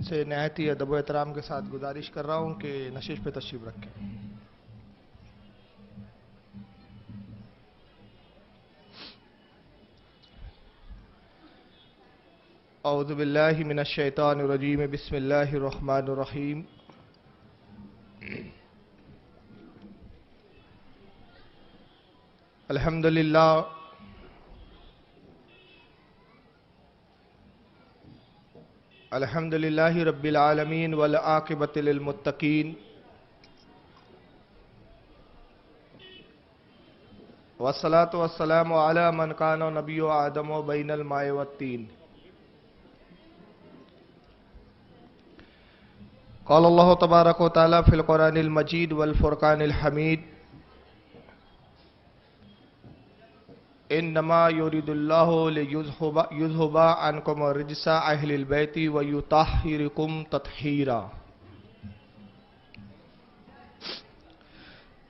سے نہایت ہی ادب و احترام کے ساتھ گزارش کر رہا ہوں کہ نشست پہ تشریف رکھیں۔ اعوذ باللہ من الشیطان الرجیم، بسم اللہ الرحمن الرحیم۔ الحمد للہ رب العالمین والعاقبۃ للمتقین، والصلاة والسلام علی من کان نبی آدم بین الماء والطین۔ قال اللہ تبارک و تعالی فی القرآن المجید والفرقان الحمید، انما یرید اللہ لیذھب عنکم الرجس اہل البیت ویطہرکم تطہیرا۔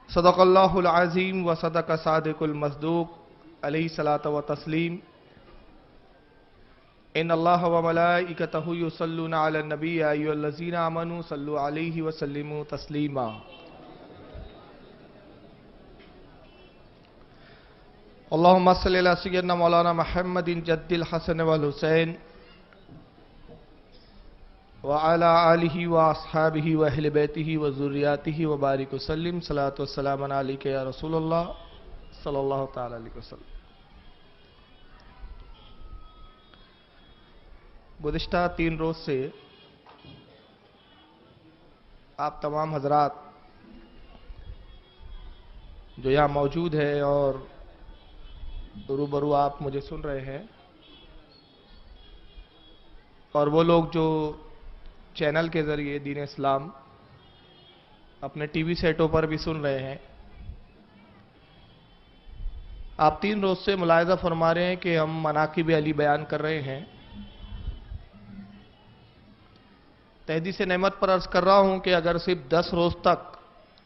صدق اللہ العظیم وصدق صادق المصدوق علیہ الصلاۃ والتسلیم۔ ان اللہ وملائکتہ یصلون علی النبی یا ایھا الذین آمنوا صلوا علیہ وسلموا تسلیما۔ اللہم صلی علی سیدنا مولانا محمد جد الحسن والحسین وعلی آلہ واصحابہ واہل بیتہ وذریاتہ وبارک وسلم۔ صلاۃ والسلام علیک یا رسول اللہ صلی اللہ تعالی علیہ وسلم۔ گزشتہ 3 روز سے آپ تمام حضرات جو یہاں موجود ہے اور روبرو آپ مجھے سن رہے ہیں، اور وہ لوگ جو چینل کے ذریعے دین اسلام اپنے ٹی وی سیٹوں پر بھی سن رہے ہیں، آپ 3 روز سے ملاحظہ فرما رہے ہیں کہ ہم مناقب علی بیان کر رہے ہیں۔ تحدیث نعمت پر عرض کر رہا ہوں کہ اگر صرف 10 روز تک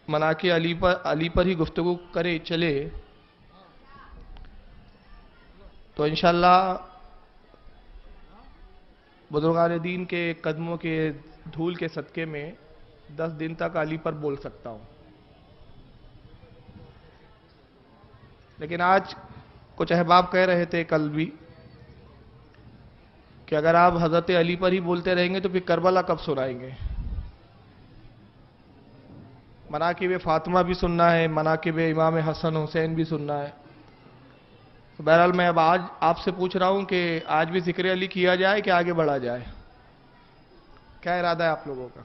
مناقب علی پر ہی گفتگو کرے چلے تو انشاءاللہ بزرگان دین کے قدموں کے دھول کے صدقے میں 10 دن تک علی پر بول سکتا ہوں۔ لیکن آج کچھ احباب کہہ رہے تھے کل بھی کہ اگر آپ حضرت علی پر ہی بولتے رہیں گے تو پھر کربلا کب سنائیں گے؟ مناقب فاطمہ بھی سننا ہے، مناقب امام حسن حسین بھی سننا ہے۔ بہرحال میں اب آج آپ سے پوچھ رہا ہوں کہ آج بھی ذکر علی کیا جائے کہ آگے بڑھا جائے؟ کیا ارادہ ہے آپ لوگوں کا؟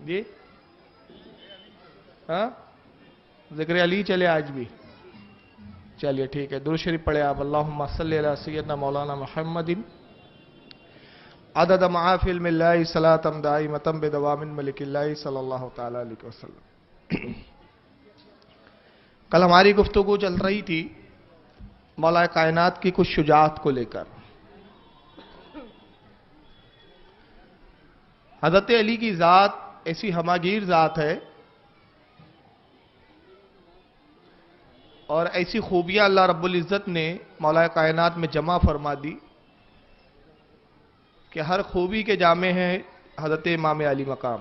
جی ہاں، ذکر علی چلے آج بھی؟ چلیے ٹھیک ہے، درود شریف پڑھے آپ۔ اللہم صلی علی سیدنا مولانا محمد عدد معافی علم اللہ صلاۃ دائمۃ بدوام ملک اللہ صلی اللہ تعالی علیہ وسلم۔ کل ہماری گفتگو چل رہی تھی مولا کائنات کی کچھ شجاعت کو لے کر۔ حضرت علی کی ذات ایسی ہماگیر ذات ہے اور ایسی خوبیاں اللہ رب العزت نے مولا کائنات میں جمع فرما دی کہ ہر خوبی کے جامع ہیں حضرت امام علی مقام۔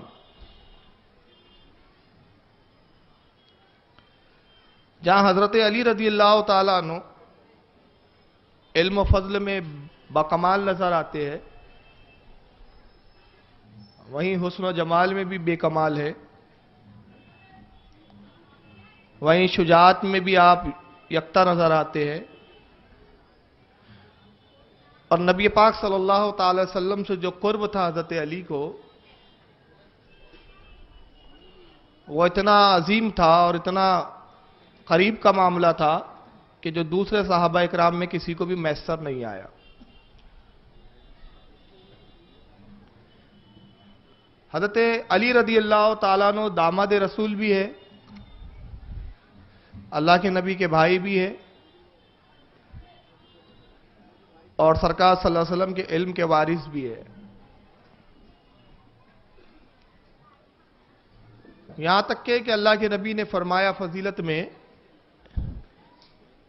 جہاں حضرت علی رضی اللہ تعالیٰ عنہ علم و فضل میں باکمال نظر آتے ہیں، وہیں حسن و جمال میں بھی بے کمال ہے، وہیں شجاعت میں بھی آپ یکتا نظر آتے ہیں، اور نبی پاک صلی اللہ تعالی وسلم سے جو قرب تھا حضرت علی کو وہ اتنا عظیم تھا اور اتنا قریب کا معاملہ تھا کہ جو دوسرے صحابہ اکرام میں کسی کو بھی میسر نہیں آیا۔ حضرت علی رضی اللہ تعالیٰ عنہ داماد رسول بھی ہے، اللہ کے نبی کے بھائی بھی ہے، اور سرکار صلی اللہ علیہ وسلم کے علم کے وارث بھی ہے۔ یہاں تک کہ اللہ کے نبی نے فرمایا فضیلت میں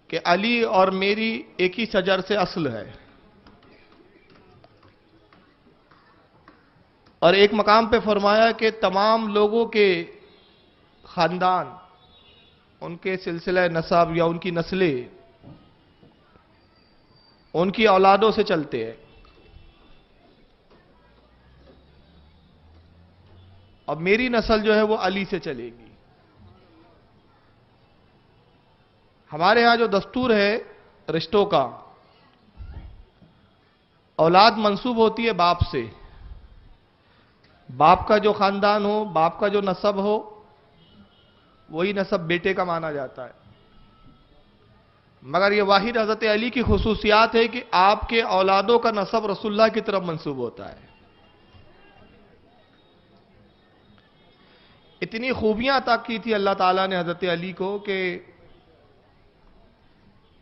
کہ علی اور میری ایک ہی شجر سے اصل ہے۔ اور ایک مقام پہ فرمایا کہ تمام لوگوں کے خاندان، ان کے سلسلہ نسب یا ان کی نسلیں ان کی اولادوں سے چلتے ہیں. اب میری نسل جو ہے وہ علی سے چلے گی. ہمارے ہاں جو دستور ہے رشتوں کا، اولاد منسوب ہوتی ہے باپ سے. باپ کا جو خاندان ہو، باپ کا جو نسب ہو، وہی نسب بیٹے کا مانا جاتا ہے. مگر یہ واحد حضرت علی کی خصوصیات ہے کہ آپ کے اولادوں کا نسب رسول اللہ کی طرف منسوب ہوتا ہے. اتنی خوبیاں عطا کی تھی اللہ تعالیٰ نے حضرت علی کو کہ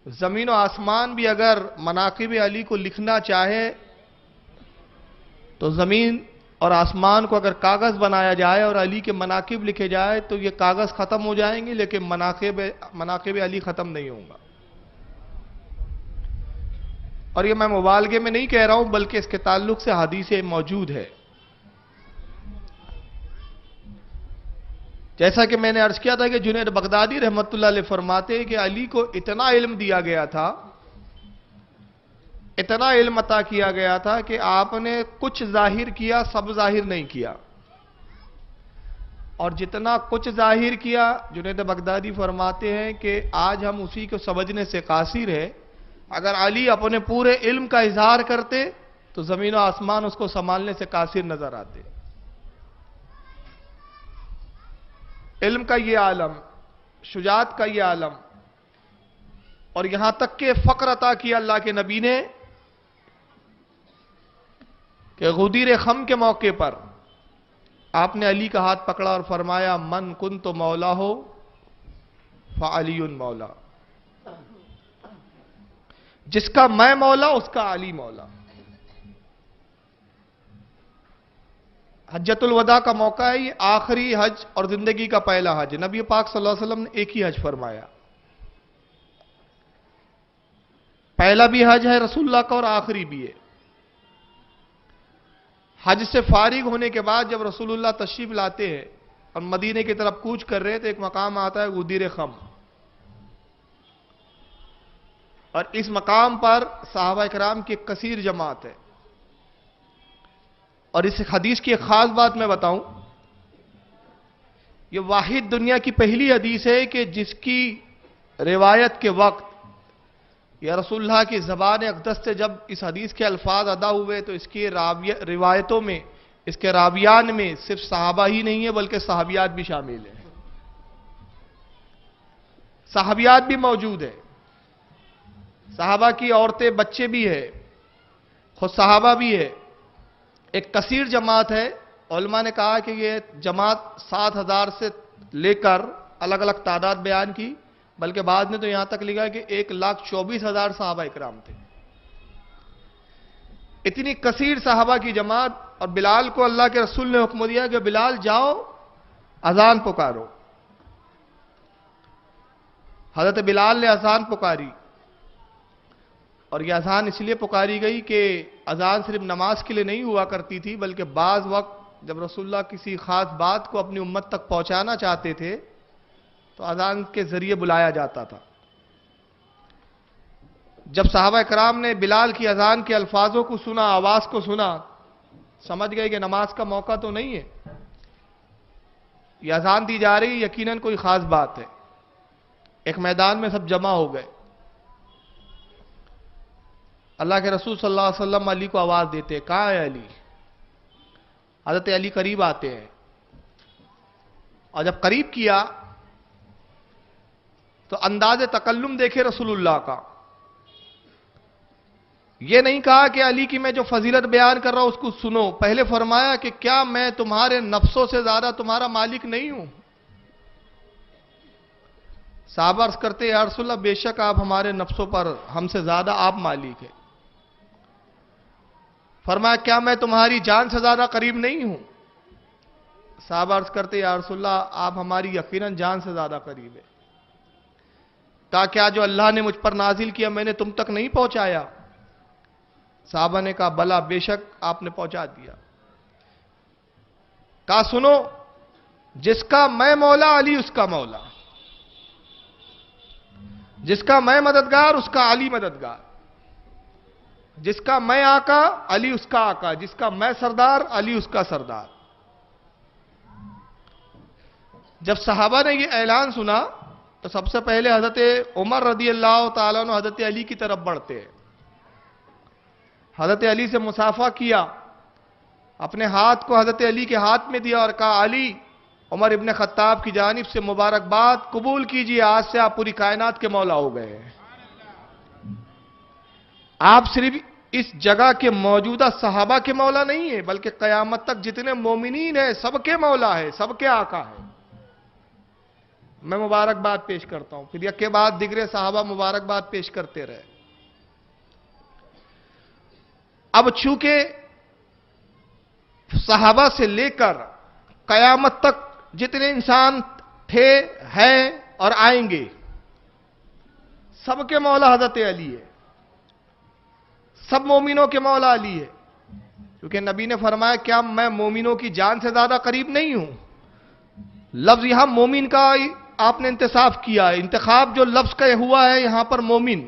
زمین و آسمان بھی اگر مناقب علی کو لکھنا چاہے تو زمین اور آسمان کو اگر کاغذ بنایا جائے اور علی کے مناقب لکھے جائے تو یہ کاغذ ختم ہو جائیں گے، لیکن مناقب علی ختم نہیں ہوں گا. اور یہ میں مبالغے میں نہیں کہہ رہا ہوں، بلکہ اس کے تعلق سے حدیثیں موجود ہے. جیسا کہ میں نے عرض کیا تھا کہ جنید بغدادی رحمت اللہ علیہ فرماتے ہیں کہ علی کو اتنا علم دیا گیا تھا، اتنا علم عطا کیا گیا تھا کہ آپ نے کچھ ظاہر کیا، سب ظاہر نہیں کیا. اور جتنا کچھ ظاہر کیا، جنید بغدادی فرماتے ہیں کہ آج ہم اسی کو سمجھنے سے قاصر ہے. اگر علی اپنے پورے علم کا اظہار کرتے تو زمین و آسمان اس کو سنبھالنے سے قاصر نظر آتے. علم کا یہ عالم، شجاعت کا یہ عالم، اور یہاں تک کہ فقر عطا کیا اللہ کے نبی نے کہ غدیر خم کے موقع پر آپ نے علی کا ہاتھ پکڑا اور فرمایا من کنت مولا ہو فعلی مولا. جس کا میں مولا اس کا علی مولا. حجۃ الوداع کا موقع ہے، یہ آخری حج اور زندگی کا پہلا حج. نبی پاک صلی اللہ علیہ وسلم نے ایک ہی حج فرمایا. پہلا بھی حج ہے رسول اللہ کا اور آخری بھی ہے. حج سے فارغ ہونے کے بعد جب رسول اللہ تشریف لاتے ہیں اور مدینے کی طرف کوچ کر رہے تو ایک مقام آتا ہے غدیر خم، اور اس مقام پر صحابہ کرام کی ایک کثیر جماعت ہے. اور اس حدیث کی ایک خاص بات میں بتاؤں، یہ واحد دنیا کی پہلی حدیث ہے کہ جس کی روایت کے وقت یا رسول اللہ کی زبان اقدس سے جب اس حدیث کے الفاظ ادا ہوئے تو اس کی روایتوں میں، اس کے راویان میں صرف صحابہ ہی نہیں ہے بلکہ صحابیات بھی شامل ہیں. صحابیات بھی موجود ہیں، صحابہ کی عورتیں بچے بھی ہیں، خود صحابہ بھی ہے. ایک کثیر جماعت ہے. علماء نے کہا کہ یہ جماعت 7,000 سے لے کر الگ الگ تعداد بیان کی، بلکہ بعد نے تو یہاں تک لکھا کہ 1,24,000 صحابہ اکرام تھے. اتنی کثیر صحابہ کی جماعت. اور بلال کو اللہ کے رسول نے حکم دیا کہ بلال جاؤ اذان پکارو. حضرت بلال نے اذان پکاری، اور یہ اذان اس لیے پکاری گئی کہ اذان صرف نماز کے لیے نہیں ہوا کرتی تھی، بلکہ بعض وقت جب رسول اللہ کسی خاص بات کو اپنی امت تک پہنچانا چاہتے تھے تو اذان کے ذریعے بلایا جاتا تھا. جب صحابہ کرام نے بلال کی اذان کے الفاظوں کو سنا، آواز کو سنا، سمجھ گئے کہ نماز کا موقع تو نہیں ہے، یہ اذان دی جا رہی یقیناً کوئی خاص بات ہے. ایک میدان میں سب جمع ہو گئے. اللہ کے رسول صلی اللہ علیہ وسلم علی کو آواز دیتے، کہاں ہے علی؟ حضرت علی قریب آتے ہیں، اور جب قریب کیا تو انداز تکلم دیکھے رسول اللہ کا. یہ نہیں کہا کہ علی کی میں جو فضیلت بیان کر رہا ہوں اس کو سنو، پہلے فرمایا کہ کیا میں تمہارے نفسوں سے زیادہ تمہارا مالک نہیں ہوں؟ صحابہ عرض کرتے یا رسول اللہ بے شک آپ ہمارے نفسوں پر ہم سے زیادہ آپ مالک ہیں. فرمایا کیا میں تمہاری جان سے زیادہ قریب نہیں ہوں؟ صحابہ عرض کرتے یا رسول اللہ آپ ہماری یقیناً جان سے زیادہ قریب ہے. کہا کیا جو اللہ نے مجھ پر نازل کیا میں نے تم تک نہیں پہنچایا؟ صحابہ نے کہا بلا بے شک آپ نے پہنچا دیا. کہا سنو، جس کا میں مولا علی اس کا مولا، جس کا میں مددگار اس کا علی مددگار، جس کا میں آقا علی اس کا آقا، جس کا میں سردار علی اس کا سردار۔ جب صحابہ نے یہ اعلان سنا تو سب سے پہلے حضرت عمر رضی اللہ تعالیٰ عنہ حضرت علی کی طرف بڑھتے ہیں، حضرت علی سے مصافحہ کیا، اپنے ہاتھ کو حضرت علی کے ہاتھ میں دیا اور کہا علی، عمر ابن خطاب کی جانب سے مبارکباد قبول کیجئے، آج سے آپ پوری کائنات کے مولا ہو گئے ہیں۔ آپ صرف اس جگہ کے موجودہ صحابہ کے مولا نہیں ہیں، بلکہ قیامت تک جتنے مومنین ہیں سب کے مولا ہے، سب کے آقا ہے۔ میں مبارکباد پیش کرتا ہوں، پھر یکے بعد دیگر صحابہ مبارکباد پیش کرتے رہے۔ اب چونکہ صحابہ سے لے کر قیامت تک جتنے انسان تھے، ہیں اور آئیں گے، سب کے مولا حضرت علی ہے، سب مومنوں کے مولا علی ہے، کیونکہ نبی نے فرمایا کیا میں مومنوں کی جان سے زیادہ قریب نہیں ہوں؟ لفظ یہاں مومن کا آپ نے انتصاب کیا ہے، انتخاب جو لفظ کا ہوا ہے یہاں پر مومن،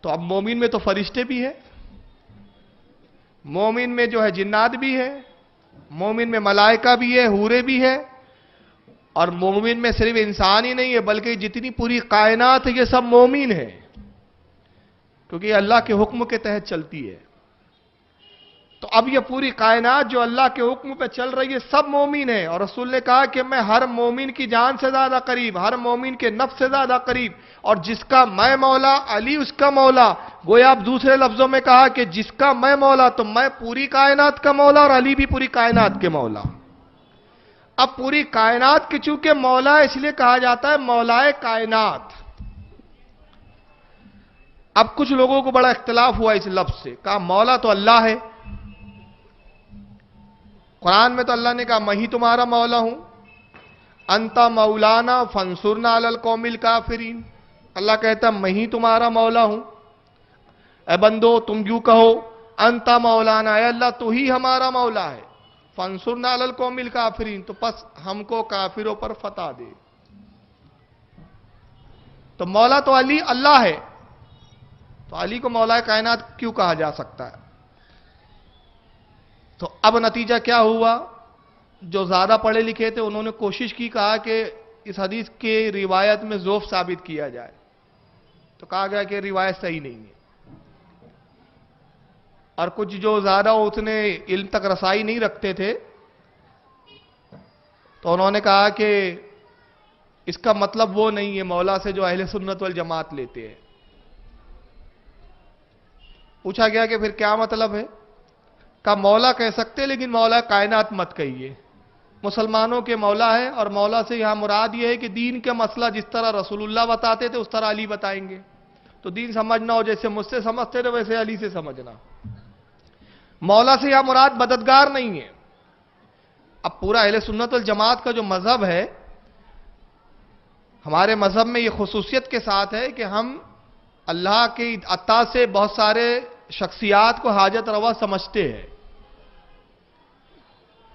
تو اب مومن میں تو فرشتے بھی ہیں، مومن میں جو ہے جنات بھی ہے، مومن میں ملائکہ بھی ہے، حورے بھی ہے، اور مومن میں صرف انسان ہی نہیں ہے بلکہ جتنی پوری کائنات ہے یہ سب مومن ہے، کیونکہ یہ اللہ کے حکم کے تحت چلتی ہے۔ تو اب یہ پوری کائنات جو اللہ کے حکم پہ چل رہی ہے سب مومن ہے، اور رسول نے کہا کہ میں ہر مومن کی جان سے زیادہ قریب، ہر مومن کے نفس سے زیادہ قریب، اور جس کا میں مولا علی اس کا مولا۔ گویا آپ دوسرے لفظوں میں کہا کہ جس کا میں مولا تو میں پوری کائنات کا مولا اور علی بھی پوری کائنات کے مولا۔ اب پوری کائنات کے چونکہ مولا اس لیے کہا جاتا ہے مولا کائنات۔ اب کچھ لوگوں کو بڑا اختلاف ہوا اس لفظ سے، کہا مولا تو اللہ ہے، قرآن میں تو اللہ نے کہا میں ہی تمہارا مولا ہوں، انتا مولانا فانصرنا علی القوم الکافرین، اللہ کہتا ہے میں ہی تمہارا مولا ہوں۔ اے بندو تم یوں کہو انتا مولانا، اے اللہ تو ہی ہمارا مولا ہے، فانصرنا علی القوم الکافرین، تو پس ہم کو کافروں پر فتح دے۔ تو مولا تو علی اللہ ہے، تو علی کو مولا کائنات کیوں کہا جا سکتا ہے؟ تو اب نتیجہ کیا ہوا؟ جو زیادہ پڑھے لکھے تھے انہوں نے کوشش کی، کہا کہ اس حدیث کی روایت میں ضعف ثابت کیا جائے، تو کہا گیا کہ روایت صحیح نہیں ہے، اور کچھ جو زیادہ اتنے علم تک رسائی نہیں رکھتے تھے تو انہوں نے کہا کہ اس کا مطلب وہ نہیں ہے مولا سے جو اہل سنت والجماعت لیتے ہیں۔ پوچھا گیا کہ پھر کیا مطلب ہے؟ کہا مولا کہہ سکتے لیکن مولا کائنات مت کہیے، مسلمانوں کے مولا ہے، اور مولا سے یہاں مراد یہ ہے کہ دین کے مسئلہ جس طرح رسول اللہ بتاتے تھے اس طرح علی بتائیں گے، تو دین سمجھنا ہو جیسے مجھ سے سمجھتے تھے ویسے علی سے سمجھنا۔ مولا سے یہاں مراد مددگار نہیں ہے۔ اب پورا اہل سنت والجماعت کا جو مذہب ہے، ہمارے مذہب میں یہ خصوصیت کے ساتھ ہے کہ ہم اللہ کی عطا سے بہت سارے شخصیات کو حاجت روا سمجھتے ہیں،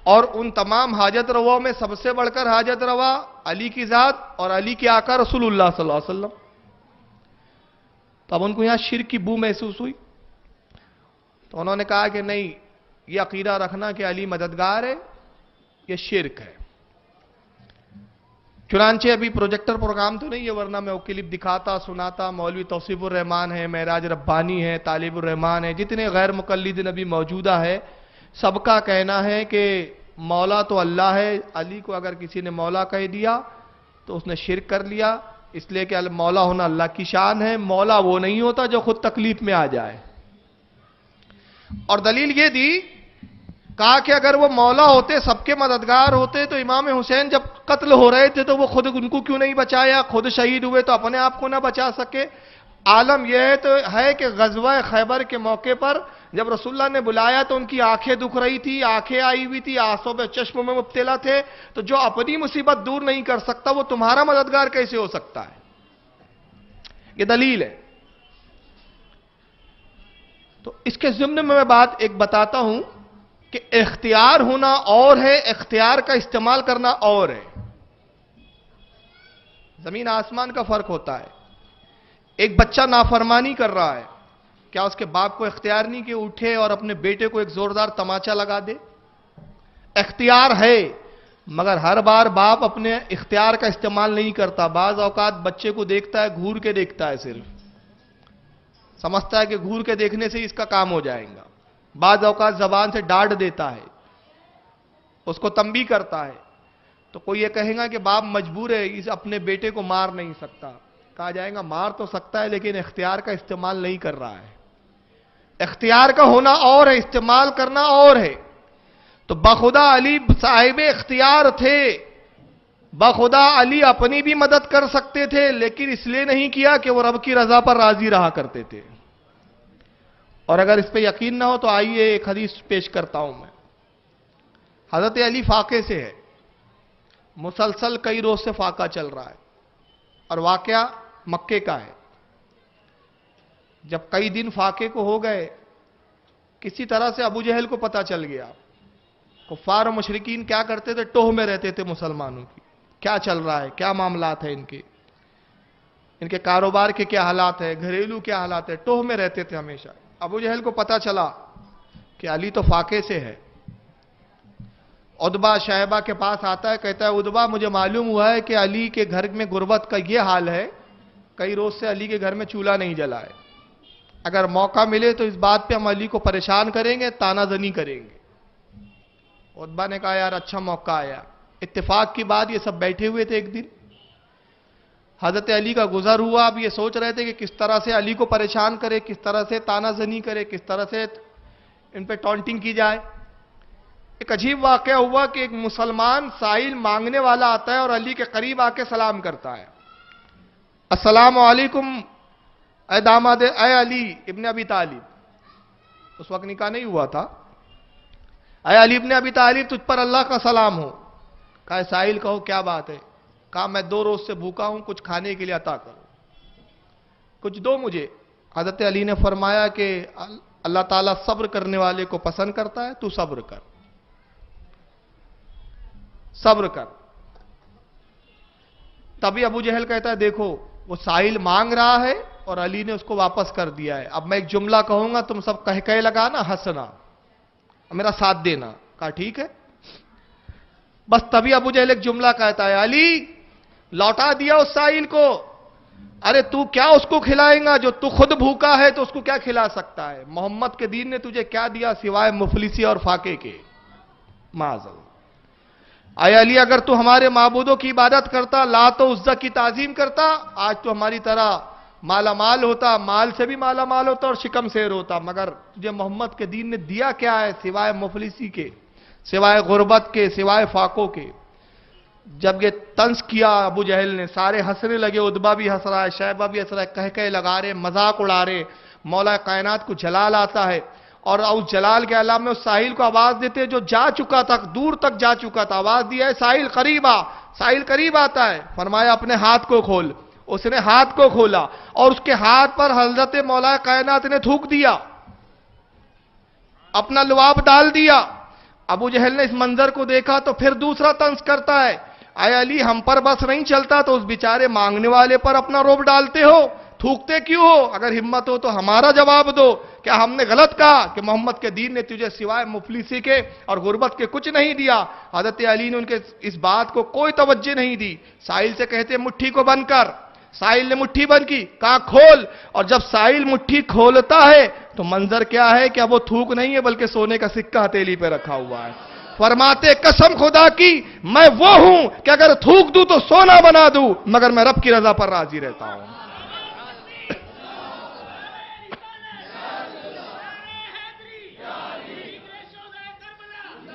اور ان تمام حاجت رواؤں میں سب سے بڑھ کر حاجت روا علی کی ذات اور علی کے آقا رسول اللہ صلی اللہ علیہ وسلم۔ تو اب ان کو یہاں شرک کی بو محسوس ہوئی، تو انہوں نے کہا کہ نہیں، یہ عقیدہ رکھنا کہ علی مددگار ہے یہ شرک ہے۔ چنانچہ ابھی پروجیکٹر پروگرام تو نہیں ہے، ورنہ میں وہ کلپ دکھاتا سناتا۔ مولوی توصیف الرحمان ہے، معراج ربانی ہے، طالب الرحمان ہے، جتنے غیر مقلد نبی موجودہ ہے، سب کا کہنا ہے کہ مولا تو اللہ ہے، علی کو اگر کسی نے مولا کہہ دیا تو اس نے شرک کر لیا، اس لیے کہ مولا ہونا اللہ کی شان ہے، مولا وہ نہیں ہوتا جو خود تکلیف میں آ جائے۔ اور دلیل یہ دی، کہا کہ اگر وہ مولا ہوتے، سب کے مددگار ہوتے، تو امام حسین جب قتل ہو رہے تھے تو وہ خود ان کو کیوں نہیں بچایا؟ خود شہید ہوئے تو اپنے آپ کو نہ بچا سکے؟ عالم یہ تو ہے کہ غزوہ خیبر کے موقع پر جب رسول اللہ نے بلایا تو ان کی آنکھیں دکھ رہی تھی، آنکھیں آئی ہوئی تھی، آنسوں پہ چشم میں مبتلا تھے، تو جو اپنی مصیبت دور نہیں کر سکتا وہ تمہارا مددگار کیسے ہو سکتا ہے؟ یہ دلیل ہے۔ تو اس کے ضمن میں بات ایک بتاتا ہوں کہ اختیار ہونا اور ہے، اختیار کا استعمال کرنا اور ہے. زمین آسمان کا فرق ہوتا ہے. ایک بچہ نافرمانی کر رہا ہے، کیا اس کے باپ کو اختیار نہیں کہ اٹھے اور اپنے بیٹے کو ایک زوردار تماچا لگا دے؟ اختیار ہے، مگر ہر بار باپ اپنے اختیار کا استعمال نہیں کرتا. بعض اوقات بچے کو دیکھتا ہے، گھور کے دیکھتا ہے، صرف سمجھتا ہے کہ گھور کے دیکھنے سے اس کا کام ہو جائے گا. بعض اوقات زبان سے ڈانٹ دیتا ہے، اس کو تنبیہ کرتا ہے. تو کوئی یہ کہے گا کہ باپ مجبور ہے، اس اپنے بیٹے کو مار نہیں سکتا. کہا جائے گا مار تو سکتا ہے لیکن اختیار کا استعمال نہیں کر رہا ہے. اختیار کا ہونا اور ہے، استعمال کرنا اور ہے. تو بخدا علی صاحب اختیار تھے، بخدا علی اپنی بھی مدد کر سکتے تھے، لیکن اس لیے نہیں کیا کہ وہ رب کی رضا پر راضی رہا کرتے تھے. اور اگر اس پہ یقین نہ ہو تو آئیے ایک حدیث پیش کرتا ہوں میں. حضرت علی فاقے سے ہے، مسلسل کئی روز سے فاقہ چل رہا ہے، اور واقعہ مکے کا ہے. جب کئی دن فاقے کو ہو گئے، کسی طرح سے ابو جہل کو پتا چل گیا. کفار و مشرکین کیا کرتے تھے؟ ٹوہ میں رہتے تھے مسلمانوں کی، کیا چل رہا ہے، کیا معاملات ہیں ان کے کاروبار کے کیا حالات ہیں، گھریلو کیا حالات ہیں، ٹوہ میں رہتے تھے ہمیشہ. ابو جہل کو پتا چلا کہ علی تو فاقے سے ہے. عتبہ شیبہ کے پاس آتا ہے، کہتا ہے عتبہ مجھے معلوم ہوا ہے کہ علی کے گھر میں غربت کا یہ حال ہے، کئی روز سے علی کے گھر میں چولہا نہیں جلا ہے. اگر موقع ملے تو اس بات پہ ہم علی کو پریشان کریں گے، تانا زنی کریں گے. عتبہ نے کہا یار اچھا موقع آیا. اتفاق کی بات یہ سب بیٹھے ہوئے تھے. ایک دن حضرت علی کا گزر ہوا. اب یہ سوچ رہے تھے کہ کس طرح سے علی کو پریشان کرے، کس طرح سے تانا زنی کرے، کس طرح سے ان پہ ٹونٹنگ کی جائے. ایک عجیب واقعہ ہوا کہ ایک مسلمان سائل مانگنے والا آتا ہے اور علی کے قریب آ کے سلام کرتا ہے. السلام علیکم اے داماد، اے علی ابن ابی طالب. اس وقت نکاح نہیں ہوا تھا. اے علی ابن ابی طالب، تجھ پر اللہ کا سلام ہو. کہا سائل کہو کیا بات ہے؟ کہا میں 2 روز سے بھوکا ہوں، کچھ کھانے کے لیے عطا کرو، کچھ دو مجھے. حضرت علی نے فرمایا کہ اللہ تعالیٰ صبر کرنے والے کو پسند کرتا ہے، تو صبر کر، صبر کر. تبھی ابو جہل کہتا ہے دیکھو وہ سائل مانگ رہا ہے اور علی نے اس کو واپس کر دیا ہے. اب میں ایک جملہ کہوں گا، تم سب کہہ لگانا، ہنسنا، میرا ساتھ دینا. کہا ٹھیک ہے. بس تبھی ابو جہل ایک جملہ کہتا ہے علی لوٹا دیا اس سائل کو. ارے تو کیا اس کو کھلائیں گا؟ جو تو خود بھوکا ہے تو اس کو کیا کھلا سکتا ہے؟ محمد کے دین نے تجھے کیا دیا سوائے مفلسی اور فاقے کے؟ معاذ اللہ. اے علی اگر تو ہمارے معبودوں کی عبادت کرتا، لات و عزا کی تعظیم کرتا، آج تو ہماری طرح مالا مال ہوتا، مال سے بھی مالا مال ہوتا اور شکم سیر ہوتا. مگر تجھے محمد کے دین نے دیا کیا ہے سوائے مفلسی کے، سوائے غربت کے، سوائے فاقوں کے؟ جب یہ طنز کیا ابو جہل نے، سارے ہنسنے لگے. عتبہ بھی ہنس رہا ہے، شیبہ بھی ہنس رہا ہے، کہہ لگا رہے، مذاق اڑا رہے. مولا کائنات کو جلال آتا ہے اور اس جلال کے عالم میں اس ساحل کو آواز دیتے جو جا چکا تھا، دور تک جا چکا تھا. آواز دیا ہے ساحل قریب آ. ساحل قریب آتا ہے، فرمایا اپنے ہاتھ کو کھول. اس نے ہاتھ کو کھولا اور اس کے ہاتھ پر حضرت مولا کائنات نے تھوک دیا، اپنا لعاب ڈال دیا. ابو جہل نے اس منظر کو دیکھا تو پھر دوسرا طنز کرتا ہے اے علی ہم پر بس نہیں چلتا تو اس بیچارے مانگنے والے پر اپنا روب ڈالتے ہو، تھوکتے کیوں ہو؟ اگر ہمت ہو تو ہمارا جواب دو. کیا ہم نے غلط کہا کہ محمد کے دین نے تجھے سوائے مفلسی کے اور غربت کے کچھ نہیں دیا؟ حضرت علی نے ان کے اس بات کو کوئی توجہ نہیں دی. ساحل سے کہتے مٹھی کو بند کر. ساحل نے مٹھی بند کی، کہا کھول. اور جب ساحل مٹھی کھولتا ہے تو منظر کیا ہے کہ اب وہ تھوک نہیں ہے بلکہ سونے کا سکہ ہتھیلی پہ رکھا ہوا ہے. فرماتے قسم خدا کی میں وہ ہوں کہ اگر تھوک دوں تو سونا بنا دوں، مگر میں رب کی رضا پر راضی رہتا ہوں.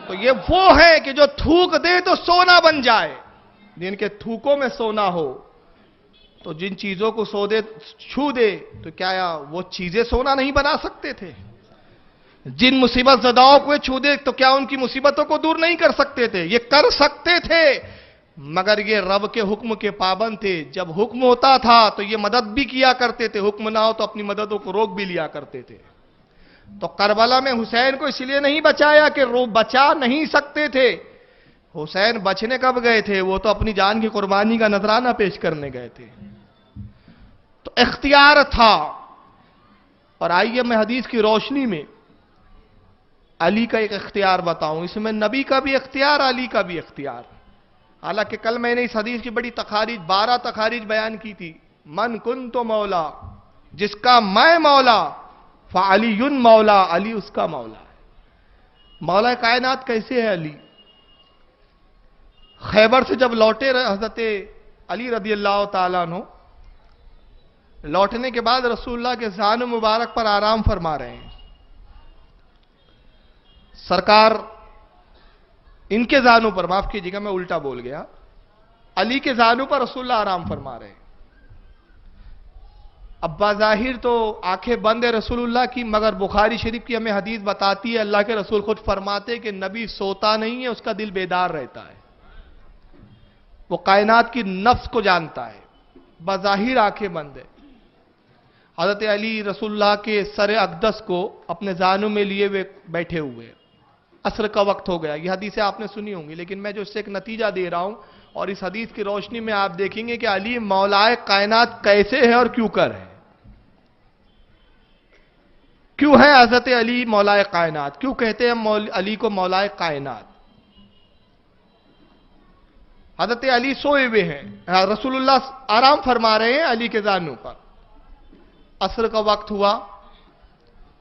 تو یہ وہ ہے کہ جو تھوک دے تو سونا بن جائے. جن کے تھوکوں میں سونا ہو تو جن چیزوں کو چھو دے تو کیا وہ چیزیں سونا نہیں بنا سکتے تھے؟ جن مصیبت زداؤں کو چھو دے تو کیا ان کی مصیبتوں کو دور نہیں کر سکتے تھے؟ یہ کر سکتے تھے، مگر یہ رب کے حکم کے پابند تھے. جب حکم ہوتا تھا تو یہ مدد بھی کیا کرتے تھے، حکم نہ ہو تو اپنی مددوں کو روک بھی لیا کرتے تھے. تو کربلا میں حسین کو اس لیے نہیں بچایا کہ وہ بچا نہیں سکتے تھے. حسین بچنے کب گئے تھے؟ وہ تو اپنی جان کی قربانی کا نذرانہ پیش کرنے گئے تھے. تو اختیار تھا. اور آئیے میں حدیث کی روشنی میں علی کا ایک اختیار بتاؤں. اس میں نبی کا بھی اختیار، علی کا بھی اختیار. حالانکہ کل میں نے اس حدیث کی بڑی تخارج 12 تخارج بیان کی تھی. من کنت مولا، جس کا میں مولا، فعلی مولا، علی اس کا مولا ہے. مولا کائنات کیسے ہے علی؟ خیبر سے جب لوٹے حضرت علی رضی اللہ تعالیٰ عنہ، لوٹنے کے بعد رسول اللہ کے ذان مبارک پر آرام فرما رہے ہیں. سرکار ان کے ذانوں پر، معاف کیجیے گا میں الٹا بول گیا، علی کے ذانوں پر رسول اللہ آرام فرما رہے ہیں. اب بظاہر تو آنکھیں بند ہے رسول اللہ کی، مگر بخاری شریف کی ہمیں حدیث بتاتی ہے، اللہ کے رسول خود فرماتے کہ نبی سوتا نہیں ہے، اس کا دل بیدار رہتا ہے. وہ کائنات کی نفس کو جانتا ہے. بظاہر آنکھیں بند ہے. حضرت علی رسول اللہ کے سر اقدس کو اپنے ذانوں میں لیے ہوئے بیٹھے ہوئے. عصر کا وقت ہو گیا. یہ حدیثیں آپ نے سنی ہوں گی، لیکن میں جو اس سے ایک نتیجہ دے رہا ہوں، اور اس حدیث کی روشنی میں آپ دیکھیں گے کہ علی مولائے کائنات کیسے ہے اور کیوں کر ہے. کیوں ہے حضرت علی مولائے کائنات؟ کیوں کہتے ہیں علی کو مولائے کائنات؟ حضرت علی سوئے ہوئے ہیں، رسول اللہ آرام فرما رہے ہیں علی کے ذانوں پر. عصر کا وقت ہوا،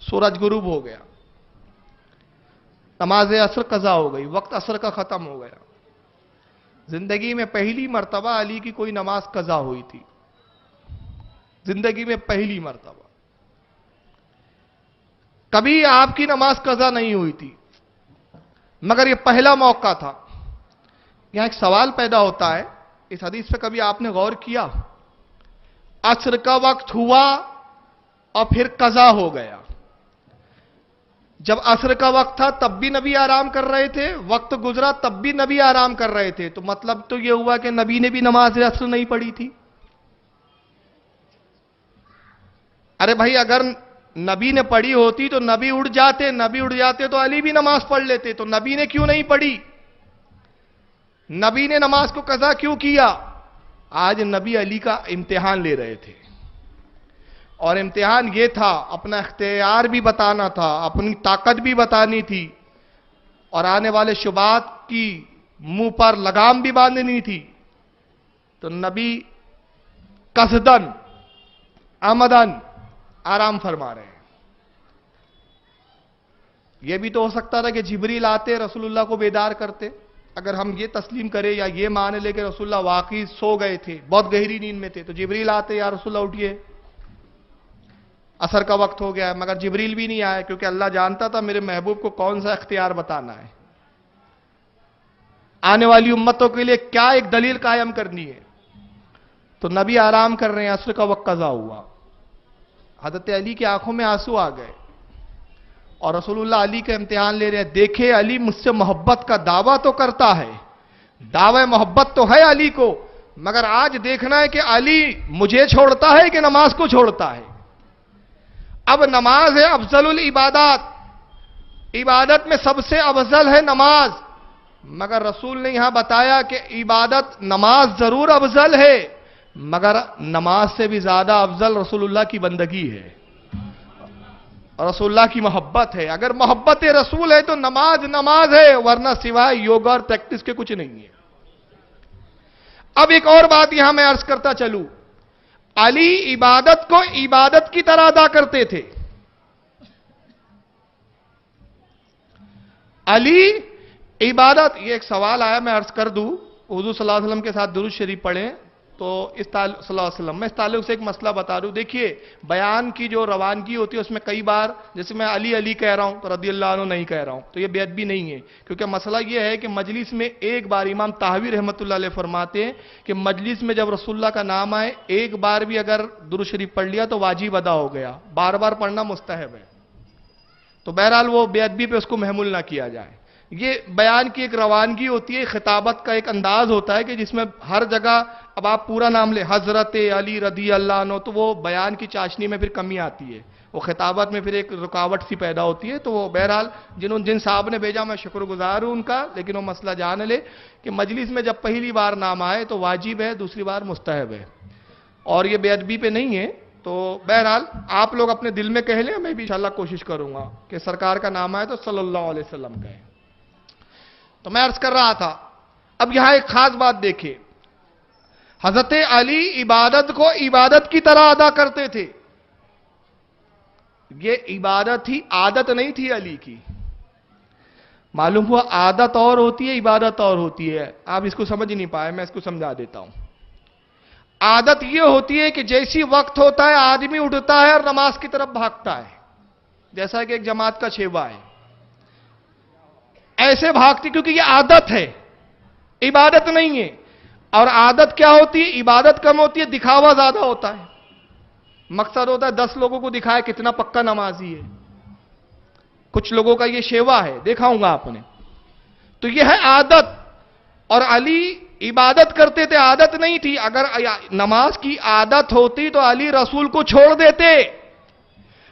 سورج غروب ہو گیا، نماز عصر قضا ہو گئی، وقت عصر کا ختم ہو گیا. زندگی میں پہلی مرتبہ علی کی کوئی نماز قضا ہوئی تھی. زندگی میں پہلی مرتبہ. کبھی آپ کی نماز قضا نہیں ہوئی تھی، مگر یہ پہلا موقع تھا. یہاں ایک سوال پیدا ہوتا ہے، اس حدیث پہ کبھی آپ نے غور کیا؟ عصر کا وقت ہوا اور پھر قضا ہو گیا. جب عصر کا وقت تھا تب بھی نبی آرام کر رہے تھے، وقت گزرا تب بھی نبی آرام کر رہے تھے. تو مطلب تو یہ ہوا کہ نبی نے بھی نماز عصر نہیں پڑھی تھی. ارے بھائی، اگر نبی نے پڑھی ہوتی تو نبی اٹھ جاتے تو علی بھی نماز پڑھ لیتے. تو نبی نے کیوں نہیں پڑھی؟ نبی نے نماز کو قضا کیوں کیا؟ آج نبی علی کا امتحان لے رہے تھے، اور امتحان یہ تھا، اپنا اختیار بھی بتانا تھا، اپنی طاقت بھی بتانی تھی، اور آنے والے شبہات کی منہ پر لگام بھی باندھنی تھی. تو نبی قصدن عمدن آرام فرما رہے ہیں. یہ بھی تو ہو سکتا تھا کہ جبریل آتے رسول اللہ کو بیدار کرتے. اگر ہم یہ تسلیم کریں یا یہ مان لے کہ رسول اللہ واقعی سو گئے تھے، بہت گہری نیند میں تھے، تو جبریل آتے، یا رسول اللہ اٹھیے، عصر کا وقت ہو گیا ہے. مگر جبریل بھی نہیں آئے، کیونکہ اللہ جانتا تھا میرے محبوب کو کون سا اختیار بتانا ہے، آنے والی امتوں کے لیے کیا ایک دلیل قائم کرنی ہے. تو نبی آرام کر رہے ہیں، عصر کا وقت قضا ہوا. حضرت علی کی آنکھوں میں آنسو آ گئے، اور رسول اللہ علی کا امتحان لے رہے ہیں. دیکھے علی مجھ سے محبت کا دعویٰ تو کرتا ہے، دعوی محبت تو ہے علی کو، مگر آج دیکھنا ہے کہ علی مجھے چھوڑتا ہے کہ نماز کو چھوڑتا ہے. اب نماز ہے افضل العبادات، عبادت میں سب سے افضل ہے نماز، مگر رسول نے یہاں بتایا کہ عبادت نماز ضرور افضل ہے، مگر نماز سے بھی زیادہ افضل رسول اللہ کی بندگی ہے، رسول اللہ کی محبت ہے. اگر محبت رسول ہے تو نماز ہے، ورنہ سوائے یوگا اور پریکٹس کے کچھ نہیں ہے. اب ایک اور بات یہاں میں عرض کرتا چلوں، علی عبادت کو عبادت کی طرح ادا کرتے تھے. علی عبادت، یہ ایک سوال آیا میں عرض کر دوں. حضور صلی اللہ علیہ وسلم کے ساتھ درود شریف پڑھیں تو صلی اللہ علیہ وسلم، میں اس تعلق سے ایک مسئلہ بتا رہا ہوں. دیکھیے، بیان کی جو روانگی ہوتی ہے اس میں کئی بار جیسے میں علی علی کہہ رہا ہوں تو رضی اللہ عنہ نہیں کہہ رہا ہوں، تو یہ بے ادبی نہیں ہے. کیونکہ مسئلہ یہ ہے کہ مجلس میں ایک بار امام طحاوی رحمۃ اللہ علیہ فرماتے ہیں کہ مجلس میں جب رسول اللہ کا نام آئے ایک بار بھی اگر درود شریف پڑھ لیا تو واجب ادا ہو گیا، بار بار پڑھنا مستحب ہے. تو بہرحال وہ بے ادبی پہ اس کو محمول نہ کیا جائے. یہ بیان کی ایک روانگی ہوتی ہے، خطابت کا ایک انداز ہوتا ہے کہ جس میں ہر جگہ اب آپ پورا نام لیں حضرت علی رضی اللہ عنہ تو وہ بیان کی چاشنی میں پھر کمی آتی ہے. وہ خطابت میں پھر ایک رکاوٹ سی پیدا ہوتی ہے. تو وہ بہرحال جن صاحب نے بھیجا میں شکر گزار ہوں ان کا, لیکن وہ مسئلہ جان لے کہ مجلس میں جب پہلی بار نام آئے تو واجب ہے, دوسری بار مستحب ہے, اور یہ بے ادبی پہ نہیں ہے. تو بہرحال آپ لوگ اپنے دل میں کہہ لیں, میں بھی انشاءاللہ کوشش کروں گا کہ سرکار کا نام آئے تو صلی اللہ علیہ وسلم کہیں. تو میں عرض کر رہا تھا, اب یہاں ایک خاص بات دیکھیں, حضرت علی عبادت کو عبادت کی طرح ادا کرتے تھے. یہ عبادت تھی, عادت نہیں تھی علی کی. معلوم ہوا عادت اور ہوتی ہے, عبادت اور ہوتی ہے. آپ اس کو سمجھ نہیں پائے, میں اس کو سمجھا دیتا ہوں. عادت یہ ہوتی ہے کہ جیسی وقت ہوتا ہے آدمی اٹھتا ہے اور نماز کی طرف بھاگتا ہے, جیسا کہ ایک جماعت کا شیوا ہے, ایسے بھاگتی, کیونکہ یہ عادت ہے, عبادت نہیں ہے. اور عادت کیا ہوتی ہے؟ عبادت کم ہوتی ہے, دکھاوا زیادہ ہوتا ہے. مقصد ہوتا ہے 10 لوگوں کو دکھائے کتنا پکا نمازی ہے. کچھ لوگوں کا یہ شیوا ہے, دیکھا ہوں گا آپ نے. تو یہ ہے عادت. اور علی عبادت کرتے تھے, عادت نہیں تھی. اگر نماز کی عادت ہوتی تو علی رسول کو چھوڑ دیتے,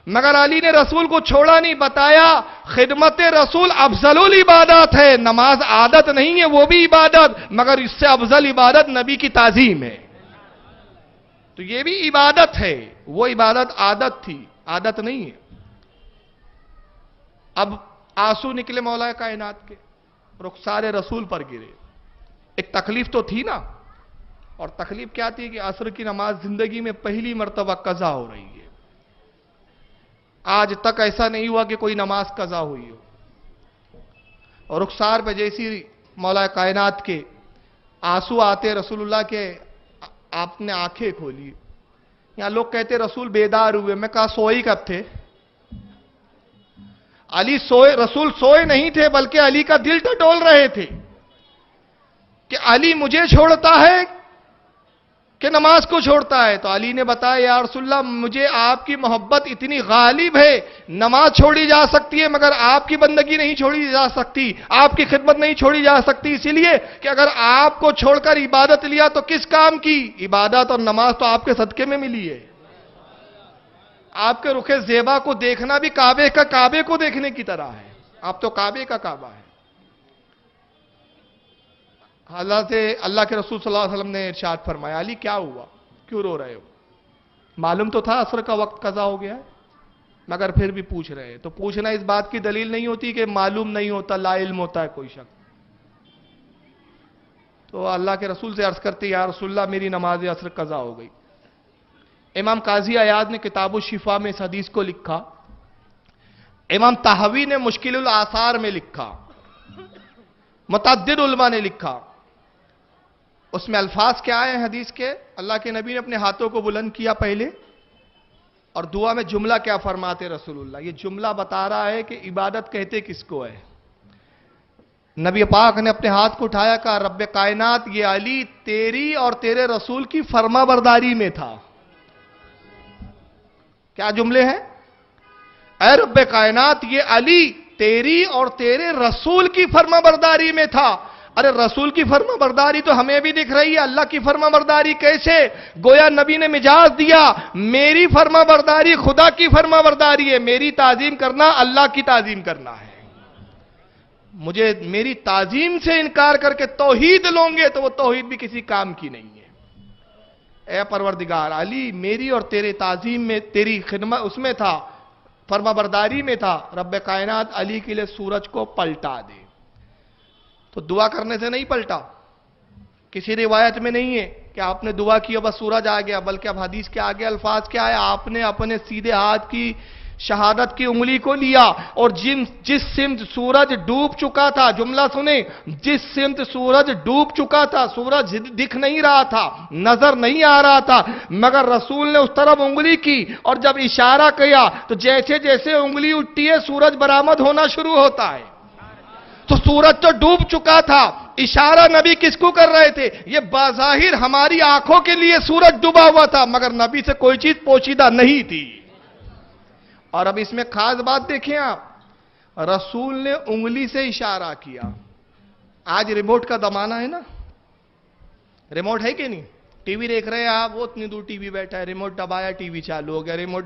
مگر علی نے رسول کو چھوڑا نہیں. بتایا خدمت رسول افضل العبادات ہے. نماز عادت نہیں ہے, وہ بھی عبادت, مگر اس سے افضل عبادت نبی کی تعظیم ہے. تو یہ بھی عبادت ہے, وہ عبادت عادت تھی, عادت نہیں ہے. اب آنسو نکلے مولا کائنات کے, رخسار رسول پر گرے. ایک تکلیف تو تھی نا, اور تکلیف کیا تھی کہ عصر کی نماز زندگی میں پہلی مرتبہ قضا ہو رہی ہے. آج تک ایسا نہیں ہوا کہ کوئی نماز قضا ہوئی ہو. اور رخسار پہ جیسی مولا کائنات کے آنسو آتے رسول اللہ کے, آپ نے آنکھیں کھولی. یہاں لوگ کہتے رسول بیدار ہوئے, میں کہا سوئی کب تھے؟ علی سوئے, رسول سوئے نہیں تھے, بلکہ علی کا دل ٹٹول رہے تھے کہ علی مجھے چھوڑتا ہے کہ نماز کو چھوڑتا ہے. تو علی نے بتایا یا رسول اللہ مجھے آپ کی محبت اتنی غالب ہے, نماز چھوڑی جا سکتی ہے مگر آپ کی بندگی نہیں چھوڑی جا سکتی, آپ کی خدمت نہیں چھوڑی جا سکتی. اسی لیے کہ اگر آپ کو چھوڑ کر عبادت لیا تو کس کام کی؟ عبادت اور نماز تو آپ کے صدقے میں ملی ہے. آپ کے رخ زیبا کو دیکھنا بھی کعبے کو دیکھنے کی طرح ہے. آپ تو کعبے کا کعبہ ہے. حضرت اللہ کے رسول صلی اللہ علیہ وسلم نے ارشاد فرمایا علی کیا ہوا, کیوں رو رہے ہو؟ معلوم تو تھا عصر کا وقت قضا ہو گیا ہے, مگر پھر بھی پوچھ رہے ہیں. تو پوچھنا اس بات کی دلیل نہیں ہوتی کہ معلوم نہیں ہوتا, لا علم ہوتا ہے کوئی شخص. تو اللہ کے رسول سے عرض کرتے یا رسول اللہ میری نماز عصر قضا ہو گئی. امام قاضی عیاض نے کتاب الشفا میں اس حدیث کو لکھا, امام طحاوی نے مشکل الآثار میں لکھا, متعدد علماء نے لکھا. اس میں الفاظ کیا آئے ہیں حدیث کے؟ اللہ کے نبی نے اپنے ہاتھوں کو بلند کیا پہلے, اور دعا میں جملہ کیا فرماتے رسول اللہ؟ یہ جملہ بتا رہا ہے کہ عبادت کہتے کس کو ہے. نبی پاک نے اپنے ہاتھ کو اٹھایا, کہا رب کائنات یہ علی تیری اور تیرے رسول کی فرما برداری میں تھا. کیا جملے ہیں؟ اے رب کائنات یہ علی تیری اور تیرے رسول کی فرما برداری میں تھا. ارے رسول کی فرما برداری تو ہمیں بھی دکھ رہی ہے, اللہ کی فرما برداری کیسے؟ گویا نبی نے مجاز دیا, میری فرما برداری خدا کی فرما برداری ہے, میری تعظیم کرنا اللہ کی تعظیم کرنا ہے. مجھے میری تعظیم سے انکار کر کے توحید لوں گے تو وہ توحید بھی کسی کام کی نہیں ہے. اے پروردگار علی میری اور تیرے تعظیم میں, تیری خدمت اس میں تھا, فرما برداری میں تھا. رب کائنات علی کے لیے سورج کو پلٹا دے. تو دعا کرنے سے نہیں پلٹا, کسی روایت میں نہیں ہے کہ آپ نے دعا کی اور بس سورج آ گیا, بلکہ اب حدیث کے آگے الفاظ کیا ہے؟ آپ نے اپنے سیدھے ہاتھ کی شہادت کی انگلی کو لیا اور جس سمت سورج ڈوب چکا تھا, جملہ سنیں, جس سمت سورج ڈوب چکا تھا, سورج دکھ نہیں رہا تھا, نظر نہیں آ رہا تھا, مگر رسول نے اس طرف انگلی کی اور جب اشارہ کیا تو جیسے جیسے انگلی اٹھتی ہے سورج برآمد ہونا شروع ہوتا ہے. تو سورج تو ڈوب چکا تھا, اشارہ نبی کس کو کر رہے تھے؟ یہ بظاہر ہماری آنکھوں کے لیے سورج ڈوبا ہوا تھا, مگر نبی سے کوئی چیز پوشیدہ نہیں تھی. اور اب اس میں خاص بات دیکھیں آپ, رسول نے انگلی سے اشارہ کیا. آج ریموٹ کا زمانہ ہے نا, ریموٹ ہے کہ نہیں؟ ٹی وی دیکھ رہے ہیں آپ, وہ اتنی دور ٹی وی بیٹھا ہے, ریموٹ دبایا ٹی وی چالو ہو گیا, ریموٹ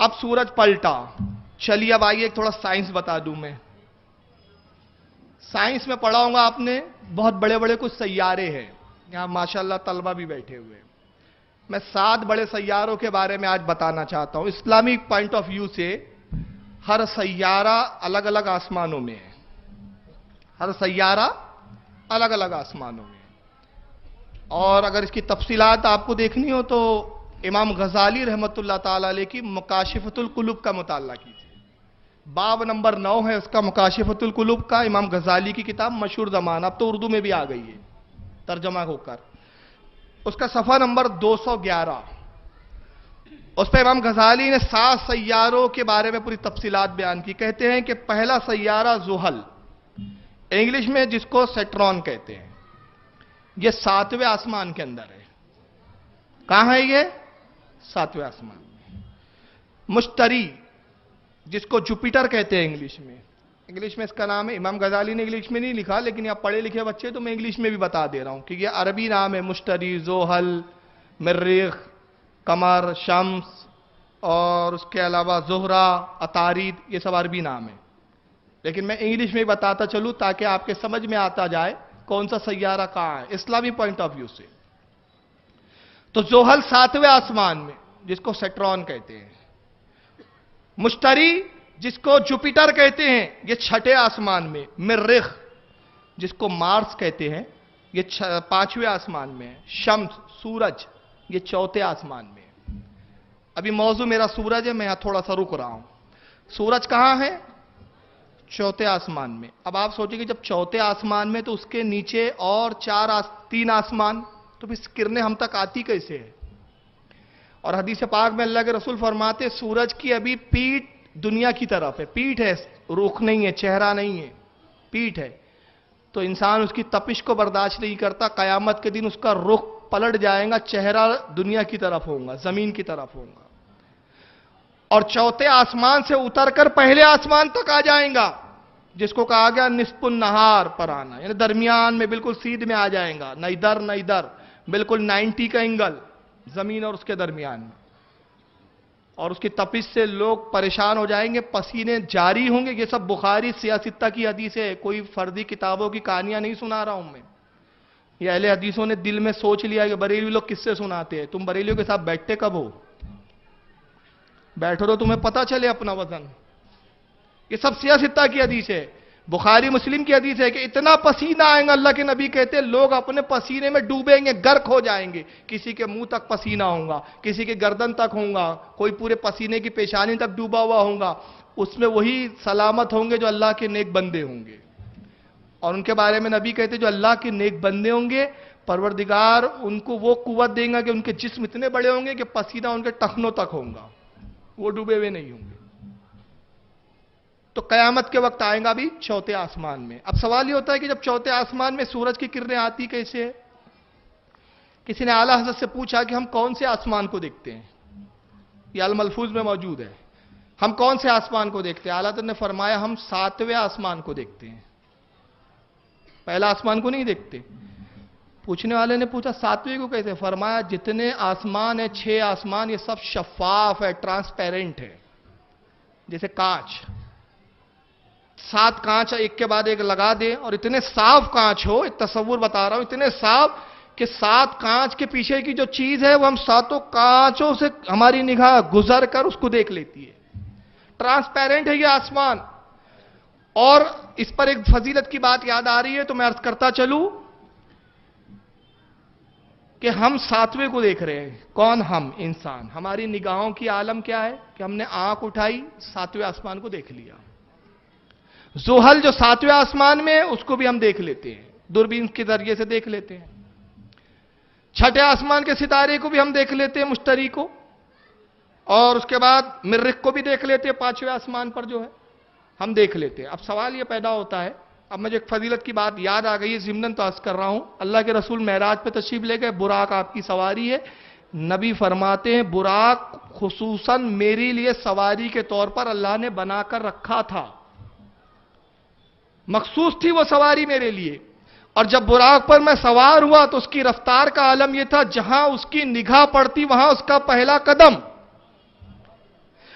اب سورج پلٹا. چلیے اب آئیے ایک تھوڑا سائنس بتا دوں میں. سائنس میں پڑھا ہوں گا آپ نے, بہت بڑے بڑے کچھ سیارے ہیں. یہاں ماشاءاللہ طلبہ بھی بیٹھے ہوئے. میں 7 بڑے سیاروں کے بارے میں آج بتانا چاہتا ہوں. اسلامک پوائنٹ آف ویو سے ہر سیارہ الگ الگ آسمانوں میں ہے. ہر سیارہ الگ الگ آسمانوں میں. اور اگر اس کی تفصیلات آپ کو دیکھنی ہو تو امام غزالی رحمت اللہ تعالی علیہ کی مکاشفۃ القلوب کا مطالعہ کیجیے. باب نمبر 9 ہے اس کا, مکاشفۃ القلوب کا, امام غزالی کی کتاب, مشہور زمان. اب تو اردو میں بھی آ گئی ہے ترجمہ ہو کر. اس کا صفحہ نمبر 211. اس پہ امام غزالی نے 7 سیاروں کے بارے میں پوری تفصیلات بیان کی. کہتے ہیں کہ پہلا سیارہ زحل, انگلش میں جس کو سیٹرون کہتے ہیں, یہ 7ویں آسمان کے اندر ہے. کہاں ہے یہ؟ 7ویں آسمان میں. مشتری, جس کو جوپیٹر کہتے ہیں انگلش میں اس کا نام ہے. امام غزالی نے انگلش میں نہیں لکھا, لیکن آپ پڑھے لکھے بچے تو میں انگلش میں بھی بتا دے رہا ہوں کہ یہ عربی نام ہے. مشتری, زحل, مریخ, قمر, شمس, اور اس کے علاوہ زہرہ, عطارد, یہ سب عربی نام ہے. لیکن میں انگلش میں بتاتا چلوں تاکہ آپ کے سمجھ میں آتا جائے کون سا سیارہ کہاں ہے اسلامی پوائنٹ آف ویو سے. تو زحل 7ویں آسمان میں, جس کو سیٹرون کہتے ہیں. مشتری, جس کو جوپیٹر کہتے ہیں, یہ 6ٹھے آسمان میں. مریخ, جس کو مارس کہتے ہیں, یہ 5ویں آسمان میں ہے. شمس, سورج, یہ 4تھے آسمان میں. ابھی موضوع میرا سورج ہے, میں یہاں تھوڑا سا رک رہا ہوں. سورج کہاں ہے؟ 4تھے آسمان میں. اب آپ سوچیں کہ جب 4تھے آسمان میں تو اس کے نیچے اور 3 آسمان, تو پھر کرنیں ہم تک آتی کیسے ہے؟ اور حدیث پاک میں اللہ کے رسول فرماتے سورج کی ابھی پیٹھ دنیا کی طرف ہے. پیٹھ ہے, رخ نہیں ہے, چہرہ نہیں ہے, پیٹھ ہے. تو انسان اس کی تپش کو برداشت نہیں کرتا. قیامت کے دن اس کا رخ پلٹ جائے گا, چہرہ دنیا کی طرف ہوگا, زمین کی طرف ہوگا. اور 4تھے آسمان سے اتر کر پہلے آسمان تک آ جائیں گا, جس کو کہا گیا نصف النہار پر آنا, یعنی درمیان میں بالکل سیدھ میں آ جائیں گا. نہ ادھر نہ ادھر, بالکل 90 کا اینگل زمین اور اس کے درمیان میں. اور اس کی تپش سے لوگ پریشان ہو جائیں گے, پسینے جاری ہوں گے. یہ سب بخاری سیاستہ کی حدیث ہے, کوئی فردی کتابوں کی کہانیاں نہیں سنا رہا ہوں میں. یہ اہل حدیثوں نے دل میں سوچ لیا کہ بریلوی لوگ کس سے سناتے ہیں. تم بریلیوں کے ساتھ بیٹھتے کب ہو؟ بیٹھو تو تمہیں پتا چلے اپنا وزن. یہ سب سیاستہ کی حدیث ہے, بخاری مسلم کی حدیث ہے کہ اتنا پسینہ آئیں گا, اللہ کے نبی کہتے ہیں لوگ اپنے پسینے میں ڈوبیں گے, غرق ہو جائیں گے. کسی کے منہ تک پسینہ ہوگا, کسی کے گردن تک ہوگا, کوئی پورے پسینے کی پیشانی تک ڈوبا ہوا ہوگا. اس میں وہی سلامت ہوں گے جو اللہ کے نیک بندے ہوں گے. اور ان کے بارے میں نبی کہتے ہیں جو اللہ کے نیک بندے ہوں گے, پروردگار ان کو وہ قوت دیں گا کہ ان کے جسم اتنے بڑے ہوں گے کہ پسینہ ان کے ٹخنوں تک ہوگا, وہ ڈوبے ہوئے نہیں ہوں گے. تو قیامت کے وقت آئیں گا بھی 4تھے آسمان میں. اب سوال یہ ہوتا ہے کہ جب 4تھے آسمان میں سورج کی کرنیں آتی کیسے ہے؟ کسی نے اعلیٰ حضرت سے پوچھا کہ ہم کون سے آسمان کو دیکھتے ہیں؟ یہ الملفوظ میں موجود ہے. ہم کون سے آسمان کو دیکھتے ہیں؟ اعلیٰ حضرت نے فرمایا ہم 7ویں آسمان کو دیکھتے ہیں, پہلا آسمان کو نہیں دیکھتے. پوچھنے والے نے پوچھا 7ویں کو کیسے؟ فرمایا جتنے آسمان ہیں 6 آسمان, یہ سب شفاف ہے, ٹرانسپیرنٹ ہے, جیسے کانچ. 7 کانچ ایک کے بعد ایک لگا دیں اور اتنے صاف کانچ ہو, ایک تصور بتا رہا ہوں, اتنے صاف کہ 7 کانچ کے پیچھے کی جو چیز ہے وہ ہم 7 کانچوں سے ہماری نگاہ گزر کر اس کو دیکھ لیتی ہے. ٹرانسپیرنٹ ہے یہ آسمان. اور اس پر ایک فضیلت کی بات یاد آ رہی ہے تو میں عرض کرتا چلوں کہ ہم 7ویں کو دیکھ رہے ہیں. کون؟ ہم انسان. ہماری نگاہوں کی عالم کیا ہے کہ ہم نے آنکھ اٹھائی, 7ویں آسمان کو دیکھ لیا. زحل جو 7ویں آسمان میں, اس کو بھی ہم دیکھ لیتے ہیں, دوربین کے ذریعے سے دیکھ لیتے ہیں. 6ٹھے آسمان کے ستارے کو بھی ہم دیکھ لیتے ہیں, مشتری کو. اور اس کے بعد مریخ کو بھی دیکھ لیتے ہیں, 5ویں آسمان پر جو ہے ہم دیکھ لیتے ہیں. اب سوال یہ پیدا ہوتا ہے, اب مجھے ایک فضیلت کی بات یاد آ گئی ہے, ضمناً تو عرض کر رہا ہوں. اللہ کے رسول معراج پہ تشریف لے گئے, براق آپ کی سواری ہے. نبی فرماتے ہیں براق خصوصاً میری لیے سواری کے طور پر اللہ نے بنا کر رکھا تھا, مخصوص تھی وہ سواری میرے لیے. اور جب براق پر میں سوار ہوا تو اس کی رفتار کا عالم یہ تھا, جہاں اس کی نگاہ پڑتی وہاں اس کا پہلا قدم.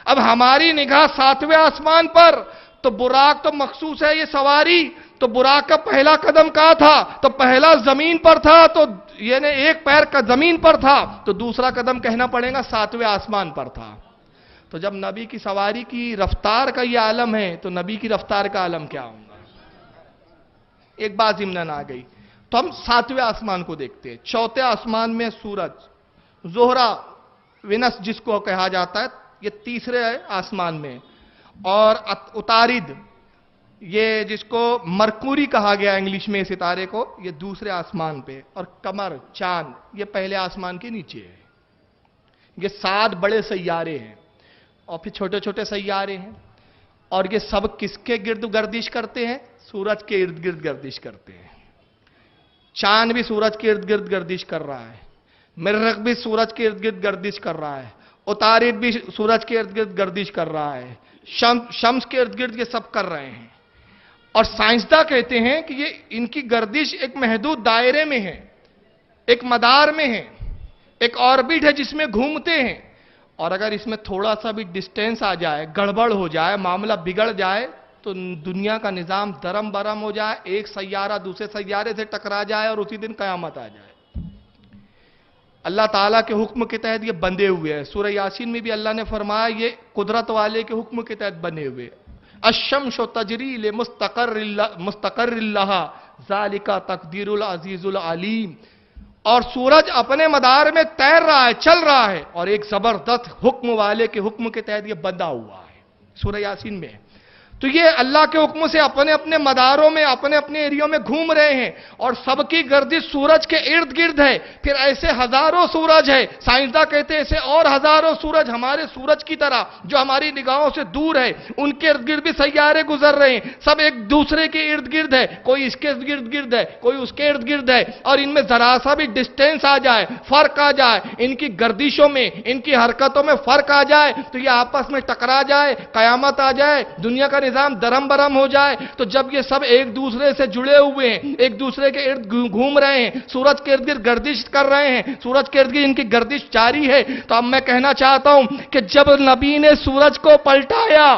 اب ہماری نگاہ 7ویں آسمان پر، تو براق تو مخصوص ہے یہ سواری، تو براق کا پہلا قدم کہاں تھا؟ تو پہلا زمین پر تھا، تو یعنی ایک پیر کا زمین پر تھا، تو دوسرا قدم کہنا پڑے گا 7ویں آسمان پر تھا۔ تو جب نبی کی سواری کی رفتار کا یہ عالم ہے، تو نبی کی رفتار کا عالم کیا ہوگا؟ ایک بات ضمن آ گئی، تو ہم 7ویں آسمان کو دیکھتے ہیں۔ چوتھے آسمان میں سورج، زہرہ، وینس جس کو کہا جاتا ہے، یہ تیسرے آسمان میں، اور اتارد، یہ جس کو مرکوری کہا گیا انگلش میں ستارے کو، یہ دوسرے آسمان پہ، اور قمر، چاند، یہ پہلے آسمان کے نیچے ہے۔ یہ 7 بڑے سیارے ہیں، اور پھر چھوٹے چھوٹے سیارے ہیں، اور یہ سب کس کے گرد گردش کرتے ہیں؟ سورج کے ارد گرد گردش کرتے ہیں۔ چاند بھی سورج کے ارد گرد گردش کر رہا ہے، مریخ بھی سورج کے ارد گرد گردش کر رہا ہے، اتارد بھی سورج کے ارد گرد گردش کر رہا ہے، شمس کے ارد گرد یہ سب کر رہے ہیں۔ اور سائنسداں کہتے ہیں کہ یہ ان کی گردش ایک محدود دائرے میں ہے، ایک مدار میں ہے، ایک آربٹ ہے جس میں گھومتے ہیں، اور اگر اس میں تھوڑا سا بھی ڈسٹینس آ جائے، گڑبڑ ہو جائے، معاملہ بگڑ جائے، تو دنیا کا نظام درم برم ہو جائے، ایک سیارہ دوسرے سیارے سے ٹکرا جائے اور اسی دن قیامت آ جائے۔ اللہ تعالیٰ کے حکم کے تحت یہ بندھے ہوئے ہیں۔ سورہ یاسین میں بھی اللہ نے فرمایا یہ قدرت والے کے حکم کے تحت بنے ہوئے۔ الشمس تجری لمستقر لہا ذالک تقدیر العزیز العلیم۔ اور سورج اپنے مدار میں تیر رہا ہے، چل رہا ہے، اور ایک زبردست حکم والے کے حکم کے تحت یہ بندھا ہوا ہے، سورہ یاسین میں۔ تو یہ اللہ کے حکم سے اپنے اپنے مداروں میں، اپنے اپنے ایریوں میں گھوم رہے ہیں، اور سب کی گردش سورج کے ارد گرد ہے۔ پھر ایسے ہزاروں سورج ہے، سائنسداں کہتے ہیں ایسے اور ہزاروں سورج ہمارے سورج کی طرح جو ہماری نگاہوں سے دور ہے، ان کے ارد گرد بھی سیارے گزر رہے ہیں، سب ایک دوسرے کے ارد گرد ہے، کوئی اس کے ارد گرد ہے، کوئی اس کے ارد گرد ہے، اور ان میں ذرا سا بھی ڈسٹینس آ جائے، فرق آ جائے، ان کی گردشوں میں، ان کی حرکتوں میں فرق آ جائے، تو یہ آپس میں ٹکرا جائے، قیامت آ جائے، دنیا کا نظام درم برم ہو جائے۔ تو جب یہ سب ایک دوسرے سے جڑے ہوئے ہیں، ایک دوسرے کے ارد گھوم رہے ہیں، سورج کے ارد گرد گردش کر رہے ہیں، سورج کے ارد گرد ان کی گردش جاری ہے، تو اب میں کہنا چاہتا ہوں کہ جب نبی نے سورج کو پلٹایا،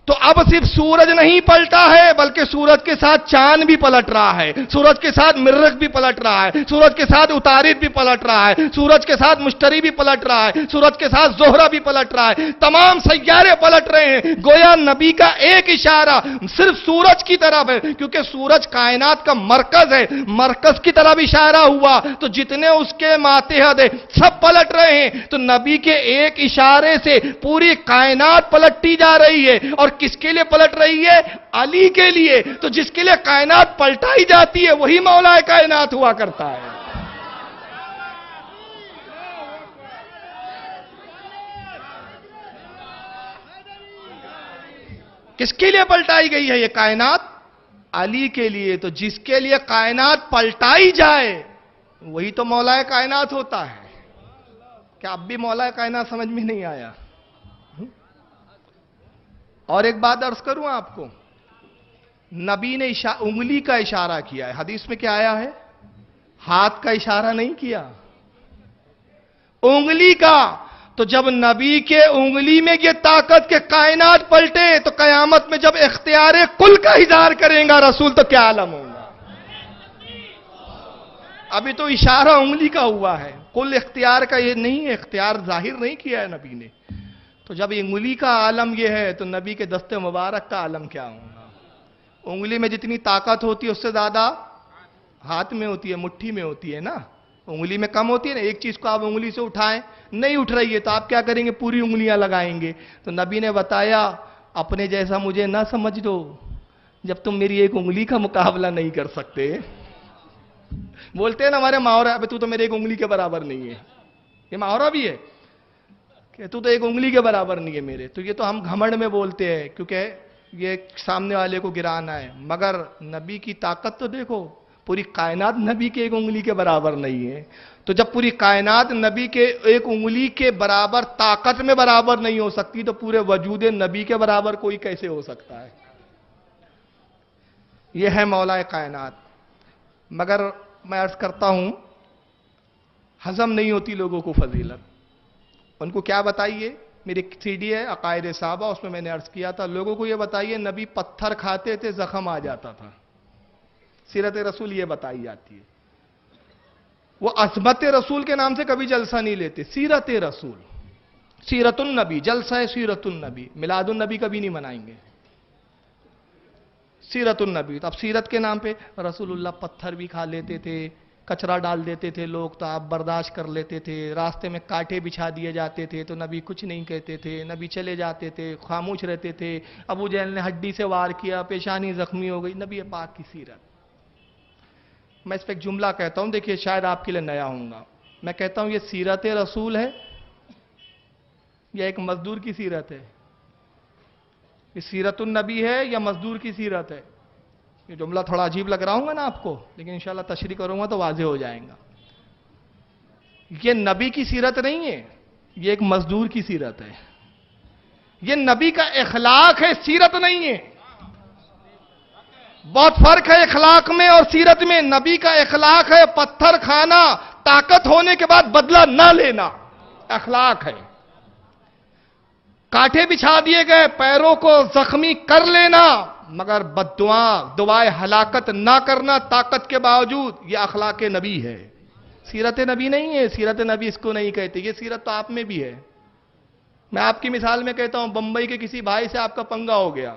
تو اب صرف سورج نہیں پلٹا ہے، بلکہ سورج کے ساتھ چاند بھی پلٹ رہا ہے، سورج کے ساتھ مریخ بھی پلٹ رہا ہے، سورج کے ساتھ اتارد بھی پلٹ رہا ہے، سورج کے ساتھ مشتری بھی پلٹ رہا ہے، سورج کے ساتھ زہرہ بھی پلٹ رہا ہے، تمام سیارے پلٹ رہے ہیں۔ گویا نبی کا ایک اشارہ صرف سورج کی طرف ہے، کیونکہ سورج کائنات کا مرکز ہے، مرکز کی طرف اشارہ ہوا تو جتنے اس کے ماتحت ہیں سب پلٹ رہے ہیں۔ تو نبی کے ایک اشارے سے پوری کائنات پلٹی جا رہی ہے، اور کس کے لیے پلٹ رہی ہے؟ علی کے لیے۔ تو جس کے لیے کائنات پلٹائی جاتی ہے وہی مولا کائنات ہوا کرتا ہے۔ کس کے لیے پلٹائی گئی ہے یہ کائنات؟ علی کے لیے۔ تو جس کے لیے کائنات پلٹائی جائے وہی تو مولا کائنات ہوتا ہے۔ کیا اب بھی مولا کائنات سمجھ میں نہیں آیا؟ اور ایک بات عرض کروں آپ کو، نبی نے انگلی کا اشارہ کیا ہے، حدیث میں کیا آیا ہے؟ ہاتھ کا اشارہ نہیں کیا، انگلی کا۔ تو جب نبی کے انگلی میں یہ طاقت کے کائنات پلٹے، تو قیامت میں جب اختیار کل کا اظہار کریں گا رسول تو کیا عالم ہوگا۔ ابھی تو اشارہ انگلی کا ہوا ہے، کل اختیار کا یہ نہیں ہے، اختیار ظاہر نہیں کیا ہے نبی نے۔ تو جب انگلی کا عالم یہ ہے تو نبی کے دست مبارک کا عالم کیا ہوگا؟ انگلی میں جتنی طاقت ہوتی ہے اس سے زیادہ ہاتھ میں ہوتی ہے، مٹھی میں ہوتی ہے نا۔ انگلی میں کم ہوتی ہے نا، ایک چیز کو آپ انگلی سے اٹھائیں، نہیں اٹھ رہی ہے تو آپ کیا کریں گے؟ پوری انگلیاں لگائیں گے۔ تو نبی نے بتایا اپنے جیسا مجھے نہ سمجھ دو جب تم میری ایک انگلی کا مقابلہ نہیں کر سکتے۔ بولتے ہیں نا ہمارے محاورہ، ابے تو میرے ایک انگلی کے برابر نہیں ہے، یہ محاورہ بھی ہے کہ تو ایک انگلی کے برابر نہیں ہے میرے۔ تو یہ تو ہم گھمنڈ میں بولتے ہیں کیونکہ یہ سامنے والے کو گرانا ہے، مگر نبی کی طاقت تو دیکھو، پوری کائنات نبی کے ایک انگلی کے برابر نہیں ہے۔ تو جب پوری کائنات نبی کے ایک انگلی کے برابر طاقت میں برابر نہیں ہو سکتی تو پورے وجود نبی کے برابر کوئی کیسے ہو سکتا ہے؟ یہ ہے مولا کائنات۔ مگر میں عرض کرتا ہوں ہضم نہیں ہوتی لوگوں کو فضیلت، ان کو کیا بتائیے؟ میری ایک سی ڈی ہے عقائد صحابہ، اس میں میں نے عرض کیا تھا لوگوں کو یہ بتائیے نبی پتھر کھاتے تھے زخم آ جاتا تھا، سیرت رسول یہ بتائی جاتی ہے۔ وہ عظمت رسول کے نام سے کبھی جلسہ نہیں لیتے، سیرت رسول، سیرت النبی، جلسہ ہے سیرت النبی، میلاد النبی کبھی نہیں منائیں گے، سیرت النبی۔ تو اب سیرت کے نام پہ رسول اللہ پتھر بھی کھا لیتے تھے، کچرا ڈال دیتے تھے لوگ تو آپ برداشت کر لیتے تھے، راستے میں کانٹے بچھا دیے جاتے تھے تو نبی کچھ نہیں کہتے تھے، نبی چلے جاتے تھے، خاموش رہتے تھے، ابو جہل نے ہڈی سے وار کیا، پیشانی زخمی ہو گئی، نبی پاک کی سیرت۔ میں اس پہ ایک جملہ کہتا ہوں، دیکھیے شاید آپ کے لیے نیا ہوں گا، میں کہتا ہوں یہ سیرت رسول ہے یا ایک مزدور کی سیرت ہے؟ یہ سیرت النبی ہے یا مزدور کی سیرت ہے؟ یہ جملہ تھوڑا عجیب لگ رہا ہوں گا نا آپ کو، لیکن انشاءاللہ تشریح کروں گا تو واضح ہو جائیں گا۔ یہ نبی کی سیرت نہیں ہے، یہ ایک مزدور کی سیرت ہے۔ یہ نبی کا اخلاق ہے، سیرت نہیں ہے۔ بہت فرق ہے اخلاق میں اور سیرت میں۔ نبی کا اخلاق ہے پتھر کھانا، طاقت ہونے کے بعد بدلہ نہ لینا، اخلاق ہے۔ کانٹے بچھا دیے گئے، پیروں کو زخمی کر لینا، مگر دعائے ہلاکت نہ کرنا طاقت کے باوجود، یہ اخلاق نبی ہے، سیرت نبی نہیں ہے۔ سیرت نبی اس کو نہیں کہتے، یہ سیرت تو آپ میں بھی ہے۔ میں آپ کی مثال میں کہتا ہوں، بمبئی کے کسی بھائی سے آپ کا پنگا ہو گیا،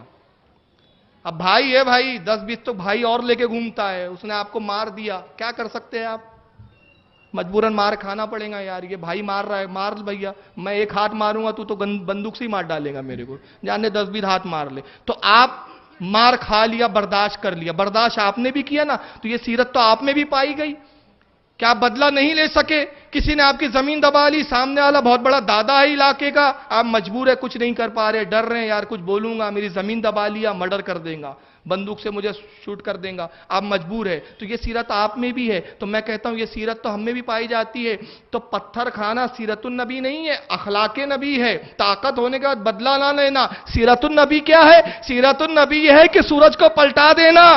اب بھائی ہے، بھائی 10-20 تو بھائی اور لے کے گھومتا ہے، اس نے آپ کو مار دیا، کیا کر سکتے ہیں آپ؟ مجبوراً مار کھانا پڑے گا، یار یہ بھائی مار رہا ہے، مار بھیا، میں ایک ہاتھ ماروں گا تو بندوق سے ہی مار ڈالے گا میرے کو، جانے 10-20 ہاتھ مار لے۔ تو آپ مار کھا لیا، برداشت کر لیا، برداشت آپ نے بھی کیا نا، تو یہ سیرت تو آپ میں بھی پائی گئی۔ کیا آپ بدلہ نہیں لے سکے؟ کسی نے آپ کی زمین دبا لی، سامنے والا بہت بڑا دادا ہے علاقے کا، آپ مجبور ہے، کچھ نہیں کر پا رہے، ڈر رہے ہیں یار کچھ بولوں گا میری زمین دبا لیا، مرڈر کر دیں گا، بندوق سے مجھے شوٹ کر دیں گا، آپ مجبور ہے، تو یہ سیرت آپ میں بھی ہے۔ تو میں کہتا ہوں یہ سیرت تو ہم میں بھی پائی جاتی ہے۔ تو پتھر کھانا سیرت النبی نہیں ہے، اخلاق نبی ہے۔ طاقت ہونے کے بعد بدلہ نہ لینا، سیرت النبی کیا ہے؟ سیرت النبی یہ ہے کہ سورج کو پلٹا دینا،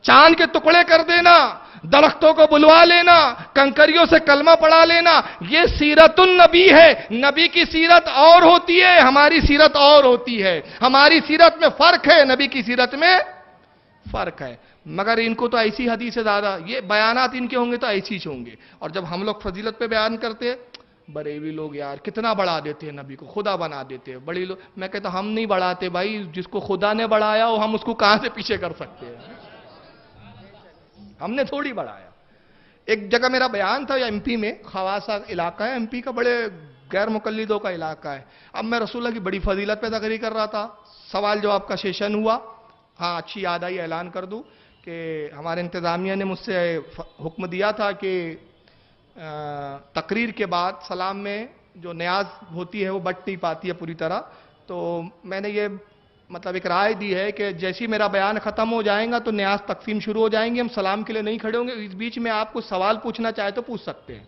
چاند کے ٹکڑے کر دینا، درختوں کو بلوا لینا، کنکریوں سے کلمہ پڑھا لینا، یہ سیرت النبی ہے۔ نبی کی سیرت اور ہوتی ہے، ہماری سیرت اور ہوتی ہے۔ ہماری سیرت میں فرق ہے، نبی کی سیرت میں فرق ہے۔ مگر ان کو تو ایسی حدیث سے زیادہ، یہ بیانات ان کے ہوں گے تو ایسی ہی ہوں گے۔ اور جب ہم لوگ فضیلت پہ بیان کرتے، بریلوی لوگ یار کتنا بڑھا دیتے ہیں، نبی کو خدا بنا دیتے ہیں بڑی لوگ۔ میں کہتا ہم نہیں بڑھاتے بھائی، جس کو خدا نے بڑھایا ہو ہم اس کو کہاں سے پیچھے کر سکتے ہیں؟ ہم نے تھوڑی بڑھایا۔ ایک جگہ میرا بیان تھا ایم پی میں، خواصہ علاقہ ہے ایم پی کا، بڑے غیر مقلدوں کا علاقہ ہے۔ اب میں رسول اللہ کی بڑی فضیلت پہ تقریر کر رہا تھا، سوال جواب کا سیشن ہوا۔ ہاں اچھی یاد آئی، اعلان کر دوں کہ ہمارے انتظامیہ نے مجھ سے حکم دیا تھا کہ تقریر کے بعد سلام میں جو نیاز ہوتی ہے وہ بٹ نہیں پاتی ہے پوری طرح، تو میں نے یہ مطلب ایک رائے دی ہے کہ جیسی میرا بیان ختم ہو جائے گا تو نیاز تقسیم شروع ہو جائیں گے، ہم سلام کے لیے نہیں کھڑے ہوں گے، اس بیچ میں آپ کو سوال پوچھنا چاہے تو پوچھ سکتے ہیں۔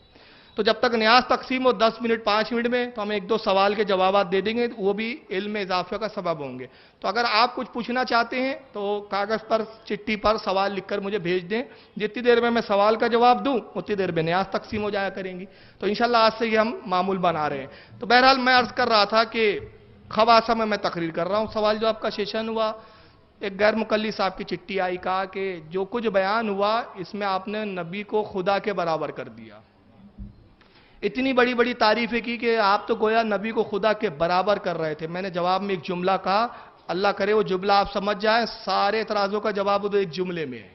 تو جب تک نیاز تقسیم ہو 10 منٹ 5 منٹ میں تو ہم 1-2 سوال کے جوابات دے دیں گے، وہ بھی علم میں اضافے کا سبب ہوں گے۔ تو اگر آپ کچھ پوچھنا چاہتے ہیں تو کاغذ پر چٹھی پر سوال لکھ کر مجھے بھیج دیں، جتنی دیر میں سوال کا جواب دوں اتنی دیر میں نیاز تقسیم ہو جایا کریں گی۔ تو انشاءاللہ آج سے یہ ہم معمول بنا رہے ہیں۔ تو بہرحال میں عرض کر رہا تھا کہ خواصہ میں تقریر کر رہا ہوں، سوال جواب کا سیشن ہوا، ایک غیر مقلد صاحب کی چٹھی آئی، کہا کہ جو کچھ بیان ہوا اس میں آپ نے نبی کو خدا کے برابر کر دیا۔ اتنی بڑی بڑی تعریفیں کی کہ آپ تو گویا نبی کو خدا کے برابر کر رہے تھے۔ میں نے جواب میں ایک جملہ کہا، اللہ کرے وہ جملہ آپ سمجھ جائیں، سارے اعتراضوں کا جواب وہ ایک جملے میں ہے،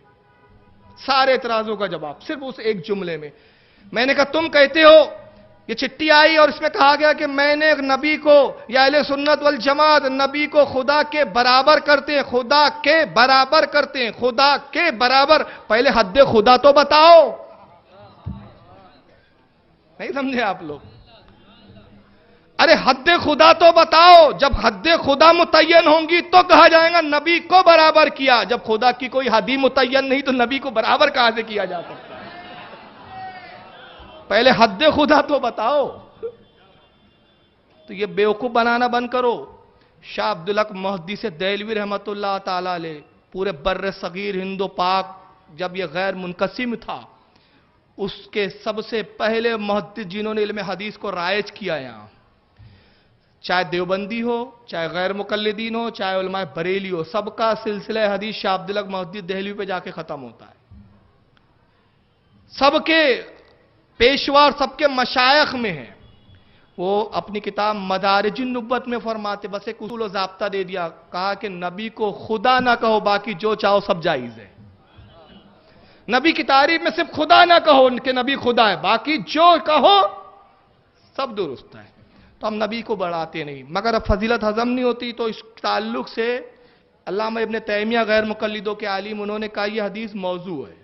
سارے اعتراضوں کا جواب صرف اس ایک جملے میں۔ میں نے کہا تم کہتے ہو، یہ چٹھی آئی اور اس میں کہا گیا کہ میں نے نبی کو یا اہل سنت والجماعت نبی کو خدا کے برابر کرتے ہیں، خدا کے برابر کرتے ہیں، خدا کے برابر۔ پہلے حد خدا تو بتاؤ، نہیں سمجھے آپ لوگ؟ ارے حد خدا تو بتاؤ، جب حد خدا متعین ہوں گی تو کہا جائے گا نبی کو برابر کیا۔ جب خدا کی کوئی حد ہی متعین نہیں تو نبی کو برابر کہاں سے کیا جا سکتا؟ پہلے حد خدا تو بتاؤ۔ تو یہ بیوقوف بنانا بند کرو۔ شاہ عبدالحق محدث دہلوی رحمت اللہ تعالی علیہ، پورے بر صغیر ہند و پاک جب یہ غیر منقسم تھا، اس کے سب سے پہلے محدث جنہوں نے علم حدیث کو رائج کیا یہاں، چاہے دیوبندی ہو، چاہے غیر مقلدین ہو، چاہے علماء بریلی ہو، سب کا سلسلہ حدیث شاہ عبدالحق محدث دہلوی پہ جا کے ختم ہوتا ہے۔ سب کے پیشوا، سب کے مشائخ میں ہیں۔ وہ اپنی کتاب مدارج النبوت میں فرماتے، بس ایک اصول و ضابطہ دے دیا، کہا کہ نبی کو خدا نہ کہو، باقی جو چاہو سب جائز ہے۔ نبی کی تعریف میں صرف خدا نہ کہو کہ نبی خدا ہے، باقی جو کہو سب درست ہے۔ تو ہم نبی کو بڑھاتے نہیں، مگر اب فضیلت ہضم نہیں ہوتی، تو اس تعلق سے علامہ ابن تیمیہ غیر مقلدوں کے عالم، انہوں نے کہا یہ حدیث موضوع ہے۔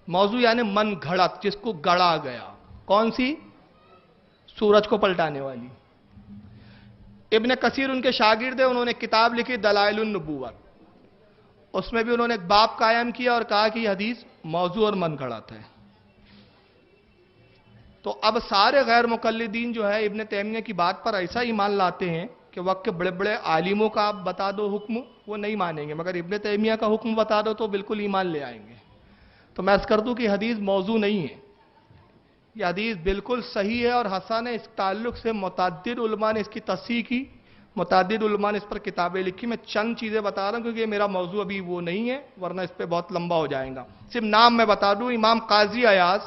موضوع یعنی من گھڑت، جس کو گڑا گیا۔ کون سی؟ سورج کو پلٹانے والی۔ ابن کثیر ان کے شاگرد ہیں، انہوں نے کتاب لکھی دلائل النبوت، اس میں بھی انہوں نے ایک باب قائم کیا اور کہا کہ یہ حدیث موضوع اور من گھڑت ہے۔ تو اب سارے غیر مقلدین جو ہے ابن تیمیہ کی بات پر ایسا ایمان لاتے ہیں کہ وقت کے بڑے بڑے عالموں کا آپ بتا دو حکم، وہ نہیں مانیں گے، مگر ابن تیمیہ کا حکم بتا دو تو بالکل ایمان لے آئیں گے۔ تو میں عرض کر دوں کہ حدیث موضوع نہیں ہے، یہ حدیث بالکل صحیح ہے اور حسن ہے۔ اس تعلق سے متعدد علماء نے اس کی تصحیح کی، متعدد علماء نے اس پر کتابیں لکھی۔ میں چند چیزیں بتا رہا ہوں کیونکہ یہ میرا موضوع ابھی وہ نہیں ہے، ورنہ اس پہ بہت لمبا ہو جائے گا۔ صرف نام میں بتا دوں، امام قاضی عیاض،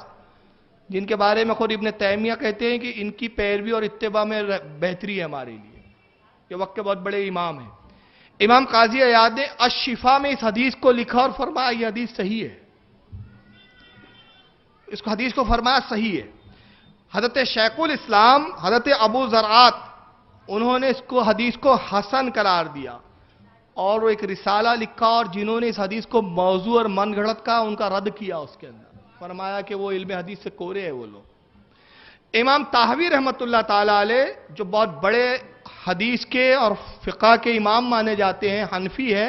جن کے بارے میں خود ابن تیمیہ کہتے ہیں کہ ان کی پیروی اور اتباع میں بہتری ہے ہمارے لیے، یہ وقت کے بہت بڑے امام ہیں۔ امام قاضی عیاض نے الشفا میں اس حدیث کو لکھا اور فرمایا یہ حدیث صحیح ہے، اس کو حدیث کو فرمایا صحیح ہے۔ حضرت شیخ الاسلام حضرت ابو زرعات، انہوں نے اس کو حدیث کو حسن قرار دیا اور وہ ایک رسالہ لکھا، اور جنہوں نے اس حدیث کو موضوع اور من گھڑت کا، ان کا رد کیا، اس کے اندر فرمایا کہ وہ علم حدیث سے کورے ہیں وہ لوگ۔ امام طحاوی رحمت اللہ تعالی علیہ، جو بہت بڑے حدیث کے اور فقہ کے امام مانے جاتے ہیں، حنفی ہے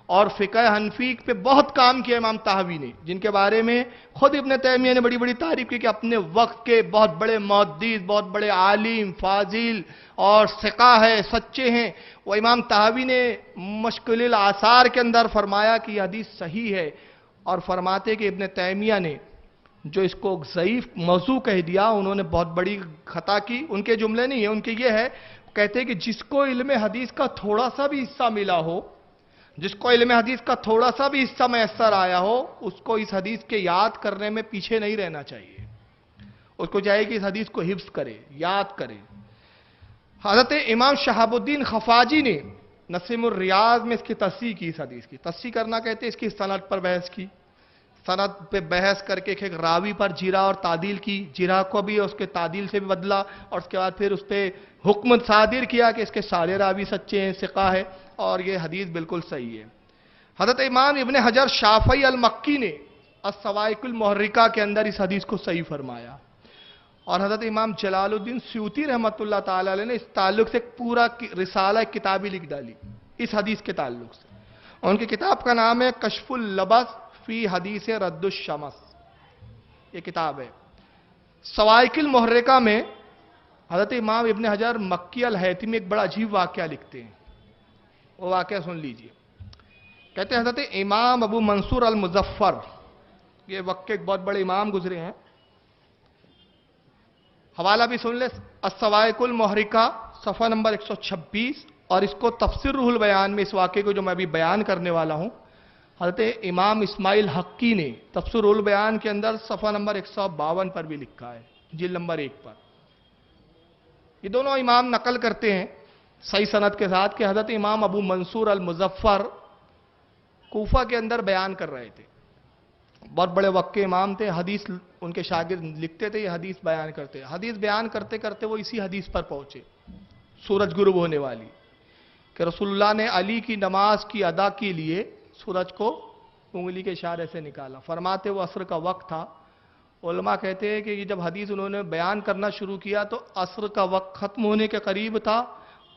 اور فقہ حنفی پہ بہت کام کیا امام طحاوی نے، جن کے بارے میں خود ابن تیمیہ نے بڑی بڑی تعریف کی کہ اپنے وقت کے بہت بڑے محدث، بہت بڑے عالم، فاضل اور ثقہ ہے، سچے ہیں۔ وہ امام طحاوی نے مشکل الآثار کے اندر فرمایا کہ یہ حدیث صحیح ہے، اور فرماتے کہ ابن تیمیہ نے جو اس کو ضعیف موضوع کہہ دیا، انہوں نے بہت بڑی خطا کی۔ ان کے جملے نہیں ہیں، ان کے یہ ہے، کہتے ہیں کہ جس کو علم حدیث کا تھوڑا سا بھی حصہ ملا ہو، جس کو علم حدیث کا تھوڑا سا بھی حصہ میسر آیا ہو، اس کو اس حدیث کے یاد کرنے میں پیچھے نہیں رہنا چاہیے، اس کو چاہیے کہ اس حدیث کو حفظ کرے، یاد کرے۔ حضرت امام شہاب الدین خفاجی نے نسیم الریاض میں اس کی تصحیح کی، اس حدیث کی تصحیح کرنا کہتے ہیں اس کی سند پر بحث کی، سند پہ بحث کر کے ایک راوی پر جرح اور تعدیل کی، جرح کو بھی اس کے تعدیل سے بھی بدلا، اور اس کے بعد پھر اس پہ حکم صادر کیا کہ اس کے سارے راوی سچے ہیں، ثقہ ہے، اور یہ حدیث بالکل صحیح ہے۔ حضرت امام ابن حجر شافعی المکی نے الصواعق المحرکہ کے اندر اس حدیث کو صحیح فرمایا، اور حضرت امام جلال الدین سیوطی رحمت اللہ تعالی علیہ نے اس تعلق سے ایک پورا رسالہ کتابی لکھ ڈالی اس حدیث کے تعلق سے۔ ان کی کتاب کا نام ہے کشف اللبس فی حدیث رد الشمس، یہ کتاب ہے۔ صواعق المحرکہ میں حضرت امام ابن حجر مکی الہیثمی ایک بڑا عجیب واقعہ لکھتے ہیں، وہ واقعہ سن لیجئے۔ کہتے ہیں حضرت امام ابو منصور المظفر، یہ وقت کے ایک بہت بڑے امام گزرے ہیں، حوالہ بھی سن لے، الصواعق المحرکہ صفحہ نمبر 126، اور اس کو تفسیر روح البیان میں اس واقعے کو جو میں ابھی بیان کرنے والا ہوں، حضرت امام اسماعیل حقی نے تفسیر روح البیان کے اندر صفحہ نمبر 152 پر بھی لکھا ہے، جلد نمبر 1 پر۔ یہ دونوں امام نقل کرتے ہیں صحیح سند کے ساتھ کہ حضرت امام ابو منصور المظفر کوفہ کے اندر بیان کر رہے تھے، بہت بڑے وقت کے امام تھے، حدیث ان کے شاگرد لکھتے تھے، یہ حدیث بیان کرتے، حدیث بیان کرتے کرتے وہ اسی حدیث پر پہنچے، سورج غروب ہونے والی، کہ رسول اللہ نے علی کی نماز کی ادا کے لیے سورج کو انگلی کے اشارے سے نکالا، فرماتے وہ عصر کا وقت تھا۔ علماء کہتے ہیں کہ یہ جب حدیث انہوں نے بیان کرنا شروع کیا تو عصر کا وقت ختم ہونے کے قریب تھا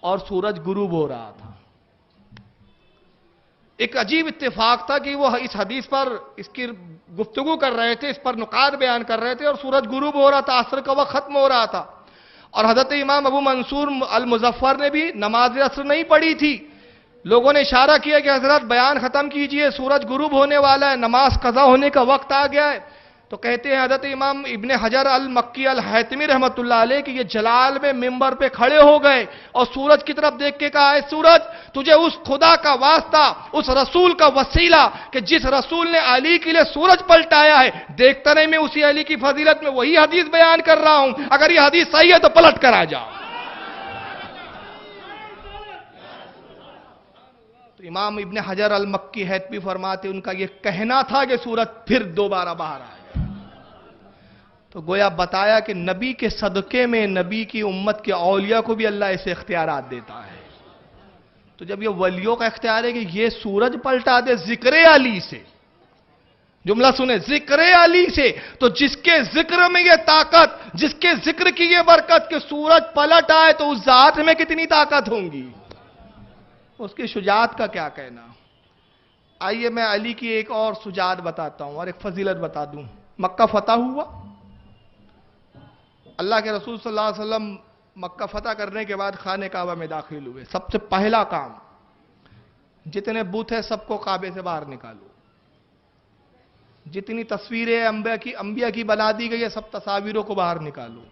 اور سورج غروب ہو رہا تھا۔ ایک عجیب اتفاق تھا کہ وہ اس حدیث پر اس کی گفتگو کر رہے تھے، اس پر نکات بیان کر رہے تھے، اور سورج غروب ہو رہا تھا، عصر کا وقت ختم ہو رہا تھا، اور حضرت امام ابو منصور المظفر نے بھی نماز عصر نہیں پڑھی تھی۔ لوگوں نے اشارہ کیا کہ حضرت بیان ختم کیجئے، سورج غروب ہونے والا ہے، نماز قضا ہونے کا وقت آ گیا ہے۔ تو کہتے ہیں حضرت امام ابن حجر المکی الحیتمی رحمت اللہ علیہ کہ یہ جلال میں ممبر پہ کھڑے ہو گئے اور سورج کی طرف دیکھ کے کہا ہے سورج تجھے اس خدا کا واسطہ اس رسول کا وسیلہ کہ جس رسول نے علی کے لیے سورج پلٹایا ہے دیکھتا نہیں میں اسی علی کی فضیلت میں وہی حدیث بیان کر رہا ہوں اگر یہ حدیث صحیح ہے تو پلٹ کر آ جاؤ. تو امام ابن حجر المکی حیتمی فرماتے ان کا یہ کہنا تھا کہ سورج پھر دوبارہ باہر آئے. تو گویا بتایا کہ نبی کے صدقے میں نبی کی امت کے اولیاء کو بھی اللہ ایسے اختیارات دیتا ہے. تو جب یہ ولیوں کا اختیار ہے کہ یہ سورج پلٹا دے ذکر علی سے, جملہ سنیں ذکر علی سے, تو جس کے ذکر میں یہ طاقت, جس کے ذکر کی یہ برکت کہ سورج پلٹ آئے تو اس ذات میں کتنی طاقت ہوں گی, اس کی شجاعت کا کیا کہنا. آئیے میں علی کی ایک اور شجاعت بتاتا ہوں اور ایک فضیلت بتا دوں. مکہ فتح ہوا, اللہ کے رسول صلی اللہ علیہ وسلم مکہ فتح کرنے کے بعد خانہ کعبہ میں داخل ہوئے. سب سے پہلا کام جتنے بت ہیں سب کو کعبے سے باہر نکالو, جتنی تصویریں انبیاء کی بنا دی گئی ہے سب تصاویروں کو باہر نکالو.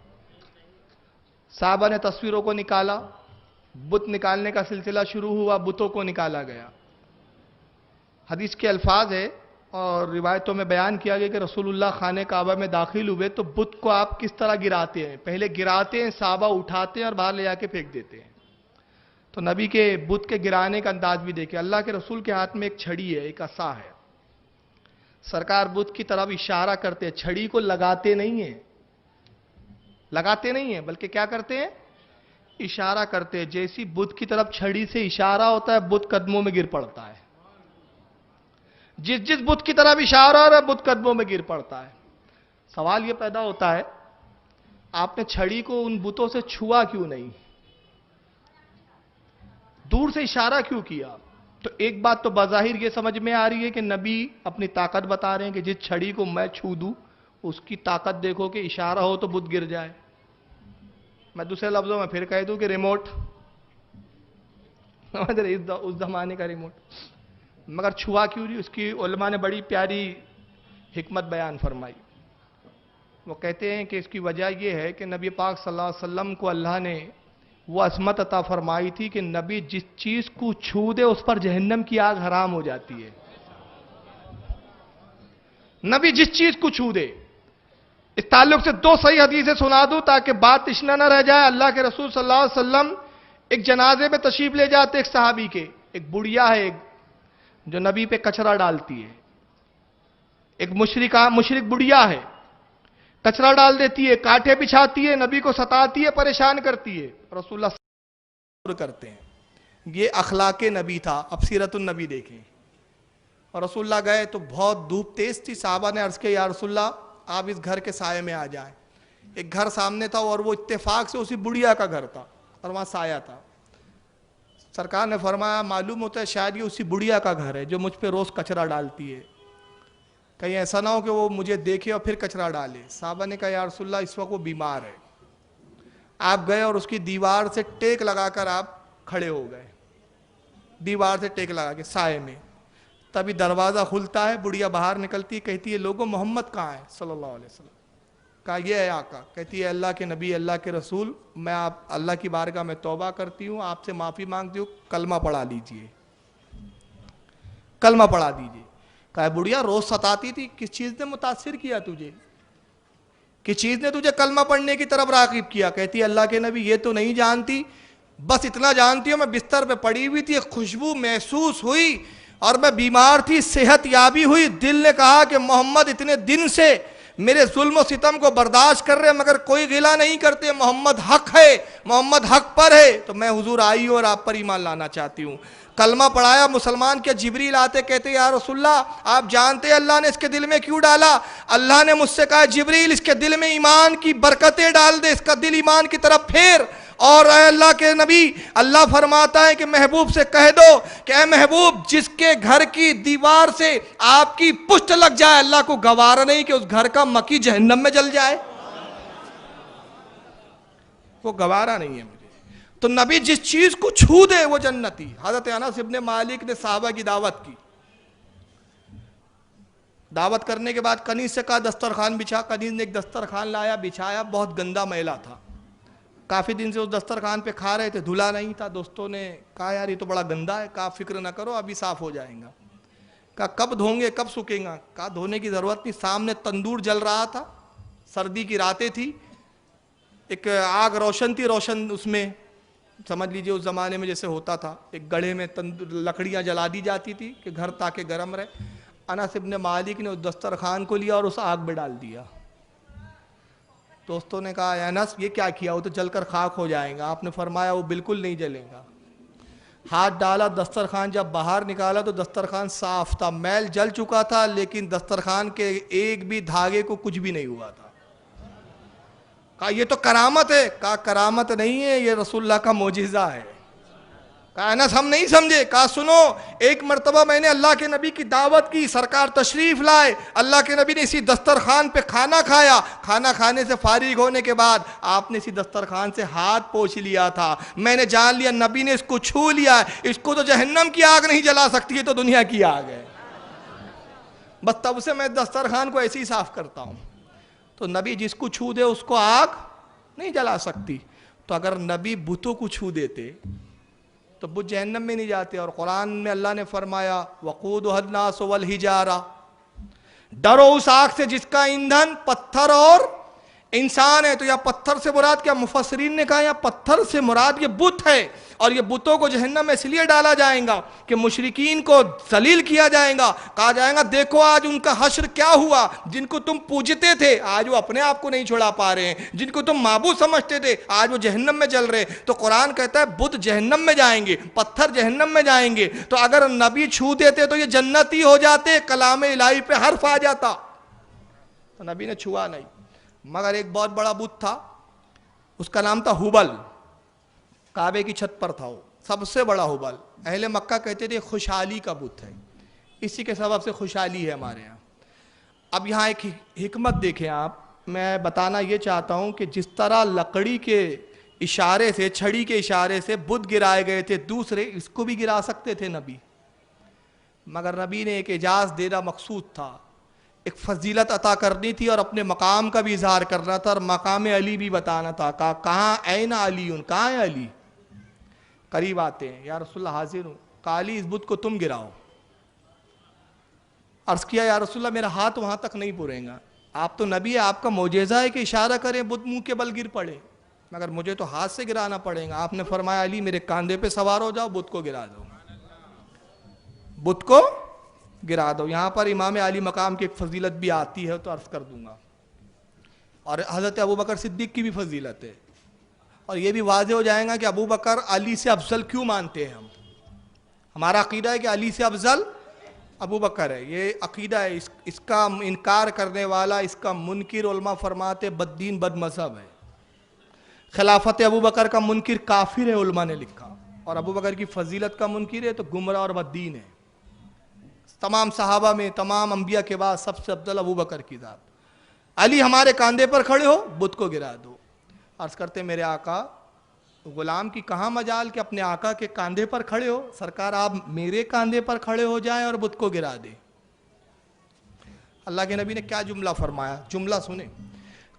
صحابہ نے تصویروں کو نکالا, بت نکالنے کا سلسلہ شروع ہوا, بتوں کو نکالا گیا. حدیث کے الفاظ ہے اور روایتوں میں بیان کیا گیا کہ رسول اللہ خانہ کعبہ میں داخل ہوئے تو بت کو آپ کس طرح گراتے ہیں, پہلے گراتے ہیں, صحابہ اٹھاتے ہیں اور باہر لے جا کے پھینک دیتے ہیں. تو نبی کے بت کے گرانے کا انداز بھی دیکھیں. اللہ کے رسول کے ہاتھ میں ایک چھڑی ہے, ایک عصا ہے. سرکار بت کی طرف اشارہ کرتے ہیں, چھڑی کو لگاتے نہیں ہیں بلکہ کیا کرتے ہیں, اشارہ کرتے ہیں. جیسی بت کی طرف چھڑی سے اشارہ ہوتا ہے بت قدموں میں گر پڑتا ہے. جس بت کی طرف اشارہ ہے بت قدموں میں گر پڑتا ہے. سوال یہ پیدا ہوتا ہے آپ نے چھڑی کو ان بتوں سے چھوا کیوں نہیں, دور سے اشارہ کیوں کیا. تو ایک بات تو بظاہر یہ سمجھ میں آ رہی ہے کہ نبی اپنی طاقت بتا رہے ہیں کہ جس چھڑی کو میں چھو دوں اس کی طاقت دیکھو کہ اشارہ ہو تو بت گر جائے. میں دوسرے لفظوں میں پھر کہہ دوں کہ ریموٹ, اس زمانے کا ریموٹ, مگر چھوا کیوں نہیں. اس کی علماء نے بڑی پیاری حکمت بیان فرمائی. وہ کہتے ہیں کہ اس کی وجہ یہ ہے کہ نبی پاک صلی اللہ علیہ وسلم کو اللہ نے وہ عظمت عطا فرمائی تھی کہ نبی جس چیز کو چھو دے اس پر جہنم کی آگ حرام ہو جاتی ہے. نبی جس چیز کو چھو دے. اس تعلق سے دو صحیح حدیثیں سنا دوں تاکہ بات تشنا نہ رہ جائے. اللہ کے رسول صلی اللہ علیہ وسلم ایک جنازے میں تشریف لے جاتے ایک صحابی کے. ایک بڑھیا ہے جو نبی پہ کچرا ڈالتی ہے, ایک مشرک بڑھیا ہے, کچرا ڈال دیتی ہے, کانٹے بچھاتی ہے, نبی کو ستاتی ہے, پریشان کرتی ہے. رسول اللہ صبر کرتے ہیں. یہ اخلاق نبی تھا. اب سیرت النبی دیکھیں. اور رسول اللہ گئے تو بہت دھوپ تیز تھی. صحابہ نے عرض کیا یا رسول اللہ آپ اس گھر کے سائے میں آ جائیں. ایک گھر سامنے تھا اور وہ اتفاق سے اسی بڑھیا کا گھر تھا اور وہاں سایہ تھا. سرکار نے فرمایا معلوم ہوتا ہے شاید یہ اسی بڑھیا کا گھر ہے جو مجھ پہ روز کچرا ڈالتی ہے, کہیں ایسا نہ ہو کہ وہ مجھے دیکھے اور پھر کچرا ڈالے. صحابہ نے کہا یا رسول اللہ اس وقت وہ بیمار ہے. آپ گئے اور اس کی دیوار سے ٹیک لگا کر آپ کھڑے ہو گئے, دیوار سے ٹیک لگا کے سائے میں. تبھی دروازہ کھلتا ہے, بڑھیا باہر نکلتی, کہتی ہے لوگوں محمد کہاں ہے صلی اللہ علیہ وسلم. کہا یہ ہے آقا. کہتی ہے اللہ کے نبی اللہ کے رسول میں آپ اللہ کی بارگاہ میں توبہ کرتی ہوں, آپ سے معافی مانگتی ہوں, کلمہ پڑھا لیجئے, کلمہ پڑھا دیجئے. کہا بڑھیا روز ستاتی تھی, کس چیز نے متاثر کیا تجھے, کس چیز نے تجھے کلمہ پڑھنے کی طرف راغب کیا. کہتی ہے اللہ کے نبی یہ تو نہیں جانتی, بس اتنا جانتی ہوں میں بستر پہ پڑی ہوئی تھی, ایک خوشبو محسوس ہوئی اور میں بیمار تھی, صحت یابی ہوئی. دل نے کہا کہ محمد اتنے دن سے میرے ظلم و ستم کو برداشت کر رہے مگر کوئی غلہ نہیں کرتے, محمد حق ہے, محمد حق پر ہے, تو میں حضور آئی ہوں اور آپ پر ایمان لانا چاہتی ہوں. کلمہ پڑھایا. مسلمان کے جبریل آتے کہتے یا رسول اللہ آپ جانتے اللہ نے اس کے دل میں کیوں ڈالا. اللہ نے مجھ سے کہا جبریل اس کے دل میں ایمان کی برکتیں ڈال دے, اس کا دل ایمان کی طرف پھیر. اور اے اللہ کے نبی اللہ فرماتا ہے کہ محبوب سے کہہ دو کہ اے محبوب جس کے گھر کی دیوار سے آپ کی پشت لگ جائے اللہ کو گوارا نہیں کہ اس گھر کا مکی جہنم میں جل جائے, وہ گوارا نہیں ہے مجھے. تو نبی جس چیز کو چھو دے وہ جنتی. حضرت انس ابن مالک نے صحابہ کی دعوت کی, دعوت کرنے کے بعد کنیز سے کہا دسترخوان بچھا. کنیز نے ایک دسترخوان لایا, بچھایا, بہت گندا میلا تھا. کافی دن سے اس دسترخوان پہ کھا رہے تھے, دھلا نہیں تھا. دوستوں نے کہا یار یہ تو بڑا گندا ہے. کہا فکر نہ کرو ابھی صاف ہو جائیں گا. کہا کب دھوں گے, کب سکیں گا؟ کہا دھونے کی ضرورت نہیں. سامنے تندور جل رہا تھا, سردی کی راتیں تھی, ایک آگ روشن تھی, روشن اس میں سمجھ لیجئے اس زمانے میں جیسے ہوتا تھا, ایک گڑھے میں لکڑیاں جلا دی جاتی تھی کہ گھر تاکہ گرم رہے. انس ابن مالک نے اس دسترخوان کو لیا اور اس آگ میں ڈال دیا. دوستوں نے کہا انس یہ کیا کیا, وہ تو جل کر خاک ہو جائیں گا. آپ نے فرمایا وہ بالکل نہیں جلے گا. ہاتھ ڈالا, دسترخوان جب باہر نکالا تو دسترخوان صاف تھا, میل جل چکا تھا لیکن دسترخوان کے ایک بھی دھاگے کو کچھ بھی نہیں ہوا تھا. کہا یہ تو کرامت ہے. کہا کرامت نہیں ہے, یہ رسول اللہ کا معجزہ ہے. کہا انس ہم نہیں سمجھے. کہا سنو, ایک مرتبہ میں نے اللہ کے نبی کی دعوت کی, سرکار تشریف لائے, اللہ کے نبی نے اسی دسترخوان پہ کھانا کھایا. کھانا کھانے سے فارغ ہونے کے بعد آپ نے اسی دسترخوان سے ہاتھ پوچھ لیا تھا. میں نے جان لیا نبی نے اس کو چھو لیا ہے, اس کو تو جہنم کی آگ نہیں جلا سکتی, ہے تو دنیا کی آگ ہے. بس تب سے میں دسترخوان کو ایسے ہی صاف کرتا ہوں. تو نبی جس کو چھو دے اس کو آگ نہیں جلا سکتی. تو اگر نبی بتوں کو چھو دیتے تو بت جہنم میں نہیں جاتے. اور قرآن میں اللہ نے فرمایا وقودها الناس والحجارہ, ڈرو اس آگ سے جس کا ایندھن پتھر اور انسان ہے. تو یا پتھر سے مراد کیا, مفسرین نے کہا یا پتھر سے مراد یہ بت ہے. اور یہ بتوں کو جہنم میں اس لیے ڈالا جائے گا کہ مشرکین کو ذلیل کیا جائے گا. کہا جائے گا دیکھو آج ان کا حشر کیا ہوا, جن کو تم پوجتے تھے آج وہ اپنے آپ کو نہیں چھڑا پا رہے ہیں, جن کو تم معبود سمجھتے تھے آج وہ جہنم میں جل رہے. تو قرآن کہتا ہے بت جہنم میں جائیں گے, پتھر جہنم میں جائیں گے. تو اگر نبی چھو دیتے تو یہ جنتی ہو جاتے, کلام الہی پہ حرف آ جاتا. تو نبی نے چھوا نہیں. مگر ایک بہت بڑا بت تھا, اس کا نام تھا ہبل. کعبے کی چھت پر تھا وہ, سب سے بڑا ہبل. اہل مکہ کہتے تھے خوشحالی کا بت ہے, اسی کے سبب سے خوشحالی ہے ہمارے یہاں. اب یہاں ایک حکمت دیکھیں آپ, میں بتانا یہ چاہتا ہوں کہ جس طرح لکڑی کے اشارے سے, چھڑی کے اشارے سے بت گرائے گئے تھے دوسرے, اس کو بھی گرا سکتے تھے نبی. مگر نبی نے ایک اعجاز دینا مقصود تھا, ایک فضیلت عطا کرنی تھی اور اپنے مقام کا بھی اظہار کرنا تھا اور مقام علی بھی بتانا تھا. کہاں این علی, کہاں ہے علی؟ قریب آتے ہیں, یا رسول اللہ حاضر ہوں. کہا علی اس بت کو تم گراؤ. عرض کیا یا رسول اللہ میرا ہاتھ وہاں تک نہیں پورے گا, آپ تو نبی ہے, آپ کا معجزہ ہے کہ اشارہ کریں بت منہ کے بل گر پڑے, مگر مجھے تو ہاتھ سے گرانا پڑے گا. آپ نے فرمایا علی میرے کاندھے پہ سوار ہو جاؤ, بت کو گرا دو, بت کو گرا دو. یہاں پر امام علی مقام کی ایک فضیلت بھی آتی ہے تو عرض کر دوں گا, اور حضرت ابوبکر صدیق کی بھی فضیلت ہے. اور یہ بھی واضح ہو جائے گا کہ ابوبکر علی سے افضل کیوں مانتے ہیں ہم. ہمارا عقیدہ ہے کہ علی سے افضل ابوبکر ہے, یہ عقیدہ ہے. اس کا انکار کرنے والا, اس کا منکر علماء فرماتے بد دین بد مذہب ہے. خلافت ابوبکر کا منکر کافر ہے علماء نے لکھا, اور ابوبکر کی فضیلت کا منکر ہے تو گمراہ اور بد دین ہے. تمام صحابہ میں, تمام انبیاء کے بعد سب سے افضل ابوبکر کی ذات. علی ہمارے کاندھے پر کھڑے ہو, بت کو گرا دو. عرض کرتے میرے آقا, غلام کی کہاں مجال کہ اپنے آقا کے کاندھے پر کھڑے ہو, سرکار آپ میرے کاندھے پر کھڑے ہو جائیں اور بت کو گرا دیں. اللہ کے نبی نے کیا جملہ فرمایا, جملہ سنیں.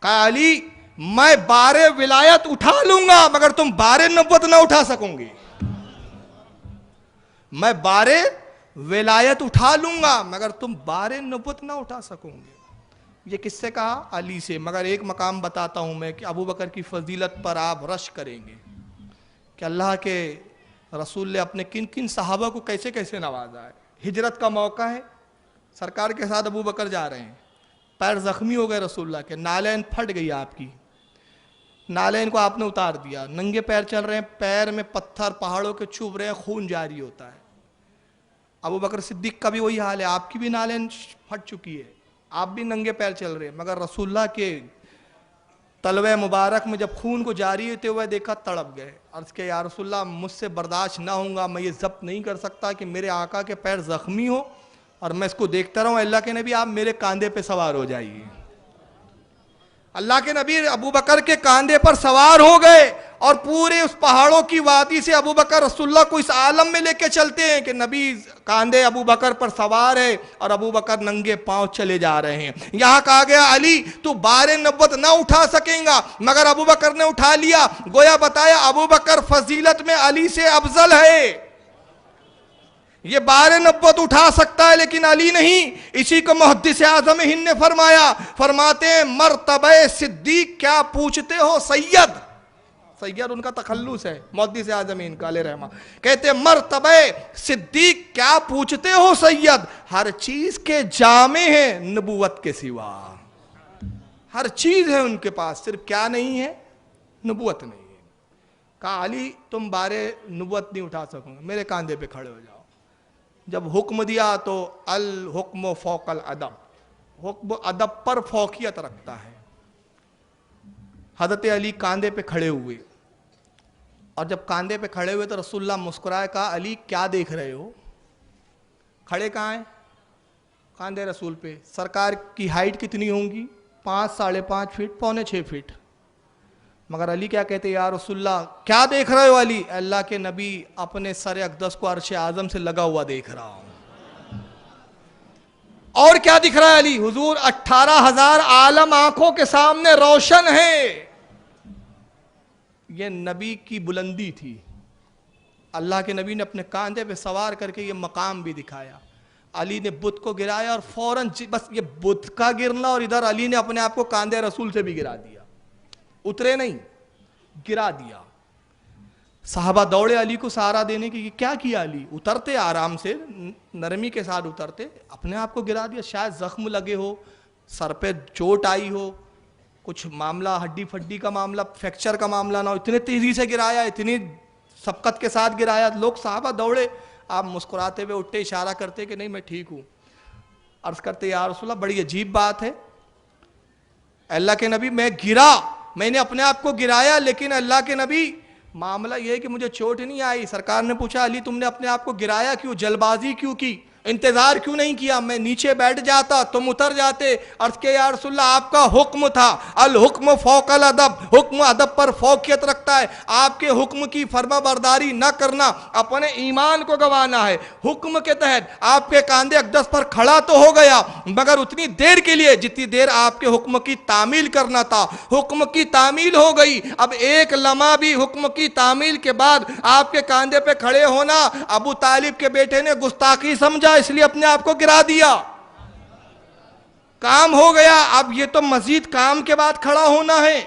کہا علی میں بار ولایت اٹھا لوں گا مگر تم بار نبوت نہ اٹھا سکوں گے. میں بار ولایت اٹھا لوں گا مگر تم بار نبوت نہ اٹھا سکوں گے. یہ کس سے کہا؟ علی سے. مگر ایک مقام بتاتا ہوں میں کہ ابوبکر کی فضیلت پر آپ رش کریں گے کہ اللہ کے رسول نے اپنے کن کن صحابہ کو کیسے کیسے نوازا ہے. ہجرت کا موقع ہے, سرکار کے ساتھ ابوبکر جا رہے ہیں, پیر زخمی ہو گئے رسول اللہ کے, نالین پھٹ گئی آپ کی, نالین کو آپ نے اتار دیا, ننگے پیر چل رہے ہیں, پیر میں پتھر پہاڑوں کے چبھ رہے ہیں, خون جاری ہوتا ہے. ابوبکر صدیق کا بھی وہی حال ہے, آپ کی بھی نالین پھٹ چکی ہے, آپ بھی ننگے پیر چل رہے ہیں. مگر رسول اللہ کے تلوے مبارک میں جب خون کو جاری ہوتے ہوئے دیکھا تڑپ گئے. عرض کہ یا رسول اللہ مجھ سے برداشت نہ ہوں گا, میں یہ ضبط نہیں کر سکتا کہ میرے آقا کے پیر زخمی ہو اور میں اس کو دیکھتا رہوں. اللہ کے نبی آپ میرے کاندھے پہ سوار ہو جائیے. اللہ کے نبی ابو بکر کے کاندھے پر سوار ہو گئے اور پورے اس پہاڑوں کی وادی سے ابو بکر رسول اللہ کو اس عالم میں لے کے چلتے ہیں کہ نبی کاندھے ابو بکر پر سوار ہے اور ابو بکر ننگے پاؤں چلے جا رہے ہیں. یہاں کہا گیا علی تو بار نبوت نہ اٹھا سکیں گا، مگر ابو بکر نے اٹھا لیا. گویا بتایا ابو بکر فضیلت میں علی سے افضل ہے. یہ بار نبوت اٹھا سکتا ہے لیکن علی نہیں. اسی کو محدث اعظم ہند نے فرمایا، فرماتے ہیں مرتبہ صدیق کیا پوچھتے ہو سید. سید ان کا تخلص ہے محدث اعظم ہند کا علیہ رحمہ. کہتے ہیں مرتبہ صدیق کیا پوچھتے ہو سید، ہر چیز کے جامع ہیں نبوت کے سوا. ہر چیز ہے ان کے پاس، صرف کیا نہیں ہے؟ نبوت نہیں ہے. کہا علی تم بار نبوت نہیں اٹھا سکو گے، میرے کاندھے پہ کھڑے ہو جاؤ. جب حکم دیا تو الحکم فوق الادب، حکم ادب پر فوقیت رکھتا ہے. حضرت علی کاندھے پہ کھڑے ہوئے اور جب کاندھے پہ کھڑے ہوئے تو رسول اللہ مسکرائے. کہا علی کیا دیکھ رہے ہو؟ کھڑے کہاں ہیں؟ کاندھے رسول پہ. سرکار کی ہائٹ کتنی ہوں گی؟ 5 ساڑھے 5 فٹ، پونے 6 فٹ. مگر علی کیا کہتے ہیں؟ یا رسول اللہ کیا دیکھ رہے ہو؟ علی اللہ کے نبی اپنے سر اقدس کو عرش اعظم سے لگا ہوا دیکھ رہا ہوں. اور کیا دکھ رہا ہے علی؟ حضور 18,000 عالم آنکھوں کے سامنے روشن ہے. یہ نبی کی بلندی تھی. اللہ کے نبی نے اپنے کاندھے پہ سوار کر کے یہ مقام بھی دکھایا. علی نے بت کو گرایا اور فوراً بس یہ بت کا گرنا اور ادھر علی نے اپنے آپ کو کاندھے رسول سے بھی گرا دیا. اترے نہیں، گرا دیا. صحابہ دوڑے علی کو سہارا دینے کی. کیا کیا علی؟ اترتے آرام سے، نرمی کے ساتھ اترتے، اپنے آپ کو گرا دیا. شاید زخم لگے ہو، سر پہ چوٹ آئی ہو، کچھ معاملہ ہڈی پھڈی کا معاملہ، فریکچر کا معاملہ نہ ہو. اتنے تیزی سے گرایا، اتنی سبقت کے ساتھ گرایا. لوگ صحابہ دوڑے. آپ مسکراتے ہوئے اٹھتے، اشارہ کرتے کہ نہیں میں ٹھیک ہوں. عرض کرتے یا رسول اللہ بڑی عجیب بات ہے، اللہ کے نبی میں گرا، میں نے اپنے آپ کو گرایا، لیکن اللہ کے نبی معاملہ یہ ہے کہ مجھے چوٹ نہیں آئی. سرکار نے پوچھا علی تم نے اپنے آپ کو گرایا کیوں؟ جلد بازی کیوں کی؟ انتظار کیوں نہیں کیا؟ میں نیچے بیٹھ جاتا، تم اتر جاتے. عرض کہ یا رسول اللہ آپ کا حکم تھا، الحکم فوق الادب، حکم ادب پر فوقیت رکھتا ہے. آپ کے حکم کی فرما برداری نہ کرنا اپنے ایمان کو گوانا ہے. حکم کے تحت آپ کے کاندھے اقدس پر کھڑا تو ہو گیا، مگر اتنی دیر کے لیے جتنی دیر آپ کے حکم کی تعمیل کرنا تھا. حکم کی تعمیل ہو گئی. اب ایک لمحہ بھی حکم کی تعمیل کے بعد آپ کے کاندھے پہ کھڑے ہونا ابو طالب کے بیٹے نے گستاخی سمجھا، اس لیے اپنے آپ کو گرا دیا. کام ہو گیا. اب یہ تو مزید کام کے بعد کھڑا ہونا ہے.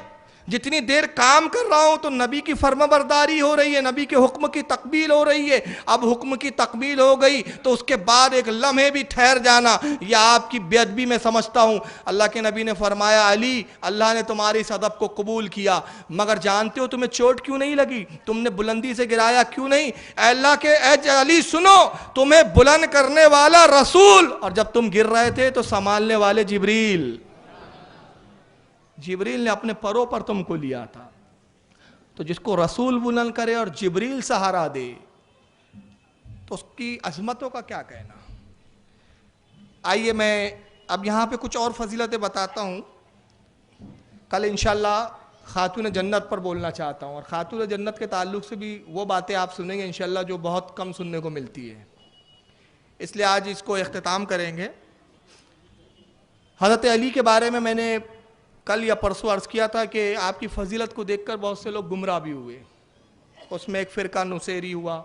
جتنی دیر کام کر رہا ہوں تو نبی کی فرما برداری ہو رہی ہے، نبی کے حکم کی تکمیل ہو رہی ہے. اب حکم کی تکمیل ہو گئی تو اس کے بعد ایک لمحے بھی ٹھہر جانا یہ آپ کی بے ادبی میں سمجھتا ہوں. اللہ کے نبی نے فرمایا علی اللہ نے تمہاری اس ادب کو قبول کیا، مگر جانتے ہو تمہیں چوٹ کیوں نہیں لگی؟ تم نے بلندی سے گرایا کیوں نہیں؟ اے اللہ کے اے علی سنو، تمہیں بلند کرنے والا رسول، اور جب تم گر رہے تھے تو سنبھالنے والے جبریل نے اپنے پروں پر تم کو لیا تھا. تو جس کو رسول بلند کرے اور جبریل سہارا دے تو اس کی عظمتوں کا کیا کہنا. آئیے میں اب یہاں پہ کچھ اور فضیلتیں بتاتا ہوں. کل انشاءاللہ خاتون جنت پر بولنا چاہتا ہوں، اور خاتون جنت کے تعلق سے بھی وہ باتیں آپ سنیں گے انشاءاللہ جو بہت کم سننے کو ملتی ہے، اس لیے آج اس کو اختتام کریں گے. حضرت علی کے بارے میں نے کل یا پرسوں عرض کیا تھا کہ آپ کی فضیلت کو دیکھ کر بہت سے لوگ گمراہ بھی ہوئے. اس میں ایک فرقہ نصیری ہوا،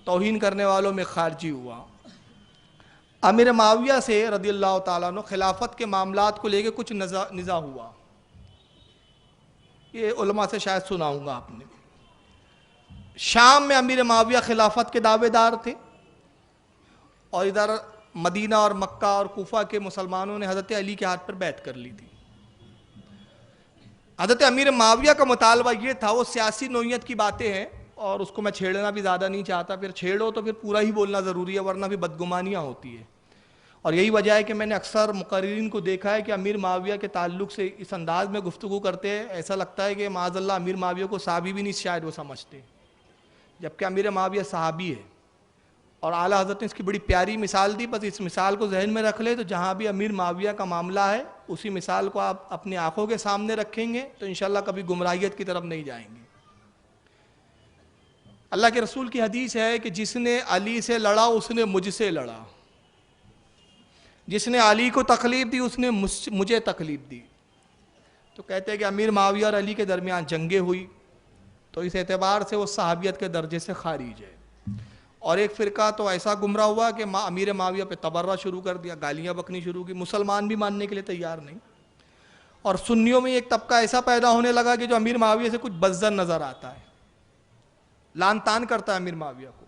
توہین کرنے والوں میں خارجی ہوا. امیر معاویہ سے رضی اللہ تعالیٰ عنہ خلافت کے معاملات کو لے کے کچھ نزاع ہوا. یہ علماء سے شاید سناؤں گا آپ نے. شام میں امیر معاویہ خلافت کے دعوے دار تھے، اور ادھر مدینہ اور مکہ اور کوفہ کے مسلمانوں نے حضرت علی کے ہاتھ پر بیعت کر لی تھی. حضرت امیر معاویہ کا مطالبہ یہ تھا، وہ سیاسی نوعیت کی باتیں ہیں اور اس کو میں چھیڑنا بھی زیادہ نہیں چاہتا، پھر چھیڑو تو پھر پورا ہی بولنا ضروری ہے ورنہ بھی بدگمانیاں ہوتی ہے. اور یہی وجہ ہے کہ میں نے اکثر مقررین کو دیکھا ہے کہ امیر معاویہ کے تعلق سے اس انداز میں گفتگو کرتے ہیں، ایسا لگتا ہے کہ معاذ اللہ امیر معاویہ کو صحابی بھی نہیں شاید وہ سمجھتے، جبکہ امیر معاویہ صحابی ہے اور اعلیٰ حضرت نے اس کی بڑی پیاری مثال دی. بس اس مثال کو ذہن میں رکھ لے تو جہاں بھی امیر معاویہ کا معاملہ ہے اسی مثال کو آپ اپنی آنکھوں کے سامنے رکھیں گے تو انشاءاللہ کبھی گمراہیت کی طرف نہیں جائیں گے. اللہ کے رسول کی حدیث ہے کہ جس نے علی سے لڑا اس نے مجھ سے لڑا, جس نے علی کو تکلیف دی اس نے مجھے تکلیف دی. تو کہتے ہیں کہ امیر معاویہ اور علی کے درمیان جنگیں ہوئی تو اس اعتبار سے وہ صحابیت کے درجے سے خارج ہے. اور ایک فرقہ تو ایسا گمراہ ہوا کہ امیر معاویہ پہ تبرہ شروع کر دیا, گالیاں بکنی شروع کی, مسلمان بھی ماننے کے لیے تیار نہیں. اور سنیوں میں ایک طبقہ ایسا پیدا ہونے لگا کہ جو امیر معاویہ سے کچھ بدظن نظر آتا ہے, لان تان کرتا ہے امیر معاویہ کو.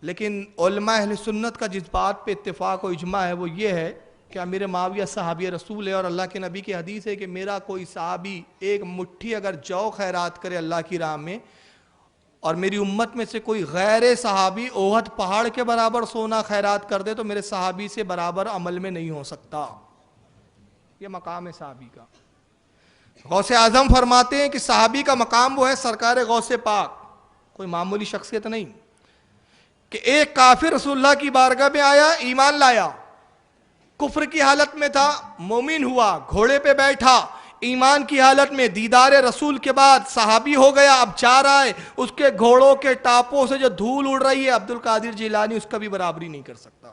لیکن علماء اہل سنت کا جس بات پہ اتفاق و اجماع ہے وہ یہ ہے کہ امیر معاویہ صحابی رسول ہے, اور اللہ کے نبی کی حدیث ہے کہ میرا کوئی صحابی ایک مٹھی اگر جو خیرات کرے اللہ کی راہ میں, اور میری امت میں سے کوئی غیر صحابی احد پہاڑ کے برابر سونا خیرات کر دے تو میرے صحابی سے برابر عمل میں نہیں ہو سکتا. یہ مقام ہے صحابی کا. غوث اعظم فرماتے ہیں کہ صحابی کا مقام وہ ہے سرکار غوث پاک, کوئی معمولی شخصیت نہیں, کہ ایک کافر رسول اللہ کی بارگاہ میں آیا, ایمان لایا, کفر کی حالت میں تھا, مومن ہوا, گھوڑے پہ بیٹھا, ایمان کی حالت میں دیدار رسول کے بعد صحابی ہو گیا, اب جا رہا ہے, اس کے گھوڑوں کے ٹاپوں سے جو دھول اڑ رہی ہے عبد القادر جیلانی اس کا بھی برابری نہیں کر سکتا.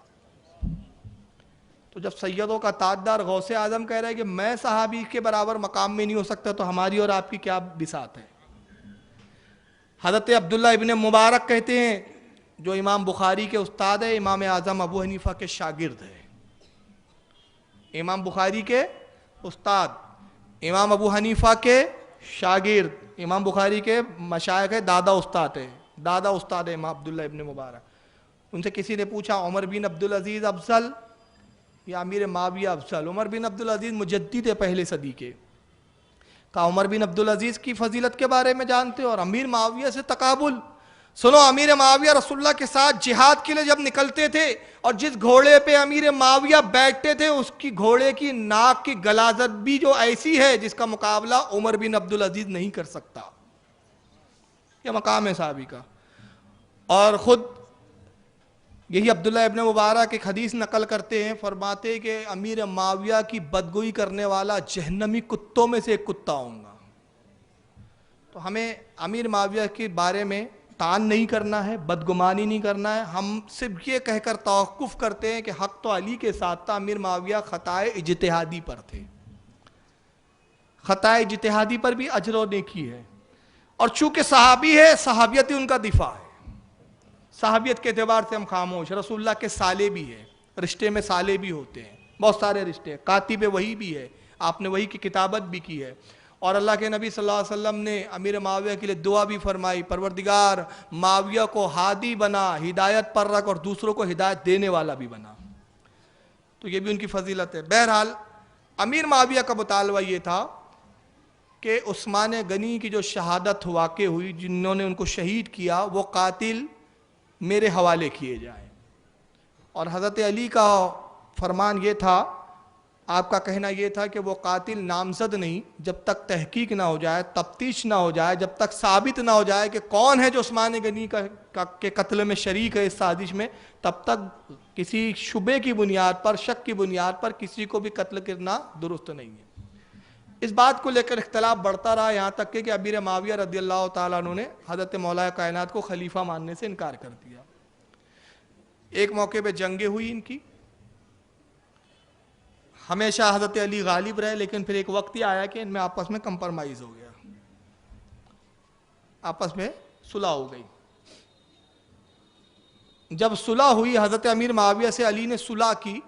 تو جب سیدوں کا تاجدار غوث اعظم کہہ رہا ہے کہ میں صحابی کے برابر مقام میں نہیں ہو سکتا تو ہماری اور آپ کی کیا بساط ہے. حضرت عبداللہ ابن مبارک کہتے ہیں, جو امام بخاری کے استاد ہے, امام اعظم ابو حنیفہ کے شاگرد ہے. امام بخاری کے استاد, امام ابو حنیفہ کے شاگرد, امام بخاری کے مشائخ ہے, دادا استاد ہے, دادا استاد ہے امام عبداللہ ابن مبارک. ان سے کسی نے پوچھا عمر بن عبدالعزیز افضل یا امیر معاویہ افضل؟ عمر بن عبدالعزیز مجدد ہے پہلے صدی کے. کہا عمر بن عبدالعزیز کی فضیلت کے بارے میں جانتے ہو, اور امیر معاویہ سے تقابل. سنو, امیر معاویہ رسول اللہ کے ساتھ جہاد کے لیے جب نکلتے تھے اور جس گھوڑے پہ امیر معاویہ بیٹھتے تھے اس کی گھوڑے کی ناک کی غلاظت بھی جو ایسی ہے جس کا مقابلہ عمر بن عبدالعزیز نہیں کر سکتا. یہ مقام ہے صحابی کا. اور خود یہی عبداللہ ابن مبارک ایک حدیث نقل کرتے ہیں, فرماتے کہ امیر معاویہ کی بدگوئی کرنے والا جہنمی کتوں میں سے ایک کتا ہوں گا. تو ہمیں امیر معاویہ کے بارے میں تان نہیں کرنا ہے, بدگمانی نہیں کرنا ہے. ہم صرف یہ کہہ کر توقف کرتے ہیں کہ حق تو علی کے ساتھ تھا, امیر معاویہ خطائے اجتہادی پر تھے. خطائے اجتہادی پر بھی اجر و نیکی ہے, اور چونکہ صحابی ہے صحابیت ہی ان کا دفاع ہے. صحابیت کے اعتبار سے ہم خاموش. رسول اللہ کے سالے بھی ہیں, رشتے میں سالے بھی ہوتے ہیں, بہت سارے رشتے. کاتب وحی بھی ہے, آپ نے وحی کی کتابت بھی کی ہے. اور اللہ کے نبی صلی اللہ علیہ وسلم نے امیر معاویہ کے لیے دعا بھی فرمائی, پروردگار معاویہ کو ہادی بنا, ہدایت پر رکھ, اور دوسروں کو ہدایت دینے والا بھی بنا. تو یہ بھی ان کی فضیلت ہے. بہرحال امیر معاویہ کا مطالبہ یہ تھا کہ عثمان غنی کی جو شہادت واقع ہوئی, جنہوں نے ان کو شہید کیا, وہ قاتل میرے حوالے کیے جائیں. اور حضرت علی کا فرمان یہ تھا, آپ کا کہنا یہ تھا کہ وہ قاتل نامزد نہیں جب تک تحقیق نہ ہو جائے, تفتیش نہ ہو جائے, جب تک ثابت نہ ہو جائے کہ کون ہے جو عثمان غنی کے قتل میں شریک ہے اس سازش میں, تب تک کسی شبے کی بنیاد پر, شک کی بنیاد پر کسی کو بھی قتل کرنا درست نہیں ہے. اس بات کو لے کر اختلاف بڑھتا رہا, یہاں تک کہ امیر معاویہ رضی اللہ تعالیٰ عنہ نے حضرت مولا کائنات کو خلیفہ ماننے سے انکار کر دیا. ایک موقع پہ جنگیں ہوئی ان کی, ہمیشہ حضرت علی غالب رہے, لیکن پھر ایک وقت ہی آیا کہ ان میں آپس میں کمپرمائز ہو گیا, آپس میں صلح ہو گئی. جب صلح ہوئی, حضرت امیر معاویہ سے علی نے صلح کی,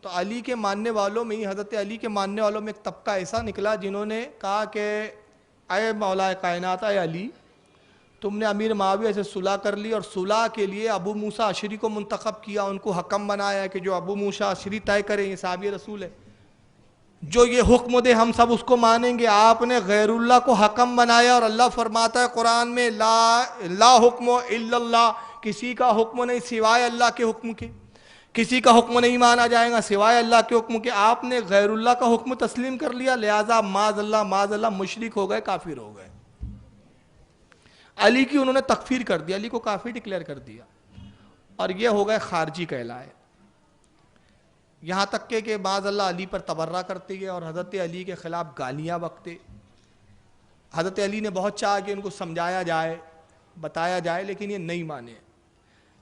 تو علی کے ماننے والوں میں ہی, حضرت علی کے ماننے والوں میں ایک طبقہ ایسا نکلا جنہوں نے کہا کہ اے مولا کائنات, اے علی, تم نے امیر معاویہ سے صلح کر لی اور صلح کے لیے ابو موسیٰ اشعری کو منتخب کیا, ان کو حکم بنایا کہ جو ابو موسیٰ اشعری طے کریں, یہ صحابی رسول ہے, جو یہ حکم دے ہم سب اس کو مانیں گے. آپ نے غیر اللہ کو حکم بنایا, اور اللہ فرماتا ہے قرآن میں لا حکم الا اللہ, کسی کا حکم نہیں سوائے اللہ کے حکم کے, کسی کا حکم نہیں مانا جائے گا سوائے اللہ کے حکم کے. آپ نے غیر اللہ کا حکم تسلیم کر لیا, لہذا معاذ اللہ مشرک ہو گئے, کافر ہو گئے. علی کی انہوں نے تکفیر کر دیا, علی کو کافر ڈکلیئر کر دیا. اور یہ ہو گئے خارجی کہلائے. یہاں تک کہ بعض اللہ علی پر تبرہ کرتے گئے اور حضرت علی کے خلاف گالیاں بکتے. حضرت علی نے بہت چاہا کہ ان کو سمجھایا جائے, بتایا جائے, لیکن یہ نہیں مانے.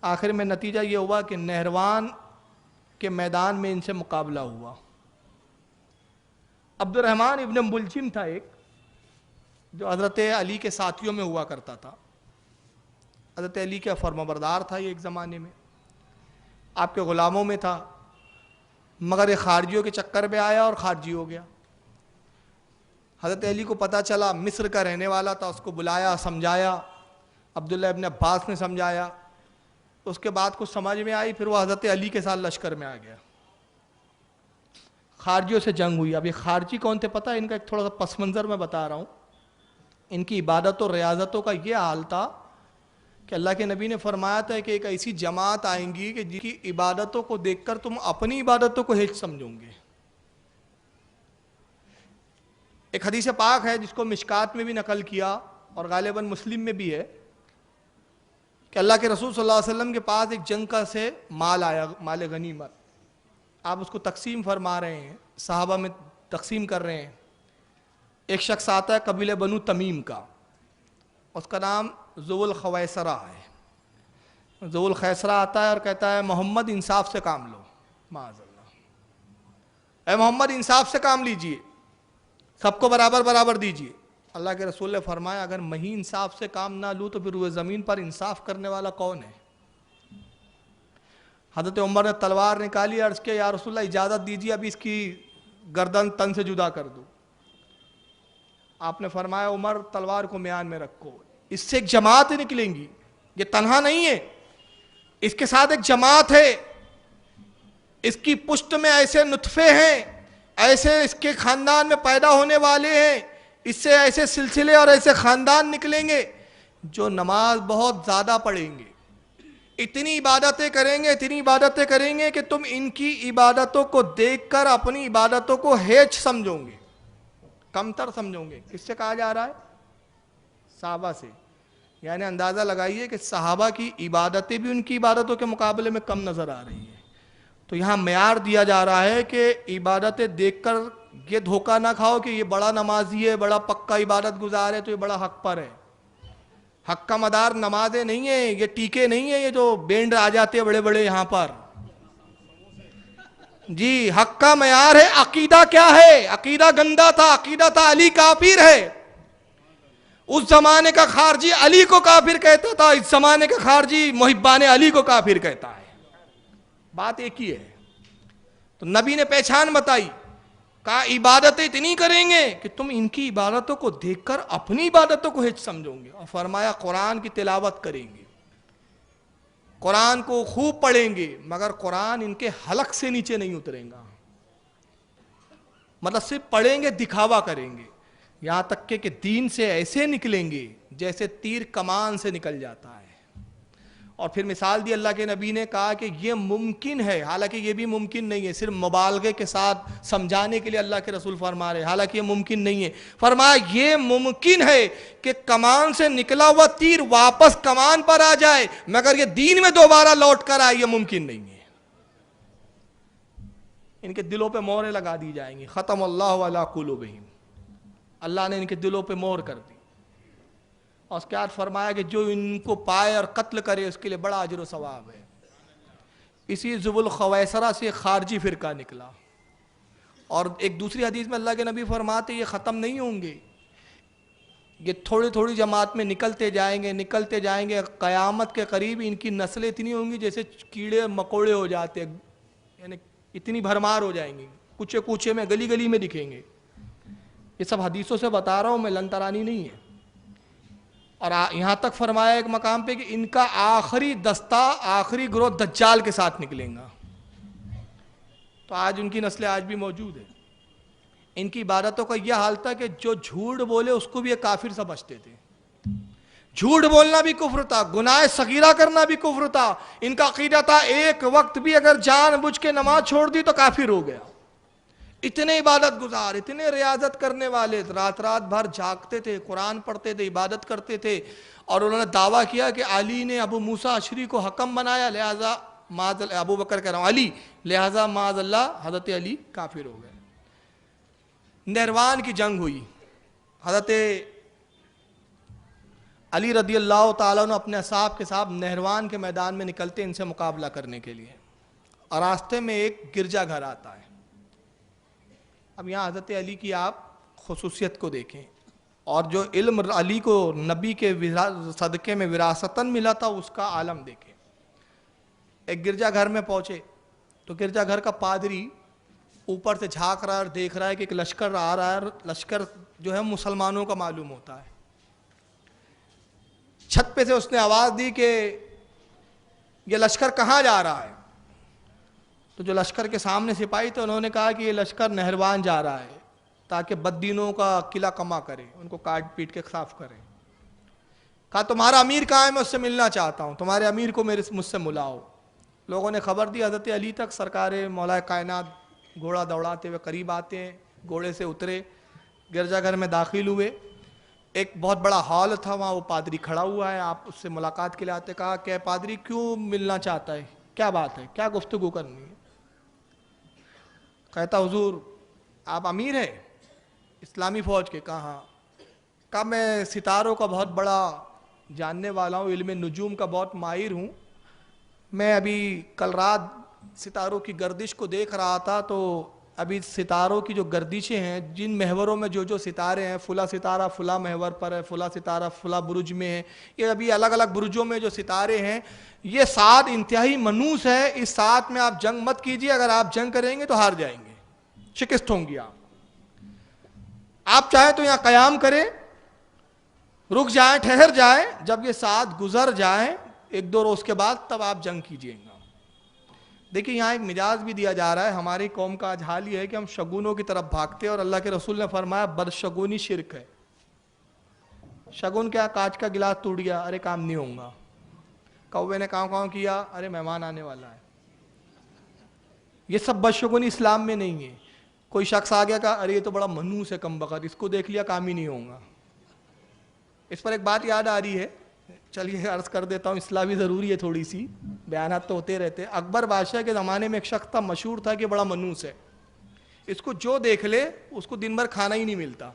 آخر میں نتیجہ یہ ہوا کہ نہروان کے میدان میں ان سے مقابلہ ہوا. عبد الرحمن ابن ملجم تھا ایک, جو حضرت علی کے ساتھیوں میں ہوا کرتا تھا. حضرت علی کا فرمانبردار تھا یہ ایک زمانے میں, آپ کے غلاموں میں تھا, مگر یہ خارجیوں کے چکر میں آیا اور خارجی ہو گیا. حضرت علی کو پتہ چلا, مصر کا رہنے والا تھا, اس کو بلایا, سمجھایا. عبداللہ ابن عباس نے سمجھایا. اس کے بعد کچھ سمجھ میں آئی, پھر وہ حضرت علی کے ساتھ لشکر میں آ گیا. خارجیوں سے جنگ ہوئی. اب یہ خارجی کون تھے پتہ ہے؟ ان کا ایک تھوڑا سا پس منظر میں بتا رہا ہوں. ان کی عبادت و ریاضتوں کا یہ حال تھا کہ اللہ کے نبی نے فرمایا تھا کہ ایک ایسی جماعت آئیں گی کہ جن کی عبادتوں کو دیکھ کر تم اپنی عبادتوں کو ہیچ سمجھو گے. ایک حدیث پاک ہے جس کو مشکات میں بھی نقل کیا اور غالباً مسلم میں بھی ہے کہ اللہ کے رسول صلی اللہ علیہ وسلم کے پاس ایک جنگ کا سے مال آیا, مال غنیمت. آپ اس کو تقسیم فرما رہے ہیں, صحابہ میں تقسیم کر رہے ہیں. ایک شخص آتا ہے قبیلہ بنو تمیم کا, اس کا نام ذو الخویسرہ ہے. ذو الخیسرہ آتا ہے اور کہتا ہے محمد انصاف سے کام لو. معاذ اللہ, اے محمد انصاف سے کام لیجئے, سب کو برابر برابر دیجئے. اللہ کے رسول نے فرمایا اگر میں ہی انصاف سے کام نہ لوں تو پھر روئے زمین پر انصاف کرنے والا کون ہے؟ حضرت عمر نے تلوار نکالی, عرض کیا یا رسول اللہ اجازت دیجیے ابھی اس کی گردن تن سے جدا کر دو. آپ نے فرمایا عمر تلوار کو میان میں رکھو, اس سے ایک جماعت نکلیں گی, یہ تنہا نہیں ہے, اس کے ساتھ ایک جماعت ہے, اس کی پشت میں ایسے نطفے ہیں, ایسے اس کے خاندان میں پیدا ہونے والے ہیں, اس سے ایسے سلسلے اور ایسے خاندان نکلیں گے جو نماز بہت زیادہ پڑھیں گے, اتنی عبادتیں کریں گے, اتنی عبادتیں کریں گے کہ تم ان کی عبادتوں کو دیکھ کر اپنی عبادتوں کو ہیچ سمجھو گے, کمتر سمجھو گے. کس سے کہا جا رہا ہے؟ صحابہ سے. یعنی اندازہ لگائیے کہ صحابہ کی عبادتیں بھی ان کی عبادتوں کے مقابلے میں کم نظر آ رہی ہیں. تو یہاں معیار دیا جا رہا ہے کہ عبادتیں دیکھ کر یہ دھوکہ نہ کھاؤ کہ یہ بڑا نمازی ہے, بڑا پکا عبادت گزار ہے تو یہ بڑا حق پر ہے. حق کا مدار نمازیں نہیں ہیں, یہ ٹیکے نہیں ہیں, یہ جو بینڈ آ جاتے ہیں بڑے بڑے یہاں پر. جی حق کا معیار ہے عقیدہ. کیا ہے عقیدہ؟ گندا تھا, عقیدہ تھا علی کافر ہے. اس زمانے کا خارجی علی کو کافر کہتا تھا, اس زمانے کا خارجی محبان علی کو کافر کہتا ہے. بات ایک ہی ہے. تو نبی نے پہچان بتائی, کہا عبادتیں اتنی کریں گے کہ تم ان کی عبادتوں کو دیکھ کر اپنی عبادتوں کو ہچ سمجھو گے. اور فرمایا قرآن کی تلاوت کریں گے, قرآن کو خوب پڑھیں گے, مگر قرآن ان کے حلق سے نیچے نہیں اتریں گا. مطلب صرف پڑھیں گے, دکھاوا کریں گے, یہاں تک کہ دین سے ایسے نکلیں گے جیسے تیر کمان سے نکل جاتا ہے. اور پھر مثال دی اللہ کے نبی نے, کہا کہ یہ ممکن ہے, حالانکہ یہ بھی ممکن نہیں ہے, صرف مبالغے کے ساتھ سمجھانے کے لیے اللہ کے رسول فرما رہے, حالانکہ یہ ممکن نہیں ہے. فرمایا یہ ممکن ہے کہ کمان سے نکلا ہوا تیر واپس کمان پر آ جائے, مگر یہ دین میں دوبارہ لوٹ کر آئے, یہ ممکن نہیں ہے. ان کے دلوں پہ مہریں لگا دی جائیں گی. ختم اللہ علی قلوبہم, اللہ نے ان کے دلوں پہ مہر کر دی. اور اس کے بعد فرمایا کہ جو ان کو پائے اور قتل کرے اس کے لیے بڑا اجر و ثواب ہے. اسی ذو الخویسرہ سے خارجی فرقہ نکلا. اور ایک دوسری حدیث میں اللہ کے نبی فرماتے یہ ختم نہیں ہوں گے, یہ تھوڑی تھوڑی جماعت میں نکلتے جائیں گے, نکلتے جائیں گے. قیامت کے قریب ان کی نسلیں اتنی ہوں گی جیسے کیڑے مکوڑے ہو جاتے ہیں, یعنی اتنی بھرمار ہو جائیں گی, کوچے کوچے میں گلی گلی میں دکھیں گے. یہ سب حدیثوں سے بتا رہا ہوں میں, لنترانی نہیں ہے. اور یہاں تک فرمایا ایک مقام پہ کہ ان کا آخری دستہ, آخری گروہ دجال کے ساتھ نکلیں گا. تو آج ان کی نسلیں آج بھی موجود ہیں. ان کی عبادتوں کا یہ حال تھا کہ جو جھوٹ بولے اس کو بھی ایک کافر سمجھتے تھے. جھوٹ بولنا بھی کفر تھا, گناہ صغیرہ کرنا بھی کفر تھا. ان کا عقیدہ تھا ایک وقت بھی اگر جان بوجھ کے نماز چھوڑ دی تو کافر ہو گیا, اتنے عبادت گزار, اتنے ریاضت کرنے والے, رات رات بھر جاگتے تھے, قرآن پڑھتے تھے, عبادت کرتے تھے, اور انہوں نے دعویٰ کیا کہ علی نے ابو موسیٰ اشعری کو حکم بنایا, لہذا ابو بکر کہہ رہا ہوں علی, لہذا معاذ اللہ حضرت علی کافر ہو گئے. نہروان کی جنگ ہوئی, حضرت علی رضی اللہ تعالیٰ عنہ اپنے اصحاب کے ساتھ نہروان کے میدان میں نکلتے ان سے مقابلہ کرنے کے لیے, اور راستے میں ایک گرجا گھر آتا ہے. اب یہاں حضرت علی کی آپ خصوصیت کو دیکھیں, اور جو علم علی کو نبی کے صدقے میں وراثتاً ملا تھا اس کا عالم دیکھیں. ایک گرجا گھر میں پہنچے تو گرجا گھر کا پادری اوپر سے جھانک رہا ہے اور دیکھ رہا ہے کہ ایک لشکر آ رہا ہے, لشکر جو ہے مسلمانوں کا معلوم ہوتا ہے. چھت پہ سے اس نے آواز دی کہ یہ لشکر کہاں جا رہا ہے؟ تو جو لشکر کے سامنے سپاہی تھے انہوں نے کہا کہ یہ لشکر نہروان جا رہا ہے تاکہ بددینوں کا قلعہ کما کرے, ان کو کاٹ پیٹ کے صاف کرے. کہا تمہارا امیر کہاں ہے, میں اس سے ملنا چاہتا ہوں, تمہارے امیر کو مجھ سے ملاؤ. لوگوں نے خبر دی حضرت علی تک, سرکار مولا کائنات گھوڑا دوڑاتے ہوئے قریب آتے ہیں, گھوڑے سے اترے, گرجا گھر میں داخل ہوئے. ایک بہت بڑا ہال تھا, وہاں وہ پادری کھڑا ہوا ہے, آپ اس سے ملاقات کے لیے آتے. کہا کہ پادری کیوں ملنا چاہتا ہے, کیا بات ہے, کیا گفتگو کرنی ہے؟ کہتا حضور آپ امیر ہیں اسلامی فوج کے؟ کہا ہاں. کہا میں ستاروں کا بہت بڑا جاننے والا ہوں, علم نجوم کا بہت ماہر ہوں. میں ابھی کل رات ستاروں کی گردش کو دیکھ رہا تھا, تو ابھی ستاروں کی جو گردشیں ہیں, جن محوروں میں جو ستارے ہیں, فلاں ستارہ فلاں محور پر ہے, فلاں ستارہ فلاں برج میں ہے, یہ ابھی الگ الگ برجوں میں جو ستارے ہیں, یہ 7 انتہائی منوس ہے. اس 7 میں آپ جنگ مت کیجیے, اگر آپ جنگ کریں گے تو ہار جائیں گے, شکست ہوں گی. آپ چاہیں تو یہاں قیام کریں, رک جائیں, ٹھہر جائیں, جب یہ 7 گزر جائیں 1-2 روز کے بعد تب آپ جنگ کیجیے گا. دیکھیں یہاں ایک مجاز بھی دیا جا رہا ہے. ہماری قوم کا آج حال یہ ہے کہ ہم شگونوں کی طرف بھاگتے ہیں, اور اللہ کے رسول نے فرمایا بدشگونی شرک ہے. شگون کیا؟ کانچ کا گلاس ٹوٹ گیا, ارے کام نہیں ہوگا. کوے نے کاؤں کیا, ارے مہمان آنے والا ہے. یہ سب بدشگونی اسلام میں نہیں ہے. کوئی شخص آ گیا, کہا ارے یہ تو بڑا منوس ہے کم بخت, اس کو دیکھ لیا کام ہی نہیں ہوگا. اس پر ایک بات یاد آ رہی ہے, چلیے عرض کر دیتا ہوں, اصلاح بھی ضروری ہے تھوڑی سی, بیانات تو ہوتے رہتے. اکبر بادشاہ کے زمانے میں ایک شخص تھا, مشہور تھا کہ بڑا منوس ہے, اس کو جو دیکھ لے اس کو دن بھر کھانا ہی نہیں ملتا.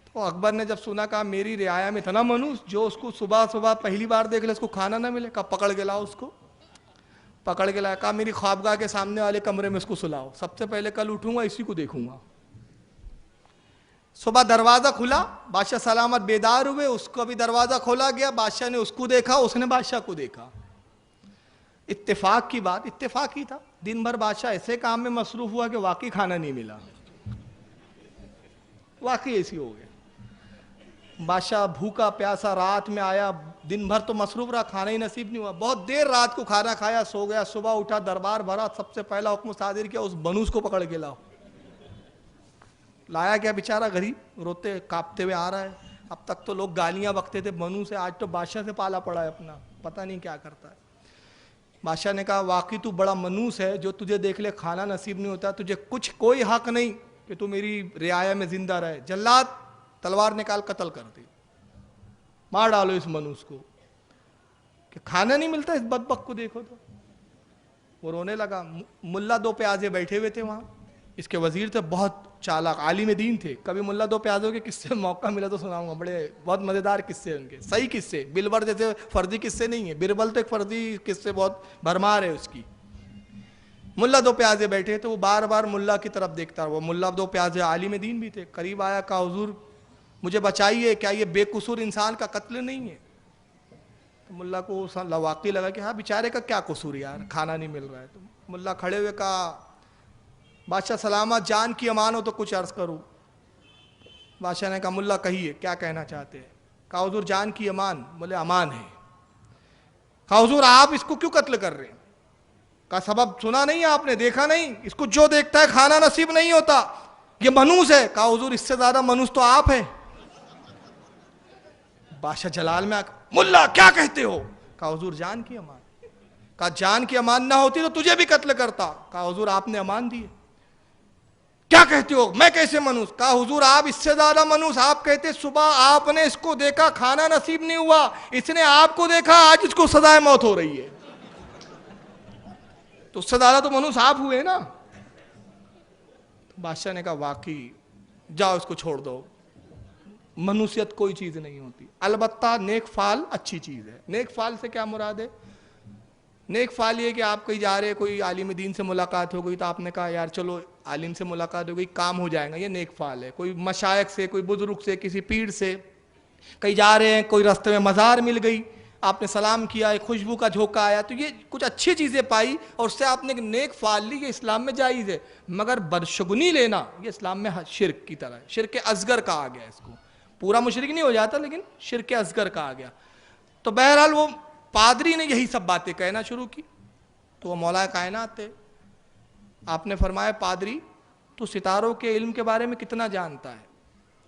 تو اکبر نے جب سنا, کہا میری رعایا میں اتنا منوس جو اس کو صبح پہلی بار دیکھ لے اس کو کھانا نہ ملے. کہا پکڑ کے لاؤ, اس کو پکڑ کے لایا. کہا میری خوابگاہ کے سامنے والے کمرے میں اس کو سلاؤ, سب سے پہلے کل اٹھوں گا اسی کو دیکھوں گا. صبح دروازہ کھلا, بادشاہ سلامت بیدار ہوئے, اس کو بھی دروازہ کھولا گیا, بادشاہ نے اس کو دیکھا, اس نے بادشاہ کو دیکھا. اتفاق کی بات, اتفاق ہی تھا. دن بھر بادشاہ ایسے کام میں مصروف ہوا کہ واقعی کھانا نہیں ملا, واقعی ایسی ہو گیا. بادشاہ بھوکا پیاسا رات میں آیا, دن بھر تو مصروف رہا, کھانا ہی نصیب نہیں ہوا. بہت دیر رات کو کھانا کھایا, سو گیا. صبح اٹھا, دربار بھرا, سب سے پہلا حکم صادر کیا, اس بنوس کو پکڑ کے لاؤ. لایا کیا, بیچارہ غریب روتے کاپتے ہوئے آ رہا ہے. اب تک تو لوگ گالیاں بکتے تھے بنو سے, آج تو بادشاہ سے پالا پڑا ہے اپنا, پتہ نہیں کیا کرتا ہے. بادشاہ نے کہا واقعی تو بڑا منوس ہے, جو تجھے دیکھ لے کھانا نصیب نہیں ہوتا, تجھے کوئی حق نہیں کہ تو میری رعایا میں زندہ رہے. جلاد تلوار نکال قتل کر دی, مار ڈالو اس منوس کو, کہ کھانا نہیں ملتا اس بدبخت کو دیکھو. تو وہ رونے لگا. ملا 2 پیازے بیٹھے ہوئے تھے وہاں, اس کے وزیر تھے, بہت چالاک عالم دین تھے. کبھی ملا 2 پیازوں کے قصے موقع ملا تو سناؤں گا, بڑے بہت مزیدار قصے ان کے, صحیح قصے, بلبر جیسے فرضی قصے نہیں ہیں. بربل تو ایک فرضی قصے بہت بھرمار ہے اس کی. ملا 2 پیازے بیٹھے تو وہ بار بار ملا کی طرف دیکھتا. وہ ملا 2 پیازے عالم دین بھی تھے. قریب آیا, کہا حضور مجھے بچائیے, کیا یہ بے قصور انسان کا قتل نہیں ہے؟ تو ملا کو واقعی لگا کہ ہاں بیچارے کا کیا قصور یار, کھانا نہیں مل رہا ہے. تو ملا کھڑے ہوئے کہا بادشاہ سلامت, جان کی امان ہو تو کچھ عرض کروں. بادشاہ نے کہا ملا کہیے کیا کہنا چاہتے ہیں. کہا حضور جان کی امان. بولے امان ہے. کہا حضور آپ اس کو کیوں قتل کر رہے ہیں؟ کہا سبب سنا نہیں آپ نے, دیکھا نہیں, اس کو جو دیکھتا ہے کھانا نصیب نہیں ہوتا, یہ منوس ہے. کہا حضور اس سے زیادہ منوس تو آپ ہیں. بادشاہ جلال میں ملا کیا کہتے ہو؟ کہا حضور جان کی امان. کہا جان کی امان نہ ہوتی تو تجھے بھی قتل کرتا. کہا حضور آپ نے امان دی ہے. کیا کہتے ہو میں کیسے منوس؟ کہا حضور آپ اس سے زیادہ منوس. آپ کہتے صبح آپ نے اس کو دیکھا کھانا نصیب نہیں ہوا, اس نے آپ کو دیکھا آج اس کو سزائے موت ہو رہی ہے, تو اس سے زیادہ تو منوس آپ ہوئے نا. بادشاہ نے کہا واقعی, جاؤ اس کو چھوڑ دو, منوسیت کوئی چیز نہیں ہوتی. البتہ نیک فعل اچھی چیز ہے. نیک فعل سے کیا مراد ہے؟ نیک فعل یہ کہ آپ کہیں جا رہے, کوئی عالم دین سے ملاقات ہو گئی تو آپ نے کہا یار چلو عالم سے ملاقات ہو گئی, کام ہو جائے گا, یہ نیک فعل ہے. کوئی مشائخ سے, کوئی بزرگ سے, کسی پیر سے کہیں جا رہے ہیں, کوئی راستے میں مزار مل گئی, آپ نے سلام کیا, ایک خوشبو کا جھونکا آیا, تو یہ کچھ اچھی چیزیں پائی اور اس سے آپ نے ایک نیک فعل لی, یہ اسلام میں جائز ہے. مگر بدشگنی لینا یہ اسلام میں شرک کی طرح ہے. شرک اصغر کہا گیا اس کو. پورا مشرک نہیں ہو جاتا لیکن شرک اصغر کہا گیا. تو بہرحال وہ پادری نے یہی سب باتیں کہنا شروع کی. تو وہ مولا کائنات تھے. آپ نے فرمایا پادری تو ستاروں کے علم کے بارے میں کتنا جانتا ہے؟